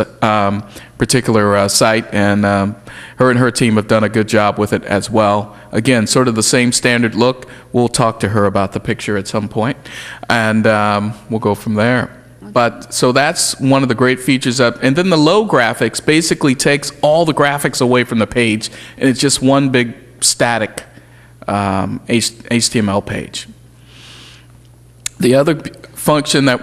particular site, and her and her team have done a good job with it as well. Again, sort of the same standard look. We'll talk to her about the picture at some point, and we'll go from there. But so that's one of the great features up. And then the low graphics basically takes all the graphics away from the page, and it's just one big static HTML page. The other function that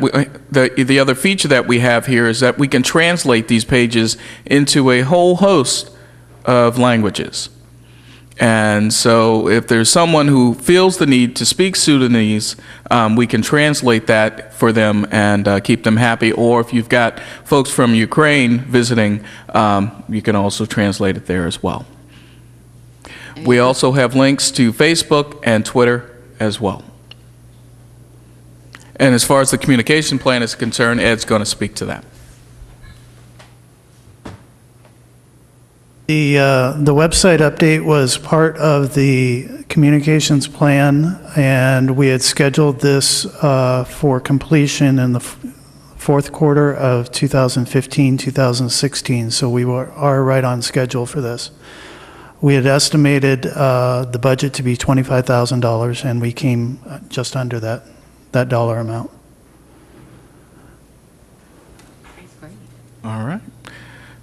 the other feature that we have here is that we can translate these pages into a whole host of languages. And so if there's someone who feels the need to speak Sudanese, we can translate that for them and keep them happy. Or if you've got folks from Ukraine visiting, you can also translate it there as well. We also have links to Facebook and Twitter as well. And as far as the communication plan is concerned, Ed's going to speak to that. The website update was part of the communications plan, and we had scheduled this for completion in the fourth quarter of 2015-2016, so we are right on schedule for this. We had estimated the budget to be $25,000, and we came just under that dollar amount. All right.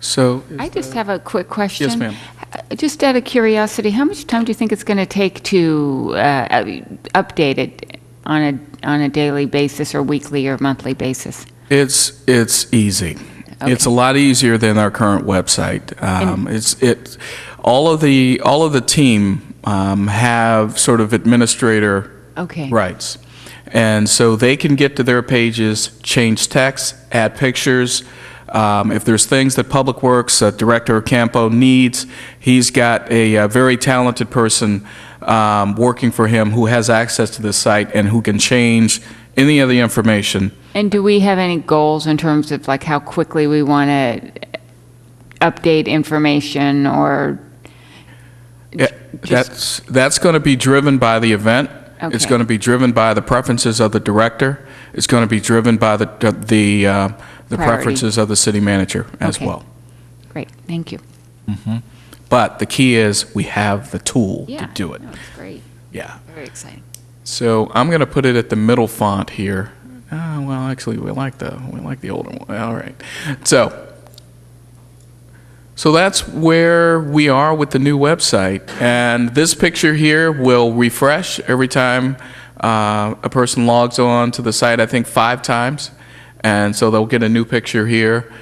So I just have a quick question. Yes, ma'am. Just out of curiosity, how much time do you think it's going to take to update it on a daily basis or weekly or monthly basis? It's easy. Okay. It's a lot easier than our current website. All of the team have sort of administrator rights, and so they can get to their pages, change text, add pictures. If there's things that Public Works Director Campo needs, he's got a very talented person working for him who has access to this site and who can change any of the information. And do we have any goals in terms of like how quickly we want to update information or? That's going to be driven by the event. Okay. It's going to be driven by the preferences of the director. It's going to be driven by the preferences of the city manager as well. Great, thank you. Mm-hmm. But the key is we have the tool to do it. That's great. Yeah. Very exciting. So I'm going to put it at the middle font here. Well, actually, we like the older one. All right. So that's where we are with the new website. And this picture here will refresh every time a person logs on to the site, I think 5 times. And so they'll get a new picture here.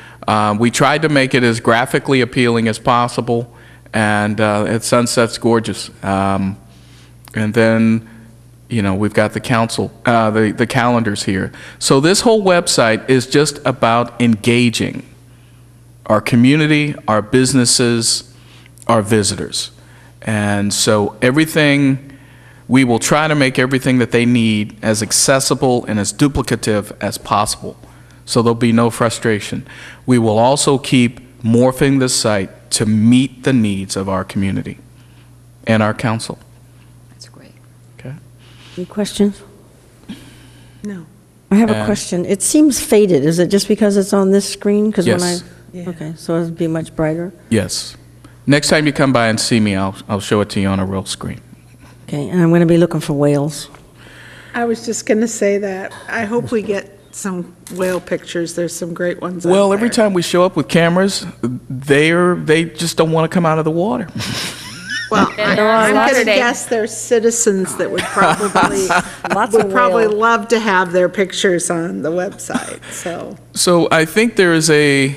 We tried to make it as graphically appealing as possible, and Sunset's gorgeous. And then You know, we've got the council, the calendars here. So this whole website is just about engaging our community, our businesses, our visitors. And so we will try to make everything that they need as accessible and as duplicative as possible, so there'll be no frustration. We will also keep morphing the site to meet the needs of our community and our council. That's great. Okay. Any questions? No. I have a And- question. It seems faded. Is it just because it's on this screen? 'Cause when Yes. Okay, so it'll be much brighter? Yes. Next time you come by and see me, I'll show it to you on a real screen. Okay, and I'm going to be looking for whales. I was just going to say that. I hope we get some whale pictures. There's some great ones out Well, there. every time we show up with cameras, they just don't want to come out of the water. Well, I'm going to Saturday. guess there's citizens that would probably, Lots would of probably whale. love to have their pictures on the website, so. So I think there is a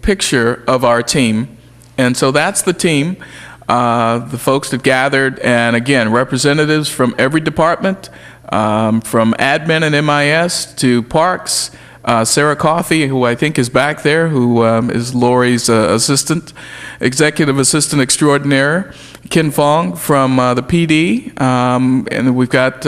picture of our team, and so that's the team, the folks that gathered, and again, representatives from every department, from admin and MIS to parks. Sarah Coffey, who I think is back there, who is Lori's executive assistant extraordinaire. Ken Fong from the PD, and we've got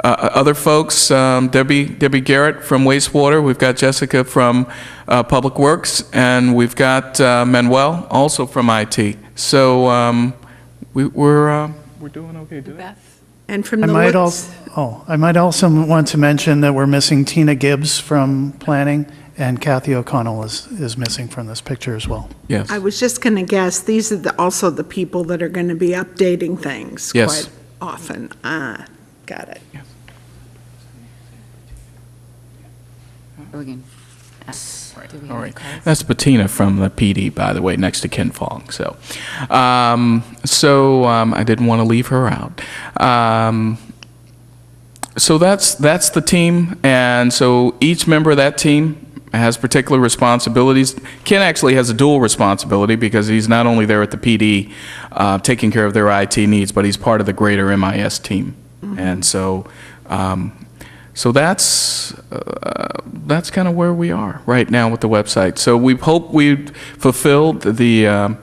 other folks, Debbie Garrett from wastewater. We've got Jessica from Public Works, and we've got Manuel also from IT. So we're doing okay today. And from I the might looks, I might also want to mention that we're missing Tina Gibbs from planning, and Kathy O'Connell is missing from this picture as well. Yes. I was just going to guess, these are also the people that are going to be updating things Yes. quite often. Got it. All right. That's Bettina from the PD, by the way, next to Ken Fong. So, I didn't want to leave her out. So that's the team, and so each member of that team has particular responsibilities. Ken actually has a dual responsibility because he's not only there at the PD taking care of their IT needs, but he's part of the greater MIS team, and so. So that's kind of where we are right now with the website. So we hope we've fulfilled the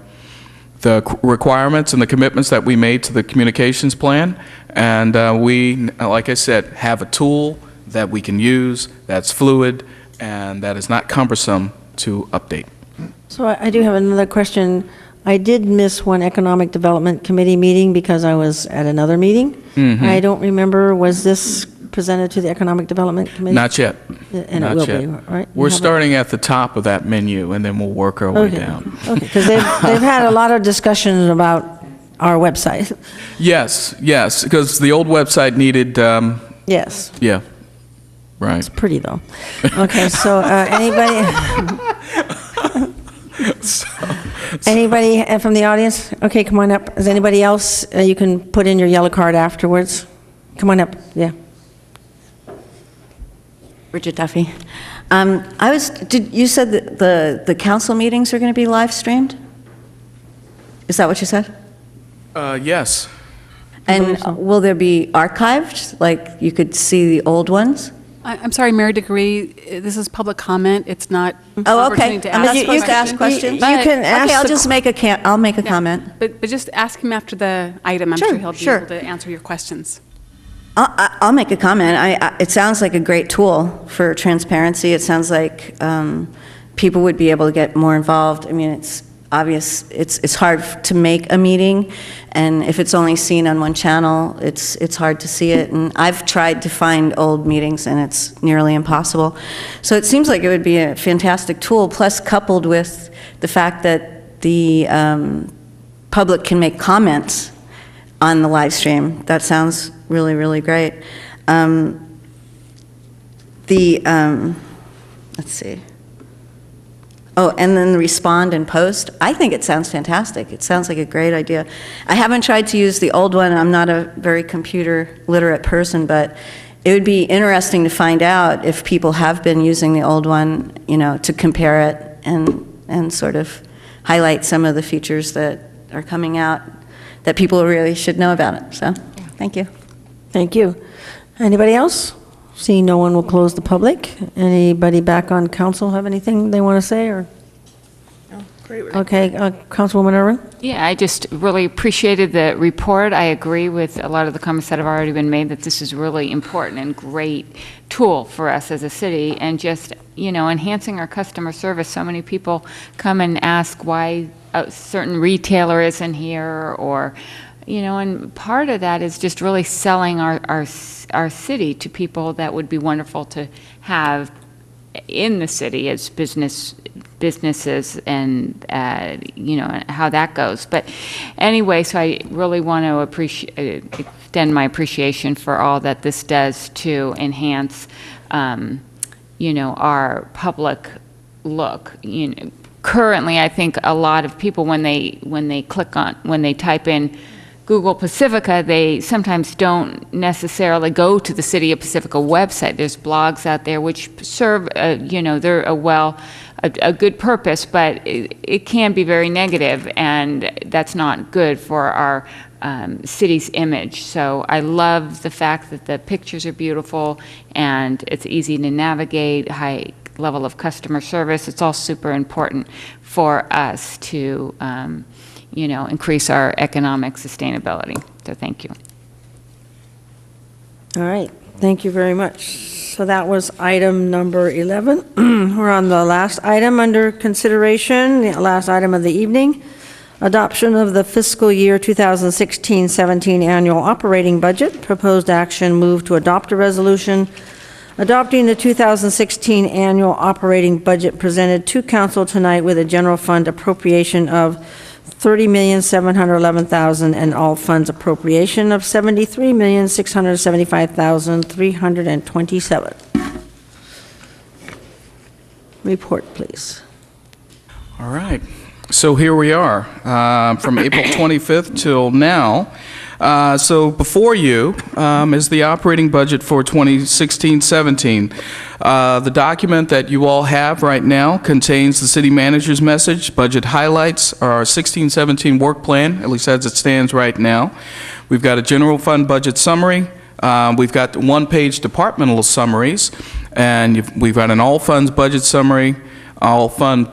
requirements and the commitments that we made to the communications plan. And we, like I said, have a tool that we can use that's fluid and that is not cumbersome to update. So I do have another question. I did miss one Economic Development Committee meeting because I was at another meeting. Mhm. I don't remember, was this presented to the Economic Development Committee? Not yet. And Not it will yet. be, right? You We're have a- starting at the top of that menu, and then we'll work our way Okay. down. Okay, because they've had a lot of discussions about our website. Yes, because the old website needed, Yes, yeah, right. it's pretty though. Okay, so anybody, anybody from the audience? Okay, come on up. Is anybody else? You can put in your yellow card afterwards. Come on up, yeah. Bridget Duffy. You said that the council meetings are going to be live streamed? Is that what you said? Yes. And will there be archived, like you could see the old ones? I'm sorry, Mayor Degree, this is public comment. It's not an Oh, okay. opportunity to I mean, ask you can ask questions. You can ask Okay, I'll the just make I'll make a comment. But just ask him after the item. I'm Sure, sure he'll be sure. able to answer your questions. I'll make a comment. It sounds like a great tool for transparency. It sounds like people would be able to get more involved. I mean, it's obvious, it's hard to make a meeting, and if it's only seen on one channel, it's hard to see it. And I've tried to find old meetings, and it's nearly impossible. So it seems like it would be a fantastic tool, plus coupled with the fact that the public can make comments on the live stream. That sounds really, really great. Let's see. Oh, and then respond and post. I think it sounds fantastic. It sounds like a great idea. I haven't tried to use the old one. I'm not a very computer literate person, but it would be interesting to find out if people have been using the old one, to compare it and sort of highlight some of the features that are coming out that people really should know about it. So, Thank you. Thank you. Anybody else? Seeing no one, will close the public. Anybody back on council have anything they want to say, or? Okay, Councilwoman Irwin? Yeah, I just really appreciated the report. I agree with a lot of the comments that have already been made, that this is really important and great tool for us as a city, and just, enhancing our customer service. So many people come and ask why a certain retailer isn't here, or, and part of that is just really selling our city to people that would be wonderful to have in the city as businesses, and how that goes. But anyway, so I really want to extend my appreciation for all that this does to enhance our public look. Currently, I think a lot of people, when they type in Google Pacifica, they sometimes don't necessarily go to the City of Pacifica website. There's blogs out there which serve, they're a good purpose, but it can be very negative, and that's not good for our city's image. So I love the fact that the pictures are beautiful and it's easy to navigate, high level of customer service. It's all super important for us to increase our economic sustainability. So thank you. All right, thank you very much. So that was item number 11. We're on the last item under consideration, the last item of the evening. Adoption of the fiscal year 2016-17 annual operating budget. Proposed action, move to adopt a resolution adopting the 2016 annual operating budget presented to council tonight with a general fund appropriation of $30,711,000 and all funds appropriation of $73,675,327. Report, please. All right. So here we are, from April 25th till now. So before you is the operating budget for 2016-17. The document that you all have right now contains the city manager's message, budget highlights, our 16-17 work plan, at least as it stands right now. We've got a general fund budget summary. We've got one-page departmental summaries, and we've got an all funds budget summary, all funds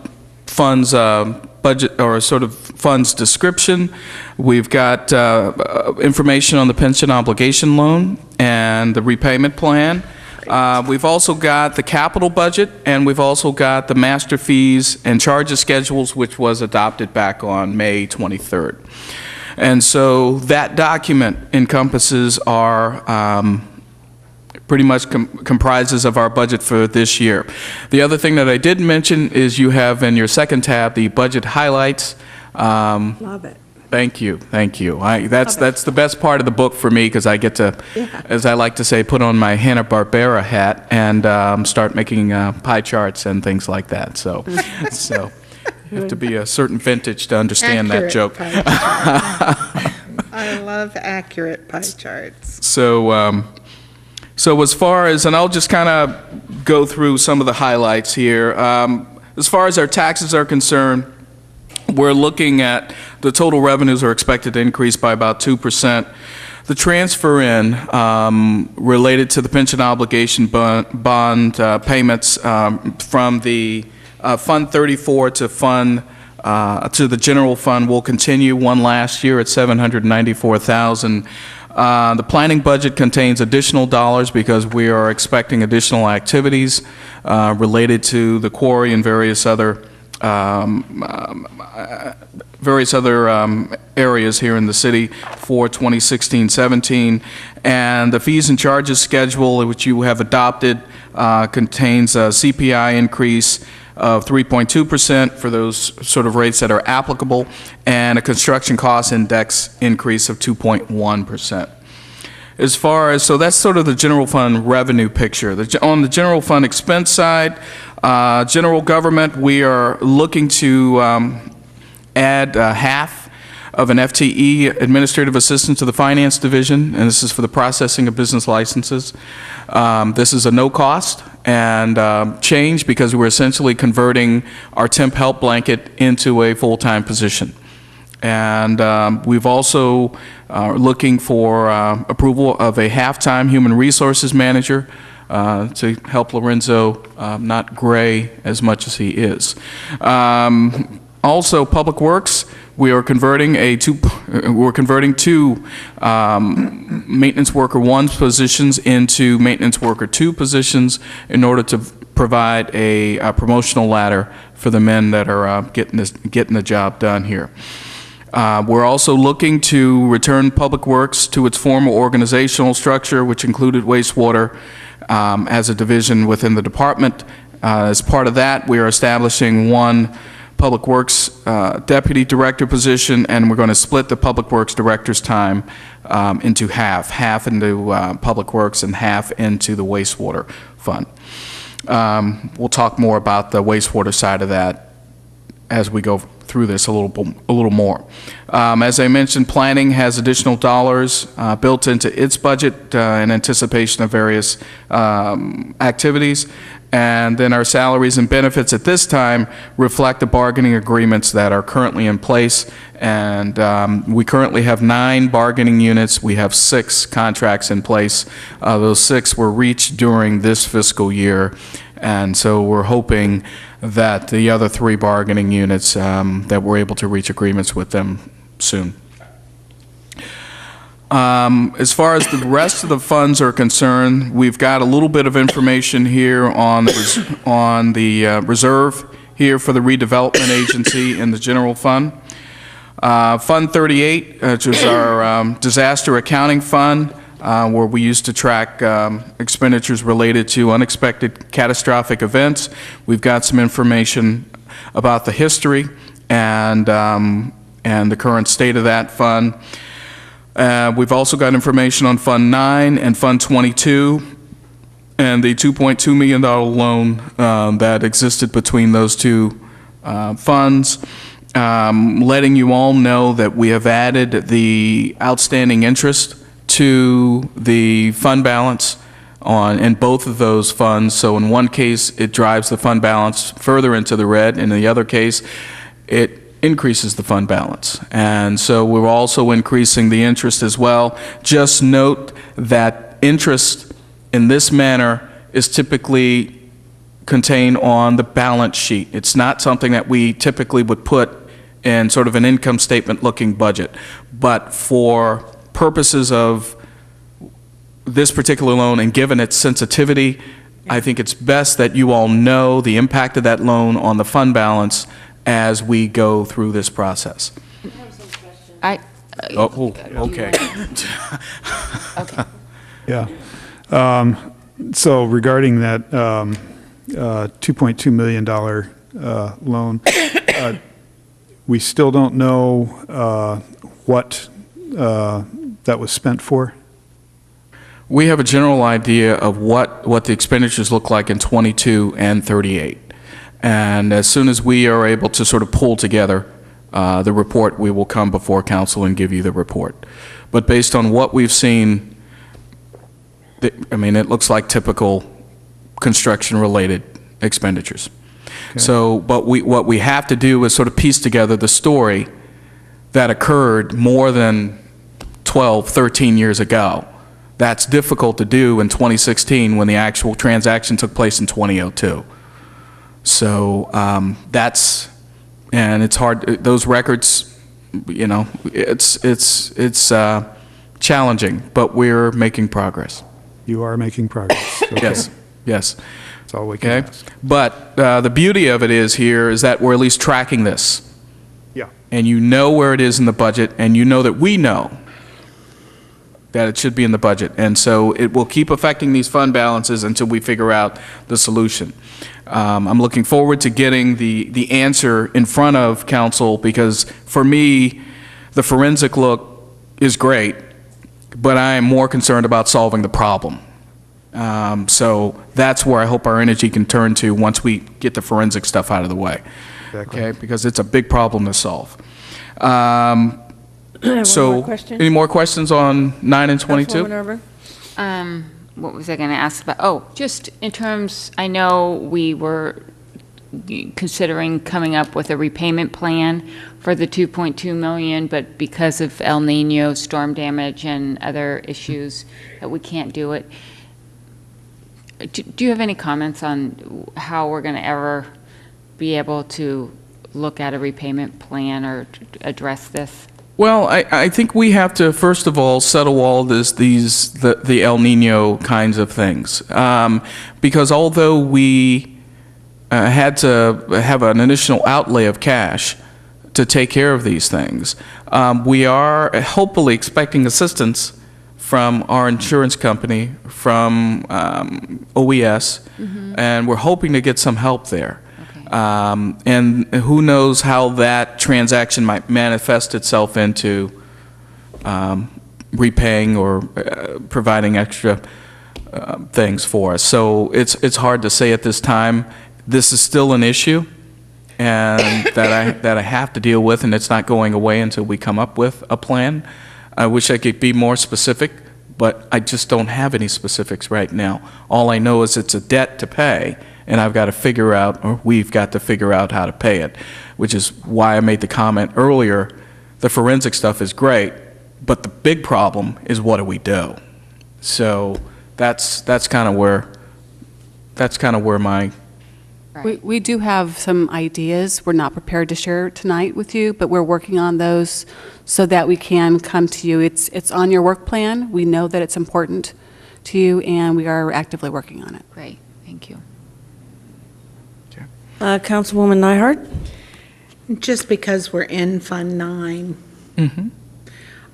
budget, or sort of funds description. We've got information on the pension obligation loan and the repayment plan. We've also got the capital budget, and we've also got the master fees and charges schedules, which was adopted back on May 23rd. And so that document encompasses our pretty much comprises of our budget for this year. The other thing that I did mention is you have in your second tab the budget highlights. Love it. Thank you, thank you. That's the best part of the book for me, because I get to, as I like to say, put on my Hanna-Barbera hat and start making pie charts and things like that. So, so you have to be a certain vintage to understand that joke. I love accurate pie charts. So, so as far as, and I'll just kind of go through some of the highlights here. As far as our taxes are concerned, we're looking at the total revenues are expected to increase by about 2%. The transfer in related to the pension obligation bond payments from the Fund 34 to to the general fund will continue. One last year at $794,000. The planning budget contains additional dollars because we are expecting additional activities related to the quarry and various other areas here in the city for 2016-17. And the fees and charges schedule, which you have adopted, contains a CPI increase of 3.2% for those sort of rates that are applicable, and a construction cost index increase of 2.1%. As far as, so that's sort of the general fund revenue picture. On the general fund expense side, general government, we are looking to add half of an FTE, administrative assistant, to the finance division, and this is for the processing of business licenses. This is a no cost and change because we're essentially converting our temp help blanket into a full-time position. And we've also looking for approval of a half-time human resources manager to help Lorenzo not gray as much as he is. Also, Public Works, we are converting two maintenance worker 1 positions into maintenance worker 2 positions in order to provide a promotional ladder for the men that are getting the job done here. We're also looking to return Public Works to its former organizational structure, which included wastewater as a division within the department. As part of that, we are establishing one Public Works Deputy Director position, and we're going to split the Public Works Director's time into half into Public Works and half into the wastewater fund. We'll talk more about the wastewater side of that as we go through this a little more. As I mentioned, planning has additional dollars built into its budget in anticipation of various activities. And then our salaries and benefits at this time reflect the bargaining agreements that are currently in place. And we currently have 9 bargaining units. We have 6 contracts in place. Those 6 were reached during this fiscal year. And so we're hoping that the other 3 bargaining units, that we're able to reach agreements with them soon. As far as the rest of the funds are concerned, we've got a little bit of information here on the reserve here for the redevelopment agency in the general fund. Fund 38, which is our disaster accounting fund, where we used to track expenditures related to unexpected catastrophic events. We've got some information about the history and the current state of that fund. We've also got information on Fund 9 and Fund 22 and the $2.2 million loan that existed between those two funds. Letting you all know that we have added the outstanding interest to the fund balance in both of those funds. So in one case, it drives the fund balance further into the red. In the other case, it increases the fund balance. And so we're also increasing the interest as well. Just note that interest in this manner is typically contained on the balance sheet. It's not something that we typically would put in sort of an income statement looking budget. But for purposes of this particular loan and given its sensitivity, I think it's best that you all know the impact of that loan on the fund balance as we go through this process. Okay. Okay. Yeah. So regarding that $2.2 million loan, we still don't know what that was spent for? We have a general idea of what the expenditures look like in 22 and 38. And as soon as we are able to sort of pull together the report, we will come before council and give you the report. But based on what we've seen, I mean, it looks like typical construction-related expenditures. Okay. So, but what we have to do is sort of piece together the story that occurred more than 12, 13 years ago. That's difficult to do in 2016 when the actual transaction took place in 2002. So and it's hard, those records, you know, it's challenging, but we're making progress. You are making progress. Okay. Yes, yes. That's all we can ask. But the beauty of it is that we're at least tracking this. Yeah. And you know where it is in the budget, and you know that we know that it should be in the budget. And so it will keep affecting these fund balances until we figure out the solution. I'm looking forward to getting the answer in front of council, because for me, the forensic look is great, but I am more concerned about solving the problem. So that's where I hope our energy can turn to once we get the forensic stuff out of the way. Exactly. Okay, because it's a big problem to solve. So, any more questions on 9 and 22? What was I going to ask about? Oh, just in terms, I know we were considering coming up with a repayment plan for the 2.2 million, but because of El Nino storm damage and other issues that we can't do it. Do you have any comments on how we're going to ever be able to look at a repayment plan or address this? Well, I think we have to, first of all, settle all the El Nino kinds of things. Because although we had to have an initial outlay of cash to take care of these things, we are hopefully expecting assistance from our insurance company, from OES, and we're hoping to get some help there. And who knows how that transaction might manifest itself into repaying or providing extra things for us. So it's hard to say at this time. This is still an issue, and that I have to deal with, and it's not going away until we come up with a plan. I wish I could be more specific, but I just don't have any specifics right now. All I know is it's a debt to pay, and I've got to figure out, or we've got to figure out how to pay it, which is why I made the comment earlier, the forensic stuff is great, but the big problem is what do we do? So that's kind of where my... We do have some ideas. We're not prepared to share tonight with you, but we're working on those so that we can come to you. It's on your work plan. We know that it's important to you, and we are actively working on it. Great, thank you. Councilwoman Nyhart? Just because we're in Fund 9,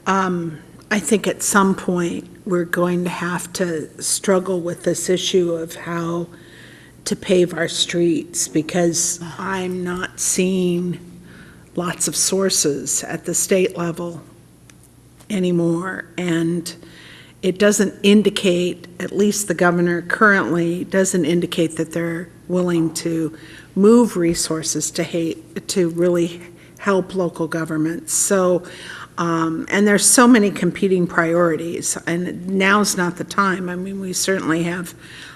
I think at some point we're going to have to struggle with this issue of how to pave our streets, because I'm not seeing lots of sources at the state level anymore, and it doesn't indicate, at least the governor currently doesn't indicate that they're willing to move resources to really help local governments. So, and there's so many competing priorities, and now's not the time. I mean, we certainly have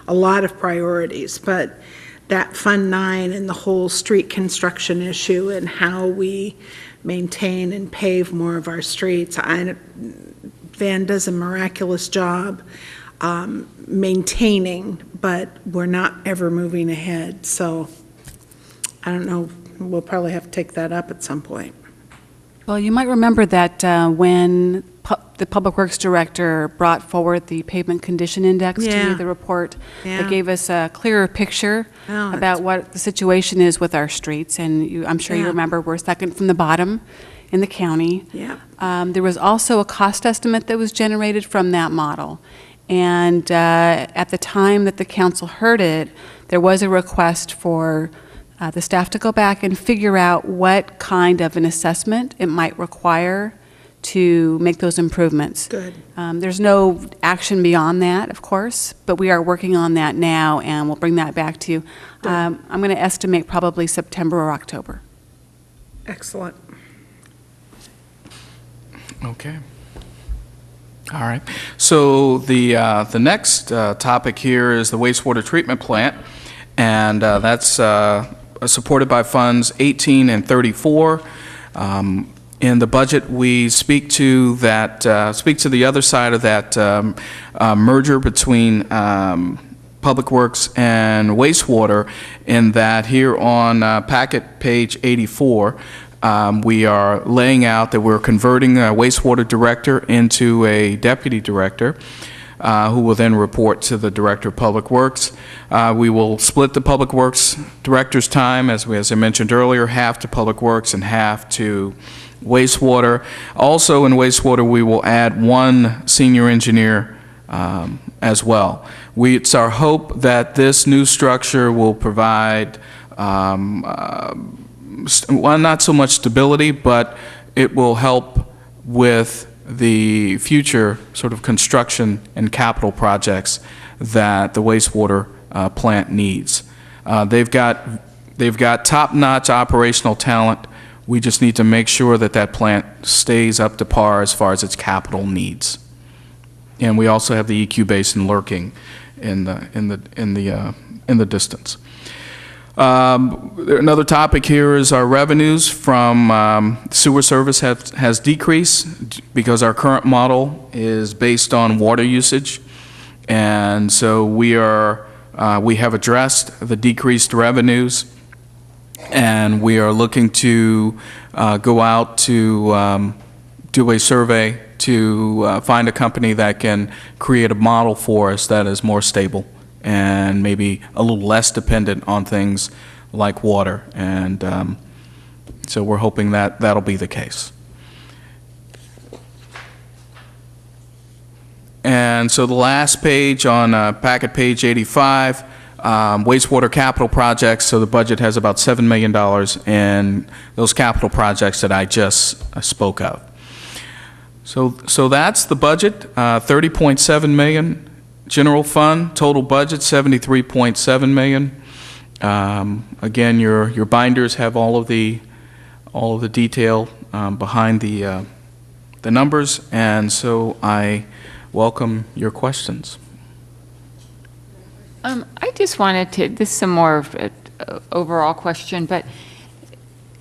a lot of priorities, but that Fund 9 and the whole street construction issue and how we maintain and pave more of our streets, Van does a miraculous job maintaining, but we're not ever moving ahead. So I don't know, we'll probably have to take that up at some point. Well, you might remember that when the Public Works Director brought forward the pavement condition index to you, the report that gave us a clearer picture about what the situation is with our streets. And I'm sure you remember we're second from the bottom in the county. There was also a cost estimate that was generated from that model. And at the time that the council heard it, there was a request for the staff to go back and figure out what kind of an assessment it might require to make those improvements. Good. There's no action beyond that, of course, but we are working on that now, and we'll bring that back to you. I'm going to estimate probably September or October. Excellent. Okay. All right. So the next topic here is the wastewater treatment plant, and that's supported by funds 18 and 34. In the budget, we speak to the other side of that merger between Public Works and wastewater, in that here on packet page 84, we are laying out that we're converting a wastewater director into a deputy director, who will then report to the Director of Public Works. We will split the Public Works Director's time, as I mentioned earlier, half to Public Works and half to wastewater. Also in wastewater, we will add one senior engineer as well. It's our hope that this new structure will provide, well, not so much stability, but it will help with the future sort of construction and capital projects that the wastewater plant needs. They've got top-notch operational talent. We just need to make sure that that plant stays up to par as far as its capital needs. And we also have the EQ basin lurking in the distance. Another topic here is our revenues from sewer service has decreased because our current model is based on water usage. And so we have addressed the decreased revenues, and we are looking to go out to do a survey to find a company that can create a model for us that is more stable and maybe a little less dependent on things like water. And so we're hoping that that'll be the case. And so the last page on packet page 85, wastewater capital projects. So the budget has about $7 million in those capital projects that I just spoke of. So that's the budget, $30.7 million. General fund, total budget, $73.7 million. Again, your binders have all of the detail behind the numbers, and so I welcome your questions. I just wanted to, this is some more of an overall question, but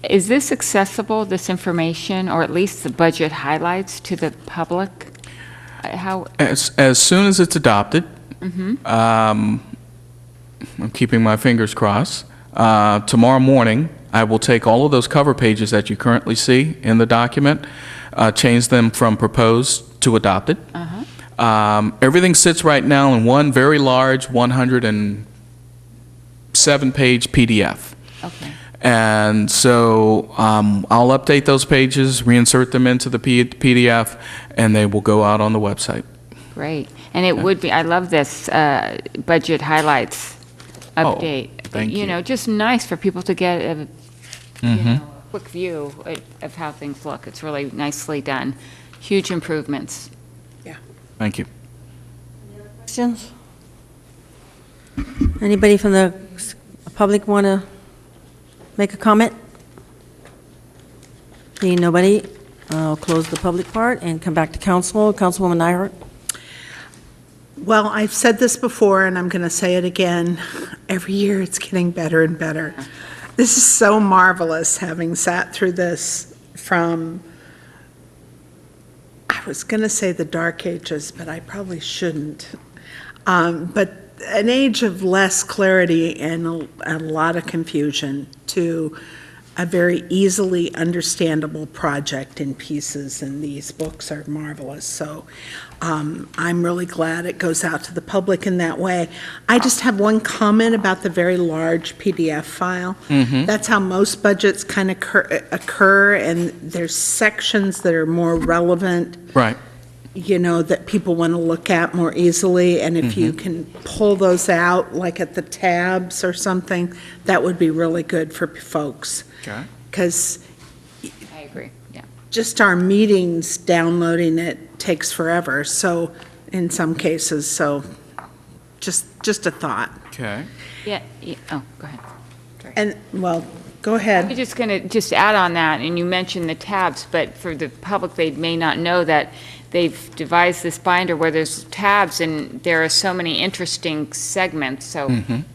is this accessible, this information, or at least the budget highlights, to the public? How? As soon as it's adopted, I'm keeping my fingers crossed. Tomorrow morning, I will take all of those cover pages that you currently see in the document, change them from proposed to adopted. Everything sits right now in one very large 107-page PDF. Okay. And so I'll update those pages, reinsert them into the PDF, and they will go out on the website. Great. And it would be, I love this budget highlights update. Thank you. You know, just nice for people to get a quick view of how things look. It's really nicely done. Huge improvements. Thank you. Questions? Anybody from the public want to make a comment? Seeing nobody, I'll close the public part and come back to council. Councilwoman Nyhart. Well, I've said this before, and I'm going to say it again. Every year it's getting better and better. This is so marvelous, having sat through this from, I was going to say the dark ages, but I probably shouldn't. But an age of less clarity and a lot of confusion to a very easily understandable project in pieces, and these books are marvelous. So I'm really glad it goes out to the public in that way. I just have one comment about the very large PDF file. That's how most budgets kind of occur, and there's sections that are more relevant. Right. You know, that people want to look at more easily, and if you can pull those out, like at the tabs or something, that would be really good for folks. Okay. Because I agree, yeah. just our meetings, downloading it takes forever, so, in some cases, so, just a thought. Okay. Yeah, oh, go ahead. Sorry. And, well, go ahead. I'm just going to just add on that, and you mentioned the tabs, but for the public, they may not know that they've devised this binder where there's tabs, and there are so many interesting segments, so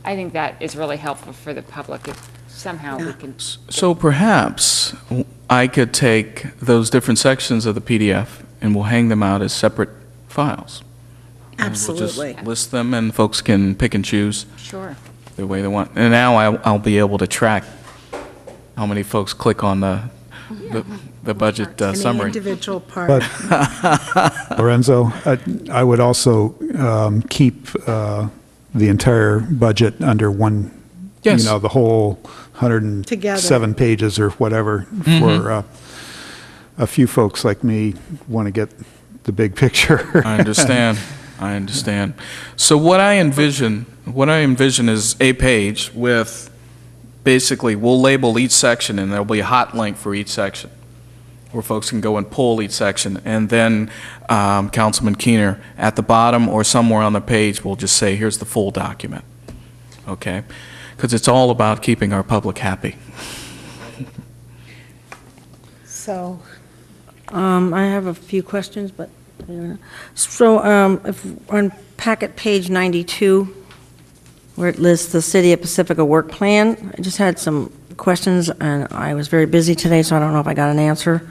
I think that is really helpful for the public if somehow we can. So perhaps I could take those different sections of the PDF and we'll hang them out as separate files. Absolutely. And we'll just list them, and folks can pick and choose Sure. the way they want. And now I'll be able to track how many folks click on the budget Any summary. individual part. But Lorenzo, I would also keep the entire budget under one, Yes. you know, the whole 107 Together. pages or whatever, for a few folks like me want to get the big picture. I understand. I understand. So what I envision is a page with, basically, we'll label each section, and there'll be a hot link for each section, where folks can go and pull each section. And then Councilman Keener, at the bottom or somewhere on the page, will just say, here's the full document. Okay? Because it's all about keeping our public happy. So, I have a few questions, but, so if on packet page 92, where it lists the City of Pacifica work plan. I just had some questions, and I was very busy today, so I don't know if I got an answer.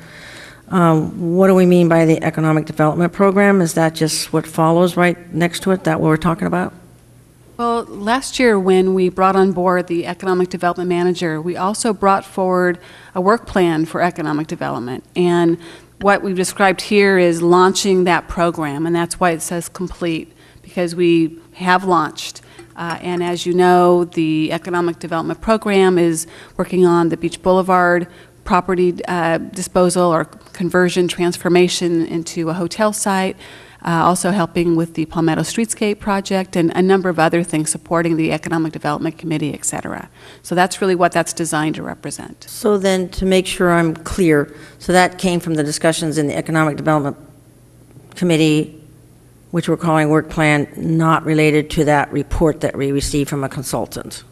What do we mean by the economic development program? Is that just what follows right next to it, that what we're talking about? Well, last year when we brought on board the economic development manager, we also brought forward a work plan for economic development. And what we've described here is launching that program, and that's why it says complete, because we have launched. And as you know, the economic development program is working on the Beach Boulevard property disposal or conversion transformation into a hotel site, also helping with the Palmetto Streetscape project and a number of other things supporting the Economic Development Committee, et cetera. So that's really what that's designed to represent. So then, to make sure I'm clear, so that came from the discussions in the Economic Development Committee, which we're calling work plan, not related to that report that we received from a consultant?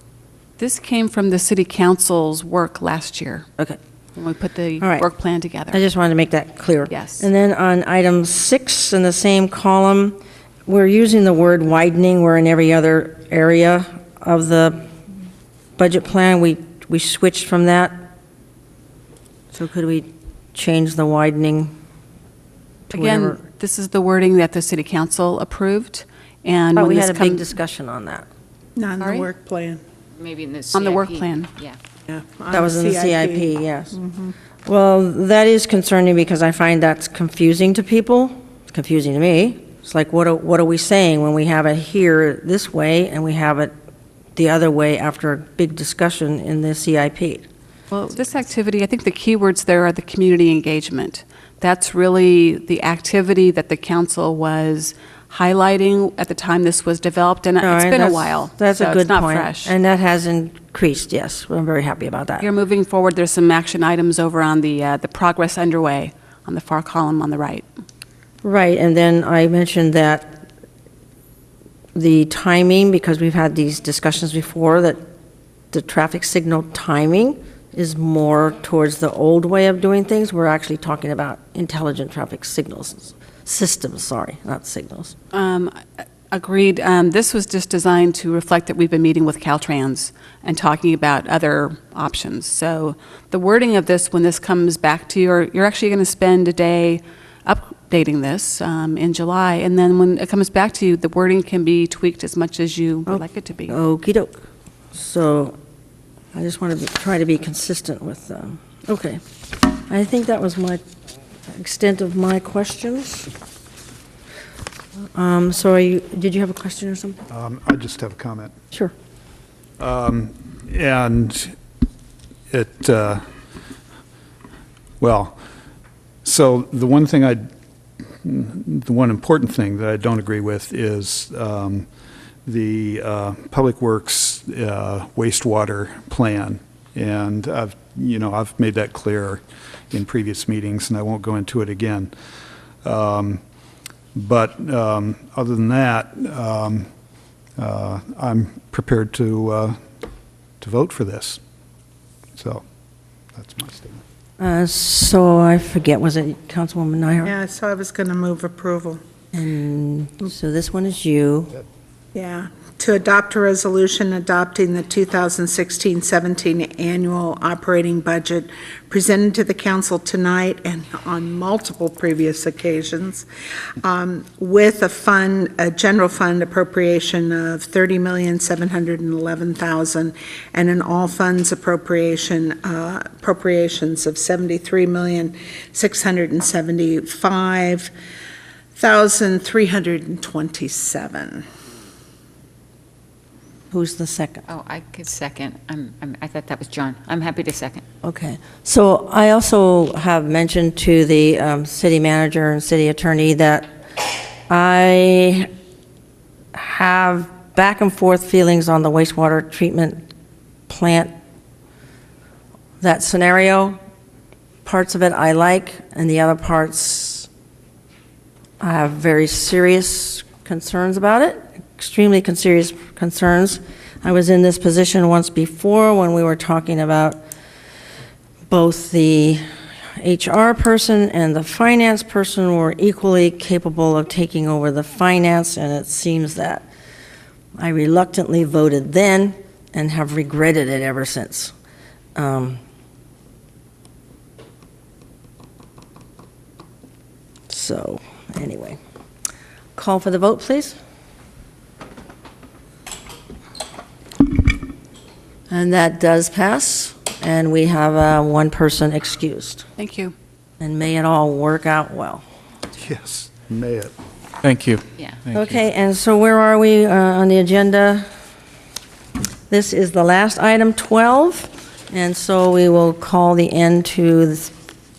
This came from the City Council's work last year. Okay. When we put the All right. work plan together. I just wanted to make that clear. Yes. And then on item 6 in the same column, we're using the word widening, where in every other area of the budget plan, we switched from that. So could we change the widening to whatever? Again, this is the wording that the City Council approved, and But when we this had a big discussion on that. Not in the Sorry? work plan. Maybe in the CIP. On the work plan. Yeah. Yeah, on That was in the CIP. CIP, yes. Well, that is concerning because I find that's confusing to people. It's confusing to me. It's like, what are we saying when we have it here this way and we have it the other way after a big discussion in the CIP? Well, this activity, I think the keywords there are the community engagement. That's really the activity that the council was highlighting at the time this was developed, and All it's right, been a that's- while. That's so a good it's not point. fresh. And that has increased, yes. I'm very happy about that. You're moving forward. There's some action items over on the progress underway on the far column on the right. Right, and then I mentioned that the timing, because we've had these discussions before, that the traffic signal timing is more towards the old way of doing things. We're actually talking about intelligent traffic signals, systems, sorry, not signals. Agreed. This was just designed to reflect that we've been meeting with Caltrans and talking about other options. So the wording of this, when this comes back to you, you're actually going to spend a day updating this in July, and then when it comes back to you, the wording can be tweaked as much as you would like it to be. Okey doke. So I just want to try to be consistent with, okay. I think that was my extent of my questions. So did you have a question or something? I just have a comment. Sure. And it, well, so the one important thing that I don't agree with is the Public Works wastewater plan. And I've made that clear in previous meetings, and I won't go into it again. But other than that, I'm prepared to vote for this. So that's my statement. So I forget, was it Councilwoman Nihar? Yeah, so I was going to move approval. And so this one is you. Yeah, to adopt a resolution adopting the 2016-17 annual operating budget presented to the council tonight and on multiple previous occasions, with a general fund appropriation of $30,711,000 and an all funds appropriations of $73,675,327. Who's the second? Oh, I could second. I thought that was John. I'm happy to second. Okay. So I also have mentioned to the city manager and city attorney that I have back and forth feelings on the wastewater treatment plant. That scenario, parts of it I like, and the other parts I have very serious concerns about it. Extremely serious concerns. I was in this position once before when we were talking about both the HR person and the finance person were equally capable of taking over the finance, and it seems that I reluctantly voted then and have regretted it ever since. So, anyway. Call for the vote, please. And that does pass, and we have one person excused. Thank you. And may it all work out well. Yes, may it. Thank you. Yeah. Okay, and so where are we on the agenda? This is the last item, 12, and so we will call the end to the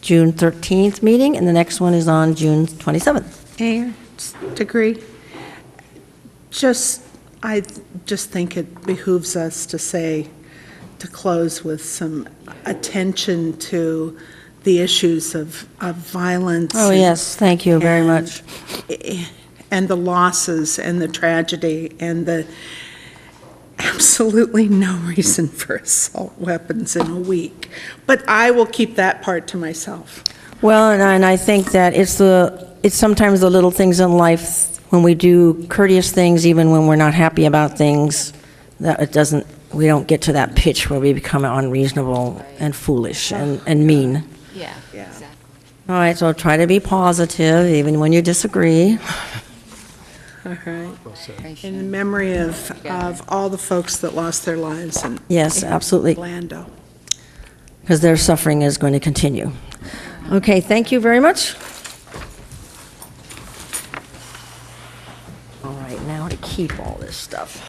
June 13th meeting, and the next one is on June 27th. Mayor, Degree, I just think it behooves us to close with some attention to the issues of violence. Oh, yes, thank you very much. And the losses and the tragedy and the absolutely no reason for assault weapons in a week. But I will keep that part to myself. Well, and I think that it's sometimes the little things in life when we do courteous things, even when we're not happy about things, that we don't get to that pitch where we become unreasonable and foolish and mean. Yeah, exactly. All right, so try to be positive, even when you disagree. All right. In memory of all the folks that lost their lives in Yes, absolutely. Orlando. Because their suffering is going to continue. Okay, thank you very much. All right, now to keep all this stuff.